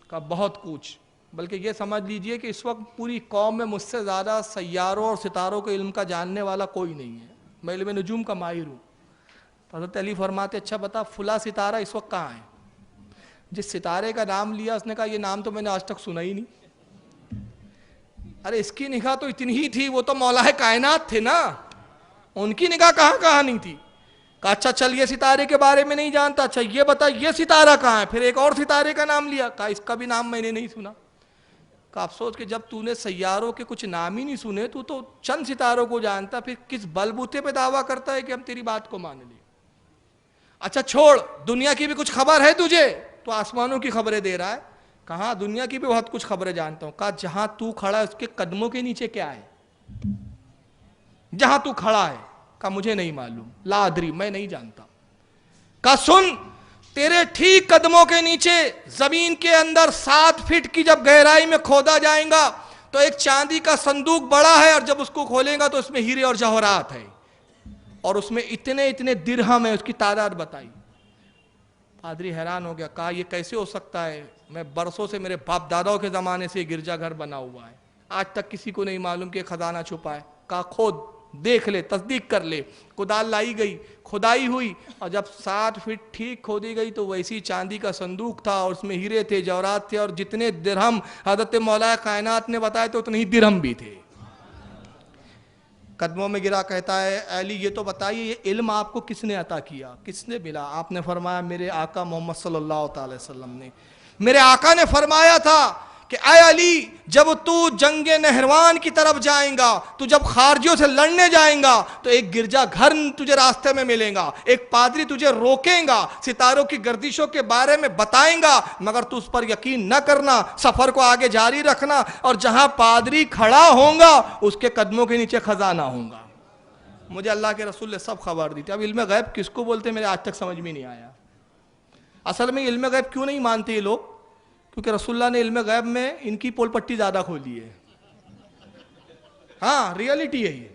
کہا بہت کچھ, بلکہ یہ سمجھ لیجئے کہ اس وقت پوری قوم میں مجھ سے زیادہ سیاروں اور ستاروں کے علم کا جاننے والا کوئی نہیں ہے, میں علم نجوم کا ماہر ہوں. حضرت علی فرماتے اچھا بتا فلاں ستارہ اس وقت کہاں ہے؟ جس ستارے کا نام لیا اس نے کہا یہ نام تو میں نے آج تک سنا ہی نہیں. ارے اس کی نگاہ تو اتنی ہی تھی, وہ تو مولا کائنات تھے نا, ان کی نگاہ کہاں نہیں تھی. کہا اچھا چل یہ ستارے کے بارے میں نہیں جانتا, اچھا یہ بتا یہ ستارہ کہاں ہے؟ پھر ایک اور ستارے کا نام لیا, کہا اس کا بھی نام میں نے نہیں سنا. کہا افسوس کہ جب تو نے سیاروں کے کچھ نام ہی نہیں سنے, تو چند ستاروں کو جانتا, پھر کس بل بوتے پہ دعویٰ کرتا ہے کہ ہم تیری بات کو مان لیں. اچھا چھوڑ, دنیا کی بھی کچھ خبر ہے تجھے؟ تو آسمانوں کی خبریں دے رہا ہے. کہاں دنیا کی بھی بہت کچھ خبریں جانتا ہوں. کہا جہاں تو کھڑا ہے اس کے قدموں کے نیچے کیا ہے؟ جہاں تو کھڑا ہے. کہا مجھے نہیں معلوم, لا ادری, میں نہیں جانتا. کہا سن, تیرے ٹھیک قدموں کے نیچے زمین کے اندر 7 فٹ کی جب گہرائی میں کھودا جائیں گا تو ایک چاندی کا صندوق بڑا ہے, اور جب اس کو کھولیں گا تو اس میں ہیرے اور جواہرات ہے, اور اس میں اتنے درہم ہے, اس کی تعداد بتائی. پادری حیران ہو گیا. کہا یہ کیسے ہو سکتا ہے؟ میں برسوں سے, میرے باپ داداؤں کے زمانے سے گرجا گھر بنا ہوا ہے, آج تک کسی کو نہیں معلوم کہ خزانہ چھپا ہے. کہا کھود دیکھ لے, تصدیق کر لے. کدال لائی گئی, کھدائی ہوئی, اور جب 7 فٹ ٹھیک کھودی گئی تو ویسی چاندی کا صندوق تھا, اور اس میں ہیرے تھے, جواہرات تھے, اور جتنے درہم حضرت مولا کائنات نے بتائے تو اتنے ہی درہم بھی تھے. قدموں میں گرا کہتا ہے علی یہ تو بتائیے یہ علم آپ کو کس نے عطا کیا, کس نے ملا؟ آپ نے فرمایا میرے آقا محمد صلی اللہ تعالی وسلم نے. میرے آقا نے فرمایا تھا کہ اے علی جب تو جنگ نہروان کی طرف جائیں گا, تو جب خارجیوں سے لڑنے جائیں گا تو ایک گرجا گھر تجھے راستے میں ملیں گا, ایک پادری تجھے روکیں گا, ستاروں کی گردشوں کے بارے میں بتائیں گا, مگر تو اس پر یقین نہ کرنا, سفر کو آگے جاری رکھنا, اور جہاں پادری کھڑا ہوں گا اس کے قدموں کے نیچے خزانہ ہوں گا. مجھے اللہ کے رسول نے سب خبر دی تھی. اب علم غیب کس کو بولتے میرے آج تک سمجھ میں نہیں آیا. اصل میں علم غیب کیوں نہیں مانتے یہ لوگ؟ کیونکہ رسول اللہ نے علم غیب میں ان کی پول پٹی زیادہ کھولی ہے. ہاں ریئلٹی ہے یہ,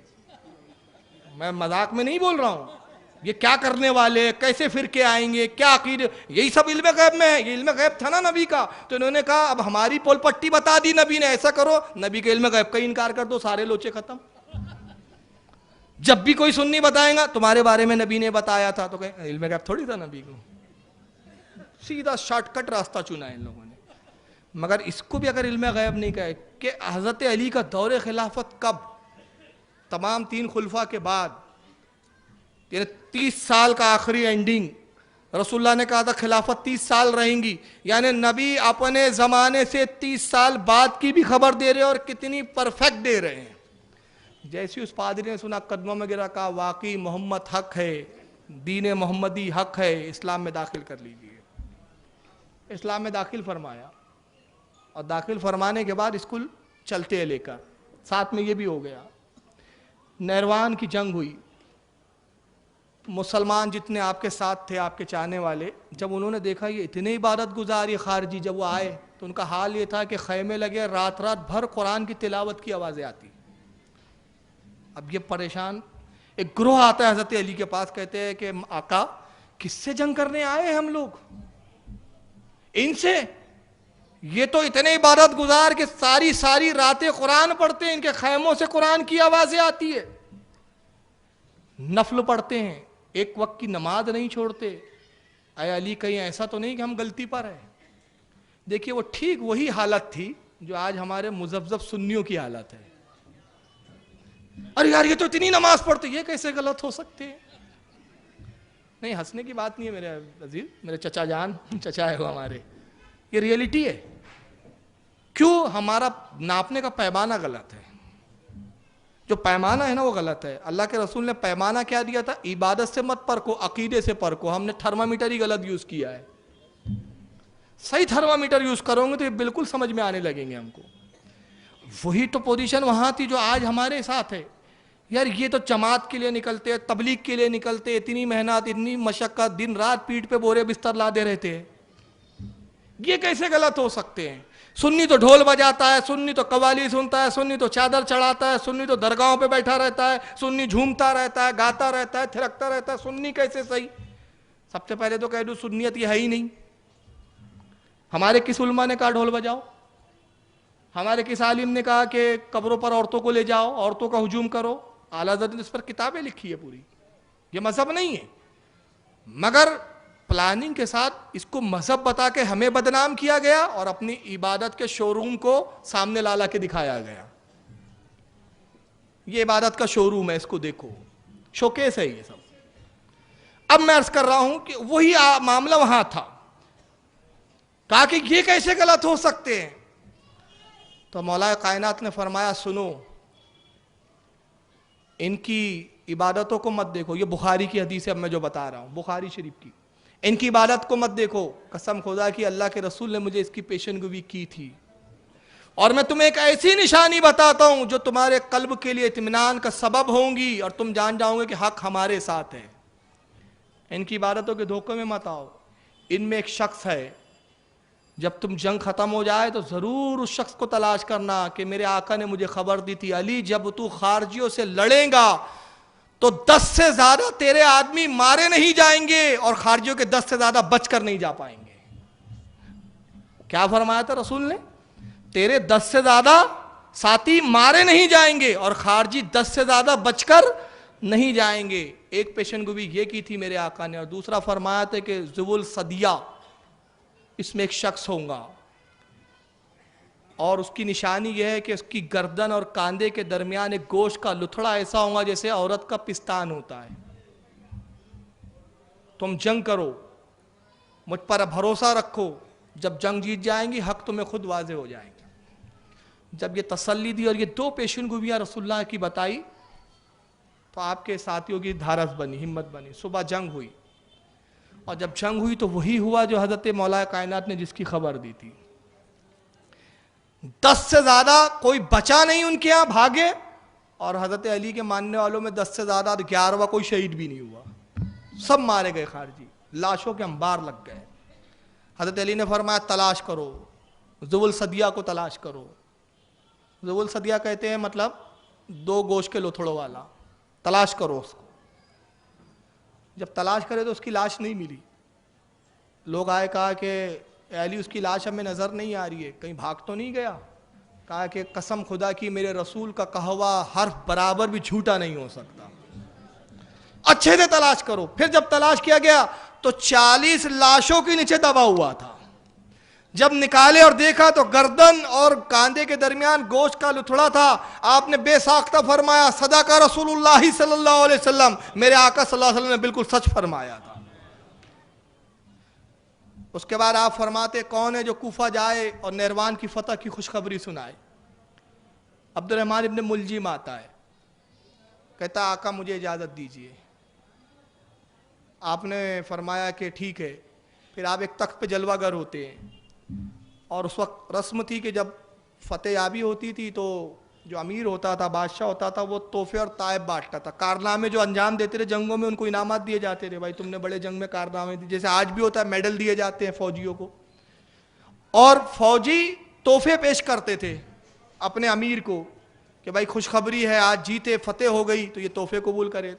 میں مذاق میں نہیں بول رہا ہوں. یہ کیا کرنے والے, کیسے فرقے آئیں گے, کیا عقیدے, یہی سب علم غیب میں ہے. یہ علم غیب تھا نا نبی کا, تو انہوں نے کہا اب ہماری پول پٹی بتا دی نبی نے, ایسا کرو نبی کے علم غیب کا انکار کر دو, سارے لوچے ختم. جب بھی کوئی سنی بتائیں گا تمہارے بارے میں نبی نے بتایا تھا, تو کہیں علم غیب تھوڑی تھا نبی کو. سیدھا شارٹ کٹ راستہ چنا ہے ان لوگوں نے. مگر اس کو بھی اگر علم غیب نہیں کہے کہ حضرت علی کا دور خلافت کب, تمام 3 خلفاء کے بعد, 30 سال کا آخری اینڈنگ. رسول اللہ نے کہا تھا خلافت 30 سال رہیں گی, یعنی نبی اپنے زمانے سے 30 سال بعد کی بھی خبر دے رہے اور کتنی پرفیکٹ دے رہے ہیں. جیسے اس پادری نے سنا قدموں میں گرا, کہا واقعی محمد حق ہے, دین محمدی حق ہے, اسلام میں داخل کر لیجئے. اسلام میں داخل فرمایا, اور داخل فرمانے کے بعد اسکول چلتے ہیں لے کر. ساتھ میں یہ بھی ہو گیا, نہروان کی جنگ ہوئی. مسلمان جتنے آپ کے ساتھ تھے, آپ کے چاہنے والے, جب انہوں نے دیکھا یہ اتنے عبادت گزار یہ خارجی, جب وہ آئے تو ان کا حال یہ تھا کہ خیمے لگے, رات بھر قرآن کی تلاوت کی آوازیں آتی. اب یہ پریشان, ایک گروہ آتا ہے حضرت علی کے پاس, کہتے ہیں کہ آقا کس سے جنگ کرنے آئے ہیں ہم لوگ, ان سے, یہ تو اتنے عبادت گزار کہ ساری راتیں قرآن پڑھتے ہیں, ان کے خیموں سے قرآن کی آوازیں آتی ہے, نفل پڑھتے ہیں, ایک وقت کی نماز نہیں چھوڑتے, اے علی کہیں ایسا تو نہیں کہ ہم غلطی پر ہیں؟ دیکھیے وہ ٹھیک وہی حالت تھی جو آج ہمارے مذبذب سنیوں کی حالت ہے. ارے یار یہ تو اتنی نماز پڑھتے، یہ کیسے غلط ہو سکتے ہیں؟ نہیں، ہنسنے کی بات نہیں ہے میرے عزیز، میرے چچا جان، چچا ہے وہ ہمارے، یہ ریئلٹی ہے. کیوں؟ ہمارا ناپنے کا پیمانہ غلط ہے. جو پیمانہ ہے نا وہ غلط ہے. اللہ کے رسول نے پیمانہ کیا دیا تھا؟ عبادت سے مت پرکھو، عقیدے سے پرکھو. ہم نے تھرمامیٹر ہی غلط یوز کیا ہے. صحیح تھرمامیٹر یوز کرو گے تو یہ بالکل سمجھ میں آنے لگیں گے ہم کو. وہی تو پوزیشن وہاں تھی جو آج ہمارے ساتھ ہے. یار یہ تو جماعت کے لیے نکلتے، تبلیغ کے لیے نکلتے، اتنی محنت، اتنی مشقت، دن رات پیٹھ پہ بورے بستر لا دے رہتے ہیں، یہ کیسے غلط ہو سکتے ہیں؟ سنی تو ڈھول بجاتا ہے، سنی تو قوالی سنتا ہے، سنی تو چادر چڑھاتا ہے، سنی تو درگاہوں پہ بیٹھا رہتا ہے، سنی جھومتا رہتا ہے، گاتا رہتا ہے، تھرکتا رہتا ہے. سنی کیسے صحیح؟ سب سے پہلے تو کہہ دوں سنیت یہ ہے ہی نہیں. ہمارے کس علماء نے کہا ڈھول بجاؤ؟ ہمارے کس عالم نے کہا کہ قبروں پر عورتوں کو لے جاؤ، عورتوں کا ہجوم کرو؟ اعلیٰ حضرت نے اس پر کتابیں لکھی ہے پوری. یہ مذہب نہیں ہے، مگر پلاننگ کے ساتھ اس کو مذہب بتا کے ہمیں بدنام کیا گیا اور اپنی عبادت کے شو روم کو سامنے لا لا کے دکھایا گیا. یہ عبادت کا شو روم ہے، اس کو دیکھو، شوکیس ہے یہ سب. اب میں عرض کر رہا ہوں کہ وہی معاملہ وہاں تھا. کہا کہ یہ کیسے غلط ہو سکتے ہیں؟ تو مولا کائنات نے فرمایا سنو، ان کی عبادتوں کو مت دیکھو. یہ بخاری کی حدیث ہے اب میں جو بتا رہا ہوں، بخاری شریف کی. ان کی عبادت کو مت دیکھو، قسم خدا کی اللہ کے رسول نے مجھے اس کی پیشن گوئی کی تھی. اور میں تمہیں ایک ایسی نشانی بتاتا ہوں جو تمہارے قلب کے لیے اطمینان کا سبب ہوں گی اور تم جان جاؤ گے کہ حق ہمارے ساتھ ہے. ان کی عبادتوں کے دھوکے میں مت آؤ. ان میں ایک شخص ہے، جب تم جنگ ختم ہو جائے تو ضرور اس شخص کو تلاش کرنا کہ میرے آقا نے مجھے خبر دی تھی علی جب تو خارجیوں سے لڑیں گا تو 10 سے زیادہ تیرے آدمی مارے نہیں جائیں گے اور خارجیوں کے 10 سے زیادہ بچ کر نہیں جا پائیں گے. کیا فرمایا تھا رسول نے؟ تیرے 10 سے زیادہ ساتھی مارے نہیں جائیں گے اور خارجی 10 سے زیادہ بچ کر نہیں جائیں گے. ایک پیشن گوئی یہ کی تھی میرے آقا نے. اور دوسرا فرمایا تھا کہ ذو الصدیہ، اس میں ایک شخص ہوگا اور اس کی نشانی یہ ہے کہ اس کی گردن اور کاندھے کے درمیان ایک گوشت کا لتھڑا ایسا ہوگا جیسے عورت کا پستان ہوتا ہے. تم جنگ کرو، مجھ پر بھروسہ رکھو، جب جنگ جیت جائیں گی حق تمہیں خود واضح ہو جائیں گے. جب یہ تسلی دی اور یہ 2 پیشن گوئیاں رسول اللہ کی بتائی تو آپ کے ساتھیوں کی دھارس بنی، ہمت بنی. صبح جنگ ہوئی اور جب جنگ ہوئی تو وہی ہوا جو حضرت مولا کائنات نے جس کی خبر دی تھی. 10 سے زیادہ کوئی بچا نہیں ان کے ہاں، بھاگے. اور حضرت علی کے ماننے والوں میں 10 سے زیادہ 11واں کوئی شہید بھی نہیں ہوا، سب مارے گئے خارجی، لاشوں کے انبار لگ گئے. حضرت علی نے فرمایا تلاش کرو، ذو الصدیہ کو تلاش کرو. ذو الصدیہ کہتے ہیں مطلب 2 گوشت کے لوتھڑوں والا. تلاش کرو اس کو. جب تلاش کرے تو اس کی لاش نہیں ملی. لوگ آئے، کہا کہ اے علی اس کی لاش ہمیں نظر نہیں آ رہی ہے، کہیں بھاگ تو نہیں گیا؟ کہا کہ قسم خدا کی میرے رسول کا کہا ہوا حرف برابر بھی جھوٹا نہیں ہو سکتا، اچھے سے تلاش کرو. پھر جب تلاش کیا گیا تو 40 لاشوں کے نیچے دبا ہوا تھا. جب نکالے اور دیکھا تو گردن اور کاندھے کے درمیان گوشت کا لتھڑا تھا. آپ نے بے ساختہ فرمایا صدق رسول اللہ صلی اللہ علیہ وسلم، میرے آقا صلی اللہ علیہ وسلم نے بالکل سچ فرمایا تھا. اس کے بعد آپ فرماتے کون ہے جو کوفہ جائے اور نیروان کی فتح کی خوشخبری سنائے؟ عبد الرحمن ابن ملجم آتا ہے، کہتا آقا مجھے اجازت دیجئے. آپ نے فرمایا کہ ٹھیک ہے. پھر آپ ایک تخت پہ جلوہ گر ہوتے ہیں اور اس وقت رسم تھی کہ جب فتح یابی ہوتی تھی تو جو امیر ہوتا تھا، بادشاہ ہوتا تھا، وہ تحفے اور طائب بانٹتا تھا. کارنامے جو انجام دیتے تھے جنگوں میں ان کو انعامات دیے جاتے تھے، بھائی تم نے بڑے جنگ میں کارنامے دیے، جیسے آج بھی ہوتا ہے میڈل دیے جاتے ہیں فوجیوں کو. اور فوجی تحفے پیش کرتے تھے اپنے امیر کو کہ بھائی خوشخبری ہے، آج جیتے، فتح ہو گئی تو یہ تحفے قبول کرے.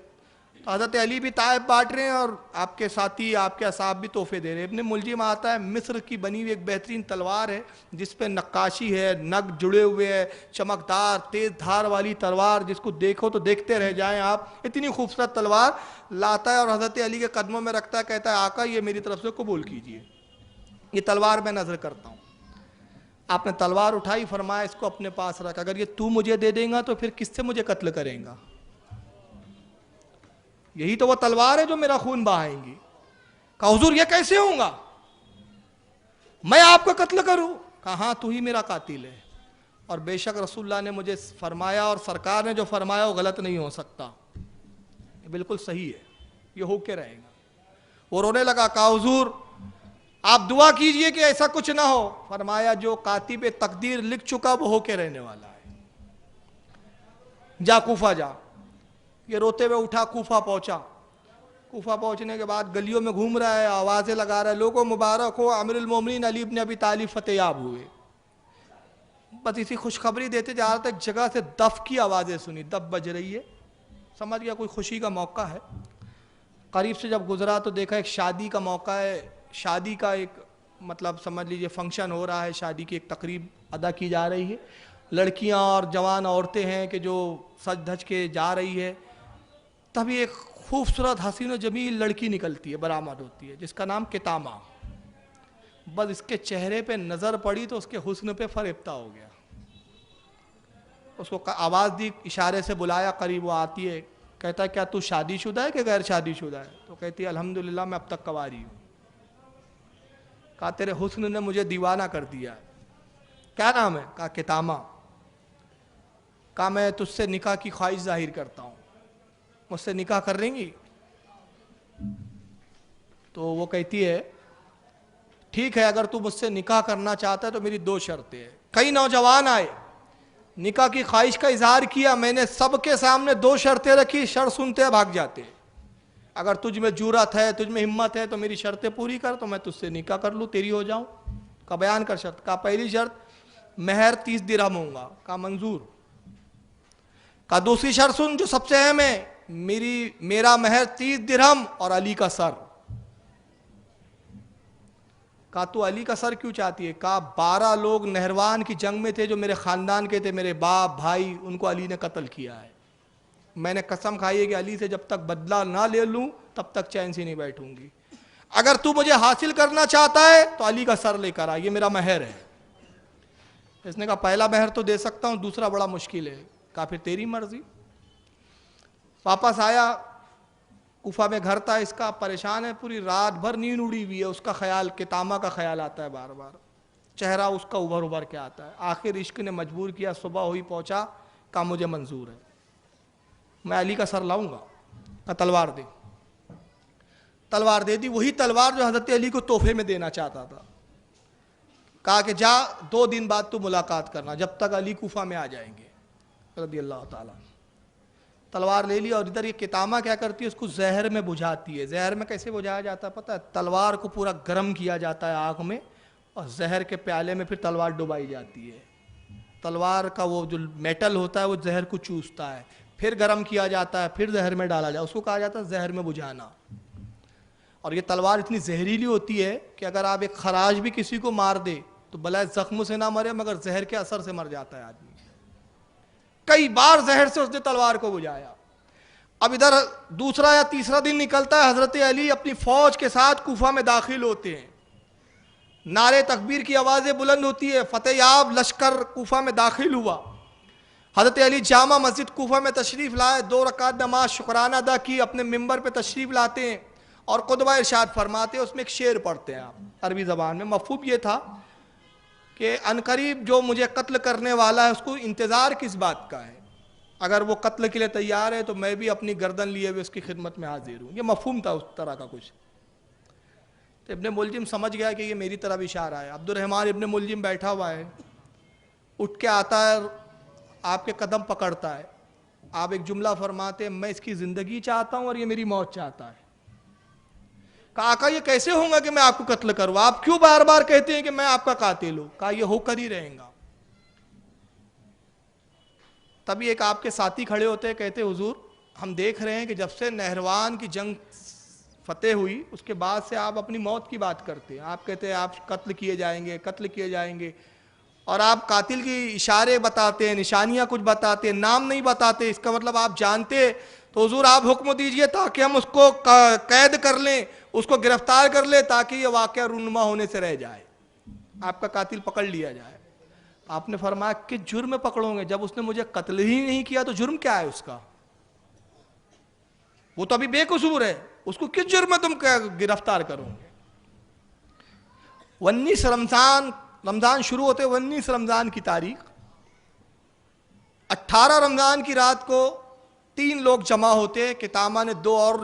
تو حضرت علی بھی طائف بانٹ رہے ہیں اور آپ کے ساتھی آپ کے اصحاب بھی تحفے دے رہے ہیں. ابن ملجم آتا ہے مصر کی بنی ہوئی ایک بہترین تلوار ہے جس پہ نقاشی ہے, نگ جڑے ہوئے ہیں, چمکدار تیز دھار والی تلوار جس کو دیکھو تو دیکھتے رہ جائیں آپ, اتنی خوبصورت تلوار لاتا ہے اور حضرت علی کے قدموں میں رکھتا ہے, کہتا ہے آقا یہ میری طرف سے قبول کیجئے, یہ تلوار میں نظر کرتا ہوں. آپ نے تلوار اٹھائی, فرمایا اس کو اپنے پاس رکھ, اگر یہ تو مجھے دے دیں گا تو پھر کس سے مجھے قتل کریں گا؟ یہی تو وہ تلوار ہے جو میرا خون بہائیں گی. کہا حضور یہ کیسے ہوں گا, میں آپ کو قتل کروں؟ کہا ہاں تو ہی میرا قاتل ہے, اور بے شک رسول اللہ نے مجھے فرمایا اور سرکار نے جو فرمایا وہ غلط نہیں ہو سکتا, یہ بالکل صحیح ہے, یہ ہو کے رہے گا. وہ رونے لگا. کہا حضور آپ دعا کیجئے کہ ایسا کچھ نہ ہو. فرمایا جو کاتب تقدیر لکھ چکا وہ ہو کے رہنے والا ہے, جا کوفہ جا. یہ روتے ہوئے اٹھا, کوفہ پہنچا. کوفہ پہنچنے کے بعد گلیوں میں گھوم رہا ہے, آوازیں لگا رہا ہے, لوگوں مبارک ہو امیر المومنین علی ابن ابی طالب فتح یاب ہوئے. بس اسی خوشخبری دیتے جا رہا تھا, ایک جگہ سے دف کی آوازیں سنی, دف بج رہی ہے, سمجھ گیا کوئی خوشی کا موقع ہے. قریب سے جب گزرا تو دیکھا ایک شادی کا موقع ہے, شادی کا ایک مطلب سمجھ لیجئے فنکشن ہو رہا ہے, شادی کی ایک تقریب ادا کی جا رہی ہے. لڑکیاں اور جوان عورتیں ہیں کہ جو سج دھج کے جا رہی ہے. تبھی ایک خوبصورت حسین و جمیل لڑکی نکلتی ہے, برآمد ہوتی ہے, جس کا نام کتامہ. بس اس کے چہرے پہ نظر پڑی تو اس کے حسن پہ فریفتہ ہو گیا. اس کو آواز دی, اشارے سے بلایا, قریب وہ آتی ہے. کہتا ہے کیا تو شادی شدہ ہے کہ غیر شادی شدہ ہے؟ تو کہتی ہے الحمدللہ میں اب تک کنواری ہوں. کہا تیرے حسن نے مجھے دیوانہ کر دیا ہے. کیا نام ہے؟ کہا کتامہ. کہا میں تجھ سے نکاح کی خواہش ظاہر کرتا ہوں, مجھ سے نکاح کر لیں گی؟ تو وہ کہتی ہے ٹھیک ہے, اگر تو مجھ سے نکاح کرنا چاہتا ہے تو میری 2 شرطیں ہیں. کئی نوجوان آئے, نکاح کی خواہش کا اظہار کیا, میں نے سب کے سامنے 2 شرطیں رکھی, شرط سنتے بھاگ جاتے. اگر تجھ میں جرأت ہے, تجھ میں ہمت ہے تو میری شرطیں پوری کر, تو میں تجھ سے نکاح کر لوں, تیری ہو جاؤں. کا بیان کر شرط. کا پہلی شرط مہر 30 درہم ہوں گا. کا منظور. کا دوسری شرط سن جو سب سے اہم ہے, میرا مہر 30 درہم اور علی کا سر. کہا تو علی کا سر کیوں چاہتی ہے؟ کہا 12 لوگ نہروان کی جنگ میں تھے جو میرے خاندان کے تھے, میرے باپ بھائی, ان کو علی نے قتل کیا ہے. میں نے قسم کھائی ہے کہ علی سے جب تک بدلہ نہ لے لوں تب تک چین سے نہیں بیٹھوں گی. اگر تو مجھے حاصل کرنا چاہتا ہے تو علی کا سر لے کر آ, یہ میرا مہر ہے. اس نے کہا پہلا مہر تو دے سکتا ہوں, دوسرا بڑا مشکل ہے. کہا پھر تیری مرضی. واپس آیا, کوفہ میں گھر تھا اس کا, پریشان ہے, پوری رات بھر نیند اڑی ہوئی ہے. اس کا خیال کتامہ کا خیال آتا ہے بار بار, چہرہ اس کا ابھر ابھر کے آتا ہے. آخر عشق نے مجبور کیا, صبح ہوئی پہنچا. کہا مجھے منظور ہے, میں علی کا سر لاؤں گا. کہا تلوار دے. تلوار دے دی, وہی تلوار جو حضرت علی کو تحفے میں دینا چاہتا تھا. کہا کہ جا 2 دن بعد تو ملاقات کرنا, جب تک علی کوفہ میں آ جائیں گے رضی اللہ تعالیٰ. تلوار لے لی, اور ادھر یہ کتامہ کیا کرتی ہے, اس کو زہر میں بجھاتی ہے. زہر میں کیسے بجھایا جاتا ہے پتہ ہے؟ تلوار کو پورا گرم کیا جاتا ہے آگ میں, اور زہر کے پیالے میں پھر تلوار ڈبائی جاتی ہے. تلوار کا وہ جو میٹل ہوتا ہے وہ زہر کو چوستا ہے, پھر گرم کیا جاتا ہے, پھر زہر میں ڈالا جاتا ہے. اس کو کہا جاتا ہے زہر میں بجھانا. اور یہ تلوار اتنی زہریلی ہوتی ہے کہ اگر آپ ایک خراج بھی کسی کو مار دے تو بلائے زخم سے نہ مرے, مگر زہر کے اثر سے مر جاتا ہے آدمی. کئی بار زہر سے اس نے تلوار کو بجھایا. اب ادھر دوسرا یا تیسرا دن نکلتا ہے, حضرت علی اپنی فوج کے ساتھ کوفہ میں داخل ہوتے ہیں. نعرے تکبیر کی آوازیں بلند ہوتی ہے, فتح یاب لشکر کوفہ میں داخل ہوا. حضرت علی جامع مسجد کوفہ میں تشریف لائے, 2 رکعت نماز شکرانہ ادا کی, اپنے منبر پہ تشریف لاتے ہیں اور خطبہ ارشاد فرماتے ہیں. اس میں ایک شعر پڑھتے ہیں آپ عربی زبان میں. مفہوم یہ تھا کہ عنقریب جو مجھے قتل کرنے والا ہے اس کو انتظار کس بات کا ہے, اگر وہ قتل کے لیے تیار ہے تو میں بھی اپنی گردن لیے ہوئے اس کی خدمت میں حاضر ہوں. یہ مفہوم تھا اس طرح کا کچھ. تو ابن ملجم سمجھ گیا کہ یہ میری طرف اشارہ ہے. عبد الرحمن ابن ملجم بیٹھا ہوا ہے, اٹھ کے آتا ہے, آپ کے قدم پکڑتا ہے. آپ ایک جملہ فرماتے ہیں, میں اس کی زندگی چاہتا ہوں اور یہ میری موت چاہتا ہے. کہا آقا یہ کیسے ہوں گا کہ میں آپ کو قتل کروں, آپ کیوں بار بار کہتے ہیں کہ میں آپ کا قاتل ہوں؟ کہا یہ ہو کر ہی رہیں گا. تبھی ایک آپ کے ساتھی کھڑے ہوتے ہیں, کہتے حضور ہم دیکھ رہے ہیں کہ جب سے نہروان کی جنگ فتح ہوئی اس کے بعد سے آپ اپنی موت کی بات کرتے ہیں. آپ کہتے ہیں آپ قتل کیے جائیں گے، قتل کیے جائیں گے، اور آپ قاتل کی اشارے بتاتے ہیں، نشانیاں کچھ بتاتے ہیں، نام نہیں بتاتے. اس کا مطلب آپ جانتے تو حضور آپ حکم دیجئے تاکہ ہم اس کو قید کر لیں، اس کو گرفتار کر لیں، تاکہ یہ واقعہ رونما ہونے سے رہ جائے، آپ کا قاتل پکڑ لیا جائے. آپ نے فرمایا کہ جرم میں پکڑوں گے؟ جب اس نے مجھے قتل ہی نہیں کیا تو جرم کیا ہے اس کا؟ وہ تو ابھی بے قصور ہے، اس کو کس جرم میں تم گرفتار کرو گے؟ 19 رمضان شروع ہوتے 19 رمضان کی تاریخ، 18 رمضان کی رات کو 3 لوگ جمع ہوتے ہیں. کتامہ نے 2 اور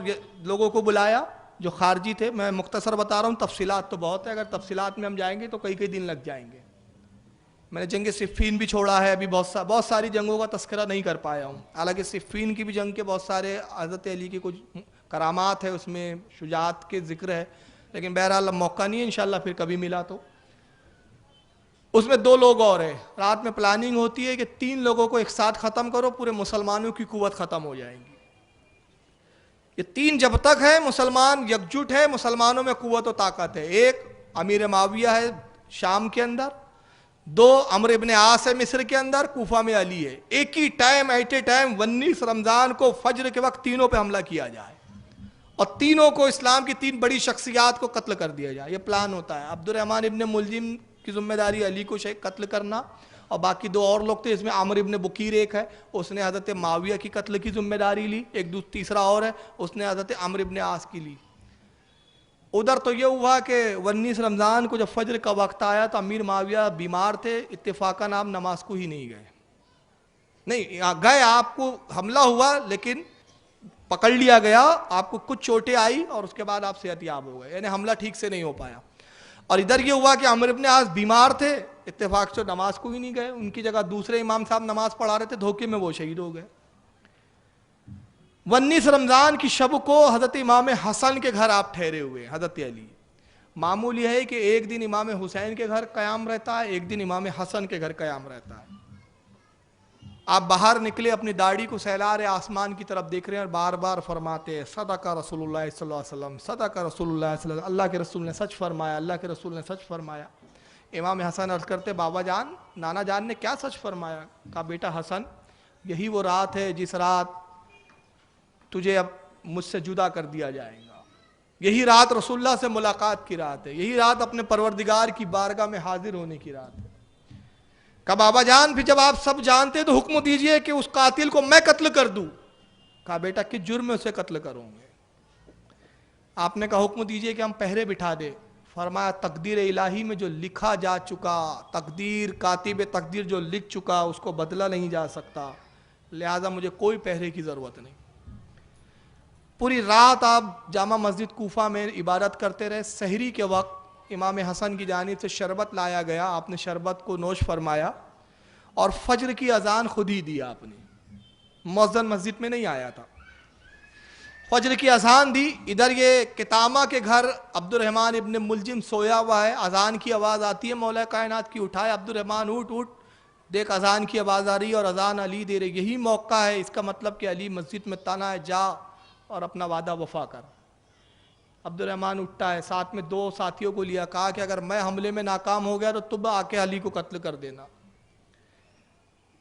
لوگوں کو بلایا جو خارجی تھے. میں مختصر بتا رہا ہوں، تفصیلات تو بہت ہے، اگر تفصیلات میں ہم جائیں گے تو کئی دن لگ جائیں گے. میں نے جنگ صفین بھی چھوڑا ہے، ابھی بہت ساری جنگوں کا تذکرہ نہیں کر پایا ہوں. حالانکہ صفین کی بھی جنگ کے بہت سارے حضرت علی کی کچھ کرامات ہے، اس میں شجاعت کے ذکر ہے، لیکن بہرحال اب موقع نہیں ہے، انشاءاللہ پھر کبھی ملا تو. اس میں 2 لوگ اور ہیں. رات میں پلاننگ ہوتی ہے کہ 3 لوگوں کو ایک ساتھ ختم کرو، پورے مسلمانوں کی قوت ختم ہو جائے گی. یہ 3 جب تک ہے مسلمان یکجٹ ہے، مسلمانوں میں قوت و طاقت ہے. ایک امیر معاویہ ہے شام کے اندر، 2 عمرو ابن عاص ہے مصر کے اندر، کوفہ میں علی ہے. ایک ہی ٹائم ایٹ اے ٹائم 19 رمضان کو فجر کے وقت تینوں پہ حملہ کیا جائے اور تینوں کو، اسلام کی 3 بڑی شخصیات کو قتل کر دیا جائے. یہ پلان ہوتا ہے. عبد الرحمن ابن ملجم کی ذمہ داری علی کو قتل کرنا، اور باقی 2 اور لوگ تھے، اس میں عمرو ابن بکیر ایک ہے، اس نے حضرت معاویہ کی قتل کی ذمہ داری لی. ایک تیسرا اور ہے، اس نے حضرت عمرو ابن عاص کی لی. ادھر تو یہ ہوا کہ 19 رمضان کو جب فجر کا وقت آیا تو امیر معاویہ بیمار تھے، اتفاقاً آپ نماز کو ہی نہیں گئے. نہیں گئے، آپ کو حملہ ہوا لیکن پکڑ لیا گیا، آپ کو کچھ چوٹیں آئی اور اس کے بعد آپ صحت یاب ہو گئے، یعنی حملہ ٹھیک سے نہیں ہو پایا. اور ادھر یہ ہوا کہ عمرو ابن عاص بیمار تھے، اتفاق سے نماز کو ہی نہیں گئے، ان کی جگہ دوسرے امام صاحب نماز پڑھا رہے تھے، دھوکے میں وہ شہید ہو گئے. 19 رمضان کی شب کو حضرت امام حسن کے گھر آپ ٹھہرے ہوئے، حضرت علی. معمول یہ ہے کہ ایک دن امام حسین کے گھر قیام رہتا ہے، ایک دن امام حسن کے گھر قیام رہتا ہے. آپ باہر نکلے، اپنی داڑھی کو سہلا رہے، آسمان کی طرف دیکھ رہے ہیں اور بار بار فرماتے ہیں صدق رسول اللہ صلی اللہ علیہ وسلم، صدق رسول اللہ صلی اللہ علیہ وسلم، اللہ کے رسول نے سچ فرمایا، اللہ کے رسول نے سچ فرمایا. امام حسن عرض کرتے بابا جان، نانا جان نے کیا سچ فرمایا؟ کہا بیٹا حسن، یہی وہ رات ہے جس رات تجھے اب مجھ سے جدا کر دیا جائے گا. یہی رات رسول اللہ سے ملاقات کی رات ہے، یہی رات اپنے پروردگار کی بارگاہ میں حاضر ہونے کی رات ہے. کہا بابا جان پھر جب آپ سب جانتے تو حکم دیجئے کہ اس قاتل کو میں قتل کر دوں. کہا بیٹا کس جرم میں اسے قتل کروں گے؟ آپ نے کہا حکم دیجئے کہ ہم پہرے بٹھا دے. فرمایا تقدیر الہی میں جو لکھا جا چکا، تقدیر کاتب تقدیر جو لکھ چکا اس کو بدلا نہیں جا سکتا، لہذا مجھے کوئی پہرے کی ضرورت نہیں. پوری رات آپ جامع مسجد کوفہ میں عبادت کرتے رہے. سحری کے وقت امام حسن کی جانب سے شربت لایا گیا، آپ نے شربت کو نوش فرمایا اور فجر کی اذان خود ہی دی. آپ نے مؤذن مسجد میں نہیں آیا تھا، فجر کی اذان دی. ادھر یہ کتامہ کے گھر عبد الرحمن ابن ملجم سویا ہوا ہے، اذان کی آواز آتی ہے مولا کائنات کی، اٹھائے عبد الرحمن اٹھ اٹھ، دیکھ اذان کی آواز آ رہی ہے اور اذان علی دے رہے. یہی موقع ہے، اس کا مطلب کہ علی مسجد میں تنا ہے، جا اور اپنا وعدہ وفا کر. عبد الرحمن اٹھتا ہے، ساتھ میں 2 ساتھیوں کو لیا، کہا کہ اگر میں حملے میں ناکام ہو گیا تو تم آ کے علی کو قتل کر دینا.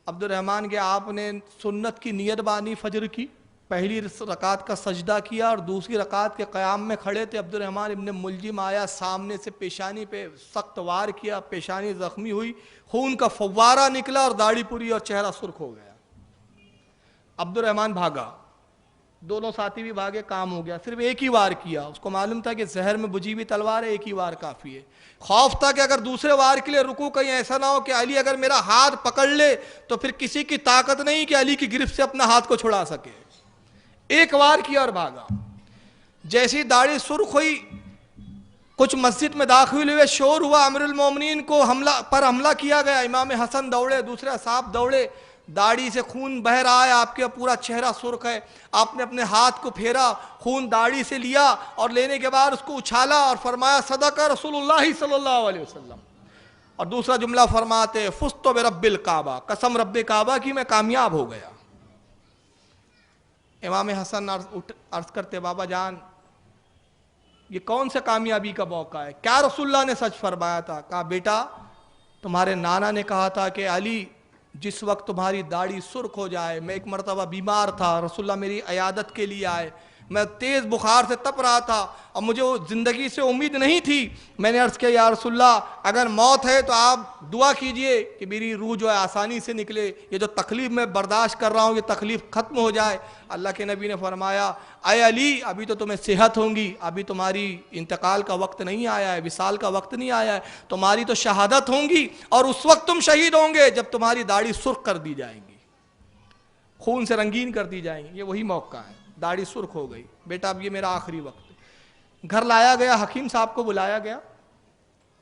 عبد الرحمن کے آپ نے سنت کی نیت بانی فجر کی، پہلی رکعت کا سجدہ کیا اور دوسری رکعت کے قیام میں کھڑے تھے. عبد الرحمن ابن ملجم آیا، سامنے سے پیشانی پہ سخت وار کیا، پیشانی زخمی ہوئی، خون کا فوارہ نکلا اور داڑھی پوری اور چہرہ سرخ ہو گیا. عبد الرحمن بھاگا، دونوں ساتھی بھی بھاگے، کام ہو گیا. صرف ایک ہی وار کیا، اس کو معلوم تھا کہ زہر میں بجھی ہوئی تلوار ہے، ایک ہی وار کافی ہے. خوف تھا کہ اگر دوسرے وار کے لیے رکو کہیں ایسا نہ ہو کہ علی اگر میرا ہاتھ پکڑ لے تو پھر کسی کی طاقت نہیں کہ علی کی گرفت سے اپنا ہاتھ کو چھڑا سکے. ایک وار کیا اور بھاگا. جیسی داڑھی سرخ ہوئی، کچھ مسجد میں داخل ہوئے، شور ہوا، امیر المومنین کو حملہ کیا گیا. امام حسن دوڑے، دوسرے اصحاب دوڑے، داڑھی سے خون بہہ رہا ہے، آپ کا پورا چہرہ سرخ ہے. آپ نے اپنے ہاتھ کو پھیرا، خون داڑھی سے لیا اور لینے کے بعد اس کو اچھالا اور فرمایا صدق رسول اللہ صلی اللہ علیہ وسلم. اور دوسرا جملہ فرماتے فزت برب الکعبہ، قسم رب کعبہ کی میں کامیاب ہو گیا. امام حسن عرض کرتے بابا جان یہ کون سے کامیابی کا موقع ہے؟ کیا رسول اللہ نے سچ فرمایا تھا؟ کہا بیٹا تمہارے نانا نے کہا تھا کہ علی جس وقت تمہاری داڑھی سرخ ہو جائے، میں ایک مرتبہ بیمار تھا، رسول اللہ میری عیادت کے لیے آئے، میں تیز بخار سے تپ رہا تھا اور مجھے وہ زندگی سے امید نہیں تھی، میں نے عرض کیا یا رسول اللہ اگر موت ہے تو آپ دعا کیجئے کہ میری روح جو ہے آسانی سے نکلے، یہ جو تکلیف میں برداشت کر رہا ہوں یہ تکلیف ختم ہو جائے۔ اللہ کے نبی نے فرمایا اے علی ابھی تو تمہیں صحت ہوں گی، ابھی تمہاری انتقال کا وقت نہیں آیا ہے، وصال کا وقت نہیں آیا ہے، تمہاری تو شہادت ہوں گی اور اس وقت تم شہید ہوں گے جب تمہاری داڑھی سرخ کر دی جائیں گی، خون سے رنگین کر دی جائیں گی۔ یہ وہی موقع ہے، داڑھی سرخ ہو گئی، بیٹا اب یہ میرا آخری وقت ہے۔ گھر لایا گیا، حکیم صاحب کو بلایا گیا،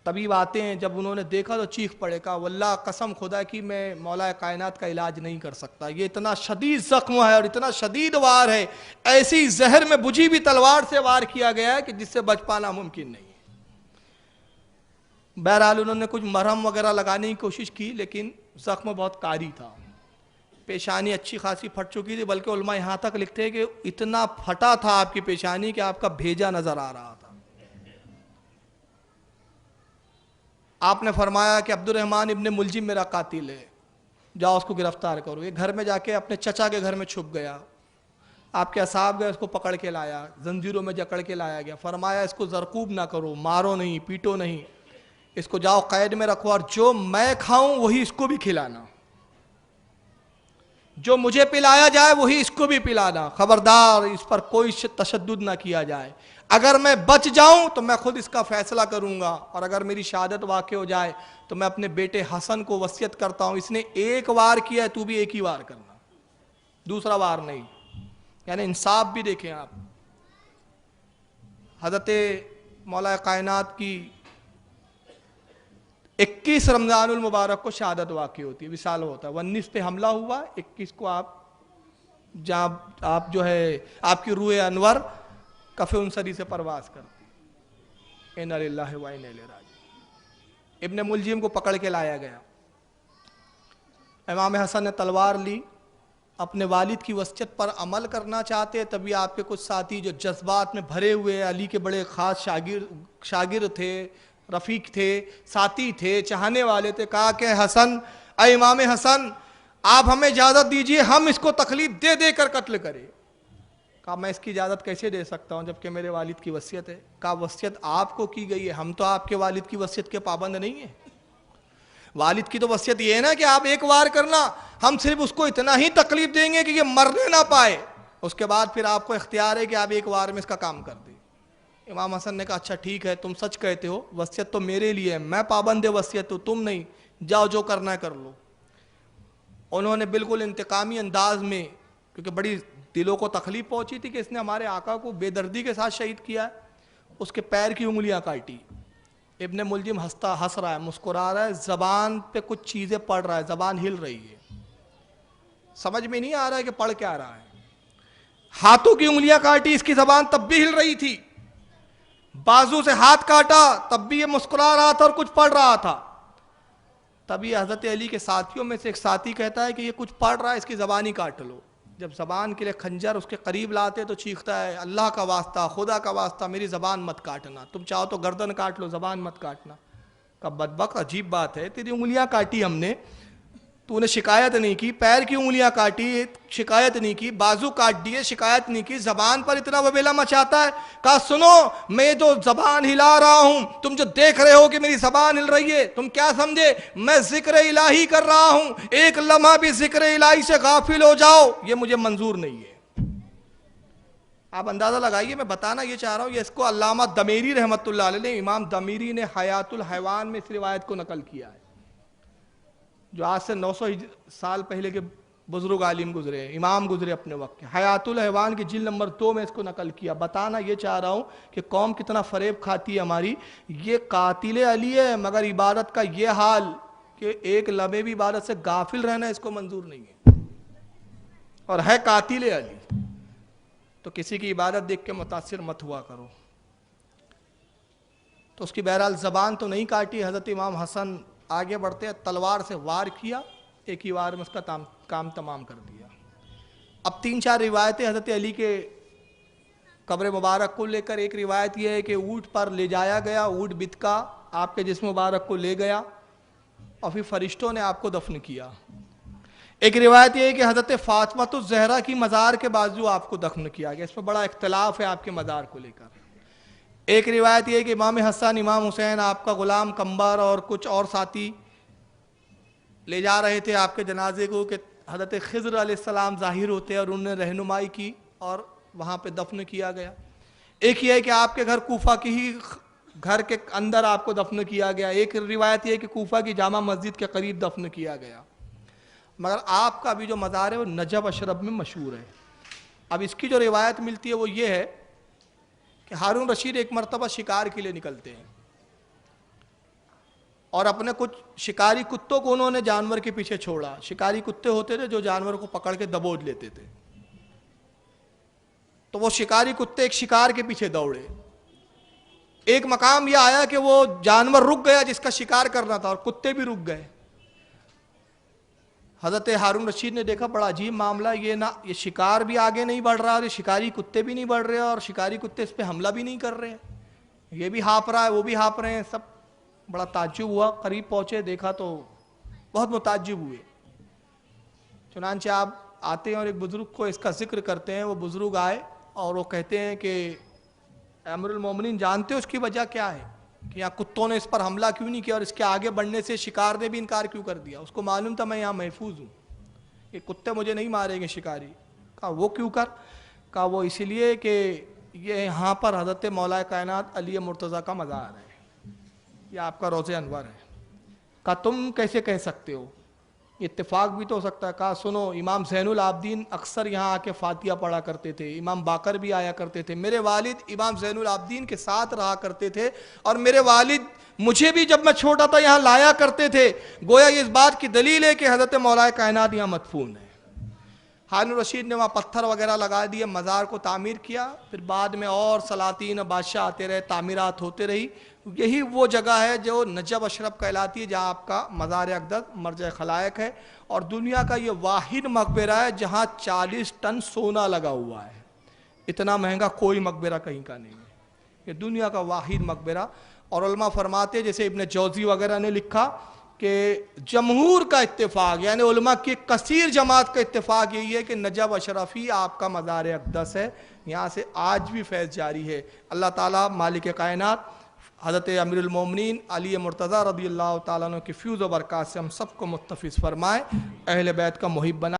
طبیب آتے ہیں، جب انہوں نے دیکھا تو چیخ پڑے، کہا واللہ قسم خدا کی میں مولا کائنات کا علاج نہیں کر سکتا، یہ اتنا شدید زخم ہے اور اتنا شدید وار ہے، ایسی زہر میں بجھی بھی تلوار سے وار کیا گیا ہے کہ جس سے بچ پانا ممکن نہیں ہے۔ بہرحال انہوں نے کچھ مرہم وغیرہ لگانے کی کوشش کی لیکن زخم بہت کاری تھا، پیشانی اچھی خاصی پھٹ چکی تھی، بلکہ علماء یہاں تک لکھتے ہیں کہ اتنا پھٹا تھا آپ کی پیشانی کہ آپ کا بھیجا نظر آ رہا تھا۔ آپ نے فرمایا کہ عبد الرحمن ابن ملجم میرا قاتل ہے، جاؤ اس کو گرفتار کرو۔ یہ گھر میں جا کے اپنے چچا کے گھر میں چھپ گیا، آپ کے اصحاب گئے اس کو پکڑ کے لایا، زنجیروں میں جکڑ کے لایا گیا، فرمایا اس کو زرکوب نہ کرو، مارو نہیں، پیٹو نہیں، اس کو جاؤ قید میں رکھو اور جو میں کھاؤں وہی اس کو بھی کھلانا، جو مجھے پلایا جائے وہی اس کو بھی پلانا، خبردار اس پر کوئی تشدد نہ کیا جائے، اگر میں بچ جاؤں تو میں خود اس کا فیصلہ کروں گا اور اگر میری شہادت واقع ہو جائے تو میں اپنے بیٹے حسن کو وصیت کرتا ہوں اس نے ایک وار کیا ہے تو بھی ایک ہی وار کرنا، دوسرا وار نہیں۔ یعنی انصاف بھی دیکھیں آپ، حضرت مولا کائنات کی 21 رمضان المبارک کو شہادت واقع ہوتی ہے، وصال ہوتا ہے، 19 پہ حملہ ہوا، 21 کو جہاں آپ جو ہے آپ کی روح انور کف انصری سے پرواز کرتی، اِنَّا لِلَّهِ وَإِنَّا إِلَيْهِ رَاجِعُونَ۔ ابن ملجم کو پکڑ کے لایا گیا، امام حسن نے تلوار لی، اپنے والد کی وصیت پر عمل کرنا چاہتے، تبھی آپ کے کچھ ساتھی جو جذبات میں بھرے ہوئے علی کے بڑے خاص شاگرد تھے، رفیق تھے، ساتھی تھے، چاہنے والے تھے، کہا کہ حسن اے امام حسن آپ ہمیں اجازت دیجئے ہم اس کو تکلیف دے دے کر قتل کریں۔ کہا میں اس کی اجازت کیسے دے سکتا ہوں جبکہ میرے والد کی وصیت ہے؟ کہا وصیت آپ کو کی گئی ہے، ہم تو آپ کے والد کی وصیت کے پابند نہیں ہیں، والد کی تو وصیت یہ ہے نا کہ آپ ایک وار کرنا، ہم صرف اس کو اتنا ہی تکلیف دیں گے کہ یہ مرنے نہ پائے، اس کے بعد پھر آپ کو اختیار ہے کہ آپ ایک وار میں اس کا کام کر دیں۔ امام حسن نے کہا اچھا ٹھیک ہے تم سچ کہتے ہو، وصیت تو میرے لیے ہے، میں پابند وصیت تو تم نہیں، جاؤ جو کرنا ہے کر لو۔ انہوں نے بالکل انتقامی انداز میں، کیونکہ بڑی دلوں کو تکلیف پہنچی تھی کہ اس نے ہمارے آقا کو بے دردی کے ساتھ شہید کیا ہے، اس کے پیر کی انگلیاں کاٹی۔ ابن ملجم ہنس رہا ہے، مسکرا رہا ہے، زبان پہ کچھ چیزیں پڑھ رہا ہے، زبان ہل رہی ہے، سمجھ میں نہیں آ رہا ہے کہ پڑھ کیا رہا ہے۔ ہاتھوں کی انگلیاں کاٹی، اس کی زبان تب بھی ہل رہی تھی، بازو سے ہاتھ کاٹا تب بھی یہ مسکرا رہا تھا اور کچھ پڑھ رہا تھا۔ تبھی حضرت علی کے ساتھیوں میں سے ایک ساتھی کہتا ہے کہ یہ کچھ پڑھ رہا ہے، اس کی زبان ہی کاٹ لو۔ جب زبان کے لیے خنجر اس کے قریب لاتے تو چیختا ہے اللہ کا واسطہ، خدا کا واسطہ میری زبان مت کاٹنا، تم چاہو تو گردن کاٹ لو، زبان مت کاٹنا۔ کہ بدبخت عجیب بات ہے، تیری انگلیاں کاٹی ہم نے، تو نے شکایت نہیں کی، پیر کی انگلیاں کاٹی شکایت نہیں کی، بازو کاٹ دیے شکایت نہیں کی، زبان پر اتنا وبیلا مچاتا ہے۔ کہا سنو میں جو زبان ہلا رہا ہوں، تم جو دیکھ رہے ہو کہ میری زبان ہل رہی ہے، تم کیا سمجھے میں ذکر الہی کر رہا ہوں، ایک لمحہ بھی ذکر الہی سے غافل ہو جاؤ یہ مجھے منظور نہیں ہے۔ آپ اندازہ لگائیے، میں بتانا یہ چاہ رہا ہوں، یہ اس کو علامہ دمیری رحمۃ اللہ علیہ نے، امام دمیری نے حیات الحیوان میں اس روایت کو نقل کیا ہے، جو آج سے 900 سال پہلے کے بزرگ عالم گزرے ہیں، امام گزرے اپنے وقت کے، حیات الحیوان کی جلد نمبر 2 میں اس کو نقل کیا۔ بتانا یہ چاہ رہا ہوں کہ قوم کتنا فریب کھاتی ہے ہماری، یہ قاتل علی ہے مگر عبادت کا یہ حال کہ ایک لمحے بھی عبادت سے غافل رہنا اس کو منظور نہیں ہے، اور ہے قاتل علی، تو کسی کی عبادت دیکھ کے متاثر مت ہوا کرو۔ تو اس کی بہرحال زبان تو نہیں کاٹی، حضرت امام حسن آگے بڑھتے تلوار سے وار کیا، ایک ہی وار میں اس کا کام تمام کر دیا۔ اب 3-4 روایتیں حضرت علی کے قبر مبارک کو لے کر. ایک روایت یہ ہے کہ اونٹ پر لے جایا گیا, اونٹ بتکا آپ کے جسم مبارک کو لے گیا اور پھر فرشتوں نے آپ کو دفن کیا. ایک روایت یہ ہے کہ حضرت فاطمہ الزہرا کی مزار کے بازو آپ کو دفن کیا گیا. اس میں بڑا اختلاف ہے آپ کے مزار کو لے کر. ایک روایت یہ ہے کہ امام حسن امام حسین آپ کا غلام قمبر اور کچھ اور ساتھی لے جا رہے تھے آپ کے جنازے کو کہ حضرت خضر علیہ السلام ظاہر ہوتے اور انہوں نے رہنمائی کی اور وہاں پہ دفن کیا گیا. ایک یہ ہے کہ آپ کے گھر کوفہ کی ہی گھر کے اندر آپ کو دفن کیا گیا. ایک روایت یہ ہے کہ کوفہ کی جامع مسجد کے قریب دفن کیا گیا. مگر آپ کا بھی جو مزار ہے وہ نجف اشرف میں مشہور ہے. اب اس کی جو روایت ملتی ہے وہ یہ ہے کہ ہارون رشید ایک مرتبہ شکار کے لیے نکلتے ہیں اور اپنے کچھ شکاری کتوں کو انہوں نے جانور کے پیچھے چھوڑا. شکاری کتے ہوتے تھے جو جانور کو پکڑ کے دبوچ لیتے تھے. تو وہ شکاری کتے ایک شکار کے پیچھے دوڑے. ایک مقام یہ آیا کہ وہ جانور رک گیا جس کا شکار کرنا تھا اور کتے بھی رک گئے. حضرت ہارون رشید نے دیکھا بڑا عجیب معاملہ, یہ شکار بھی آگے نہیں بڑھ رہا اور یہ شکاری کتے بھی نہیں بڑھ رہے اور شکاری کتے اس پہ حملہ بھی نہیں کر رہے. یہ بھی ہانپ رہا ہے وہ بھی ہانپ رہے ہیں. سب بڑا تعجب ہوا. قریب پہنچے دیکھا تو بہت متعجب ہوئے. چنانچہ آپ آتے ہیں اور ایک بزرگ کو اس کا ذکر کرتے ہیں. وہ بزرگ آئے اور وہ کہتے ہیں کہ امیر المومنین جانتے ہو اس کی وجہ کیا ہے کہ یہاں کتوں نے اس پر حملہ کیوں نہیں کیا اور اس کے آگے بڑھنے سے شکار نے بھی انکار کیوں کر دیا. اس کو معلوم تھا میں یہاں محفوظ ہوں, یہ کتے مجھے نہیں ماریں گے شکاری. کہا وہ کیوں کر؟ کہا وہ اس لیے کہ یہ یہاں پر حضرت مولا کائنات علی مرتضیٰ کا مزار ہے, یہ آپ کا روضہ انور ہے. کہا تم کیسے کہہ سکتے ہو, اتفاق بھی تو ہو سکتا ہے. کہا سنو, امام زین العابدین اکثر یہاں آ کے فاتحہ پڑھا کرتے تھے, امام باقر بھی آیا کرتے تھے, میرے والد امام زین العابدین کے ساتھ رہا کرتے تھے اور میرے والد مجھے بھی جب میں چھوٹا تھا یہاں لایا کرتے تھے. گویا یہ اس بات کی دلیل ہے کہ حضرت مولا کائنات یہاں مدفون ہے. ہارون رشید نے وہاں پتھر وغیرہ لگا دیے, مزار کو تعمیر کیا. پھر بعد میں اور سلاطین بادشاہ آتے رہے, تعمیرات ہوتے رہی. یہی وہ جگہ ہے جو نجف اشرف کہلاتی ہے جہاں آپ کا مزار اقدس مرجع خلائق ہے. اور دنیا کا یہ واحد مقبرہ ہے جہاں 40 ٹن سونا لگا ہوا ہے. اتنا مہنگا کوئی مقبرہ کہیں کا نہیں ہے, یہ دنیا کا واحد مقبرہ. اور علماء فرماتے جیسے ابن جوزی وغیرہ نے لکھا کہ جمہور کا اتفاق یعنی علماء کی کثیر جماعت کا اتفاق یہی ہے کہ نجف اشرف ہی آپ کا مزار اقدس ہے. یہاں سے آج بھی فیض جاری ہے. اللہ تعالیٰ مالک کائنات حضرت امیر المومنین علی مرتضیٰ رضی اللہ تعالیٰ عنہ کی فیوز و برکات سے ہم سب کو متفق فرمائے, اہل بیت کا محب بنا.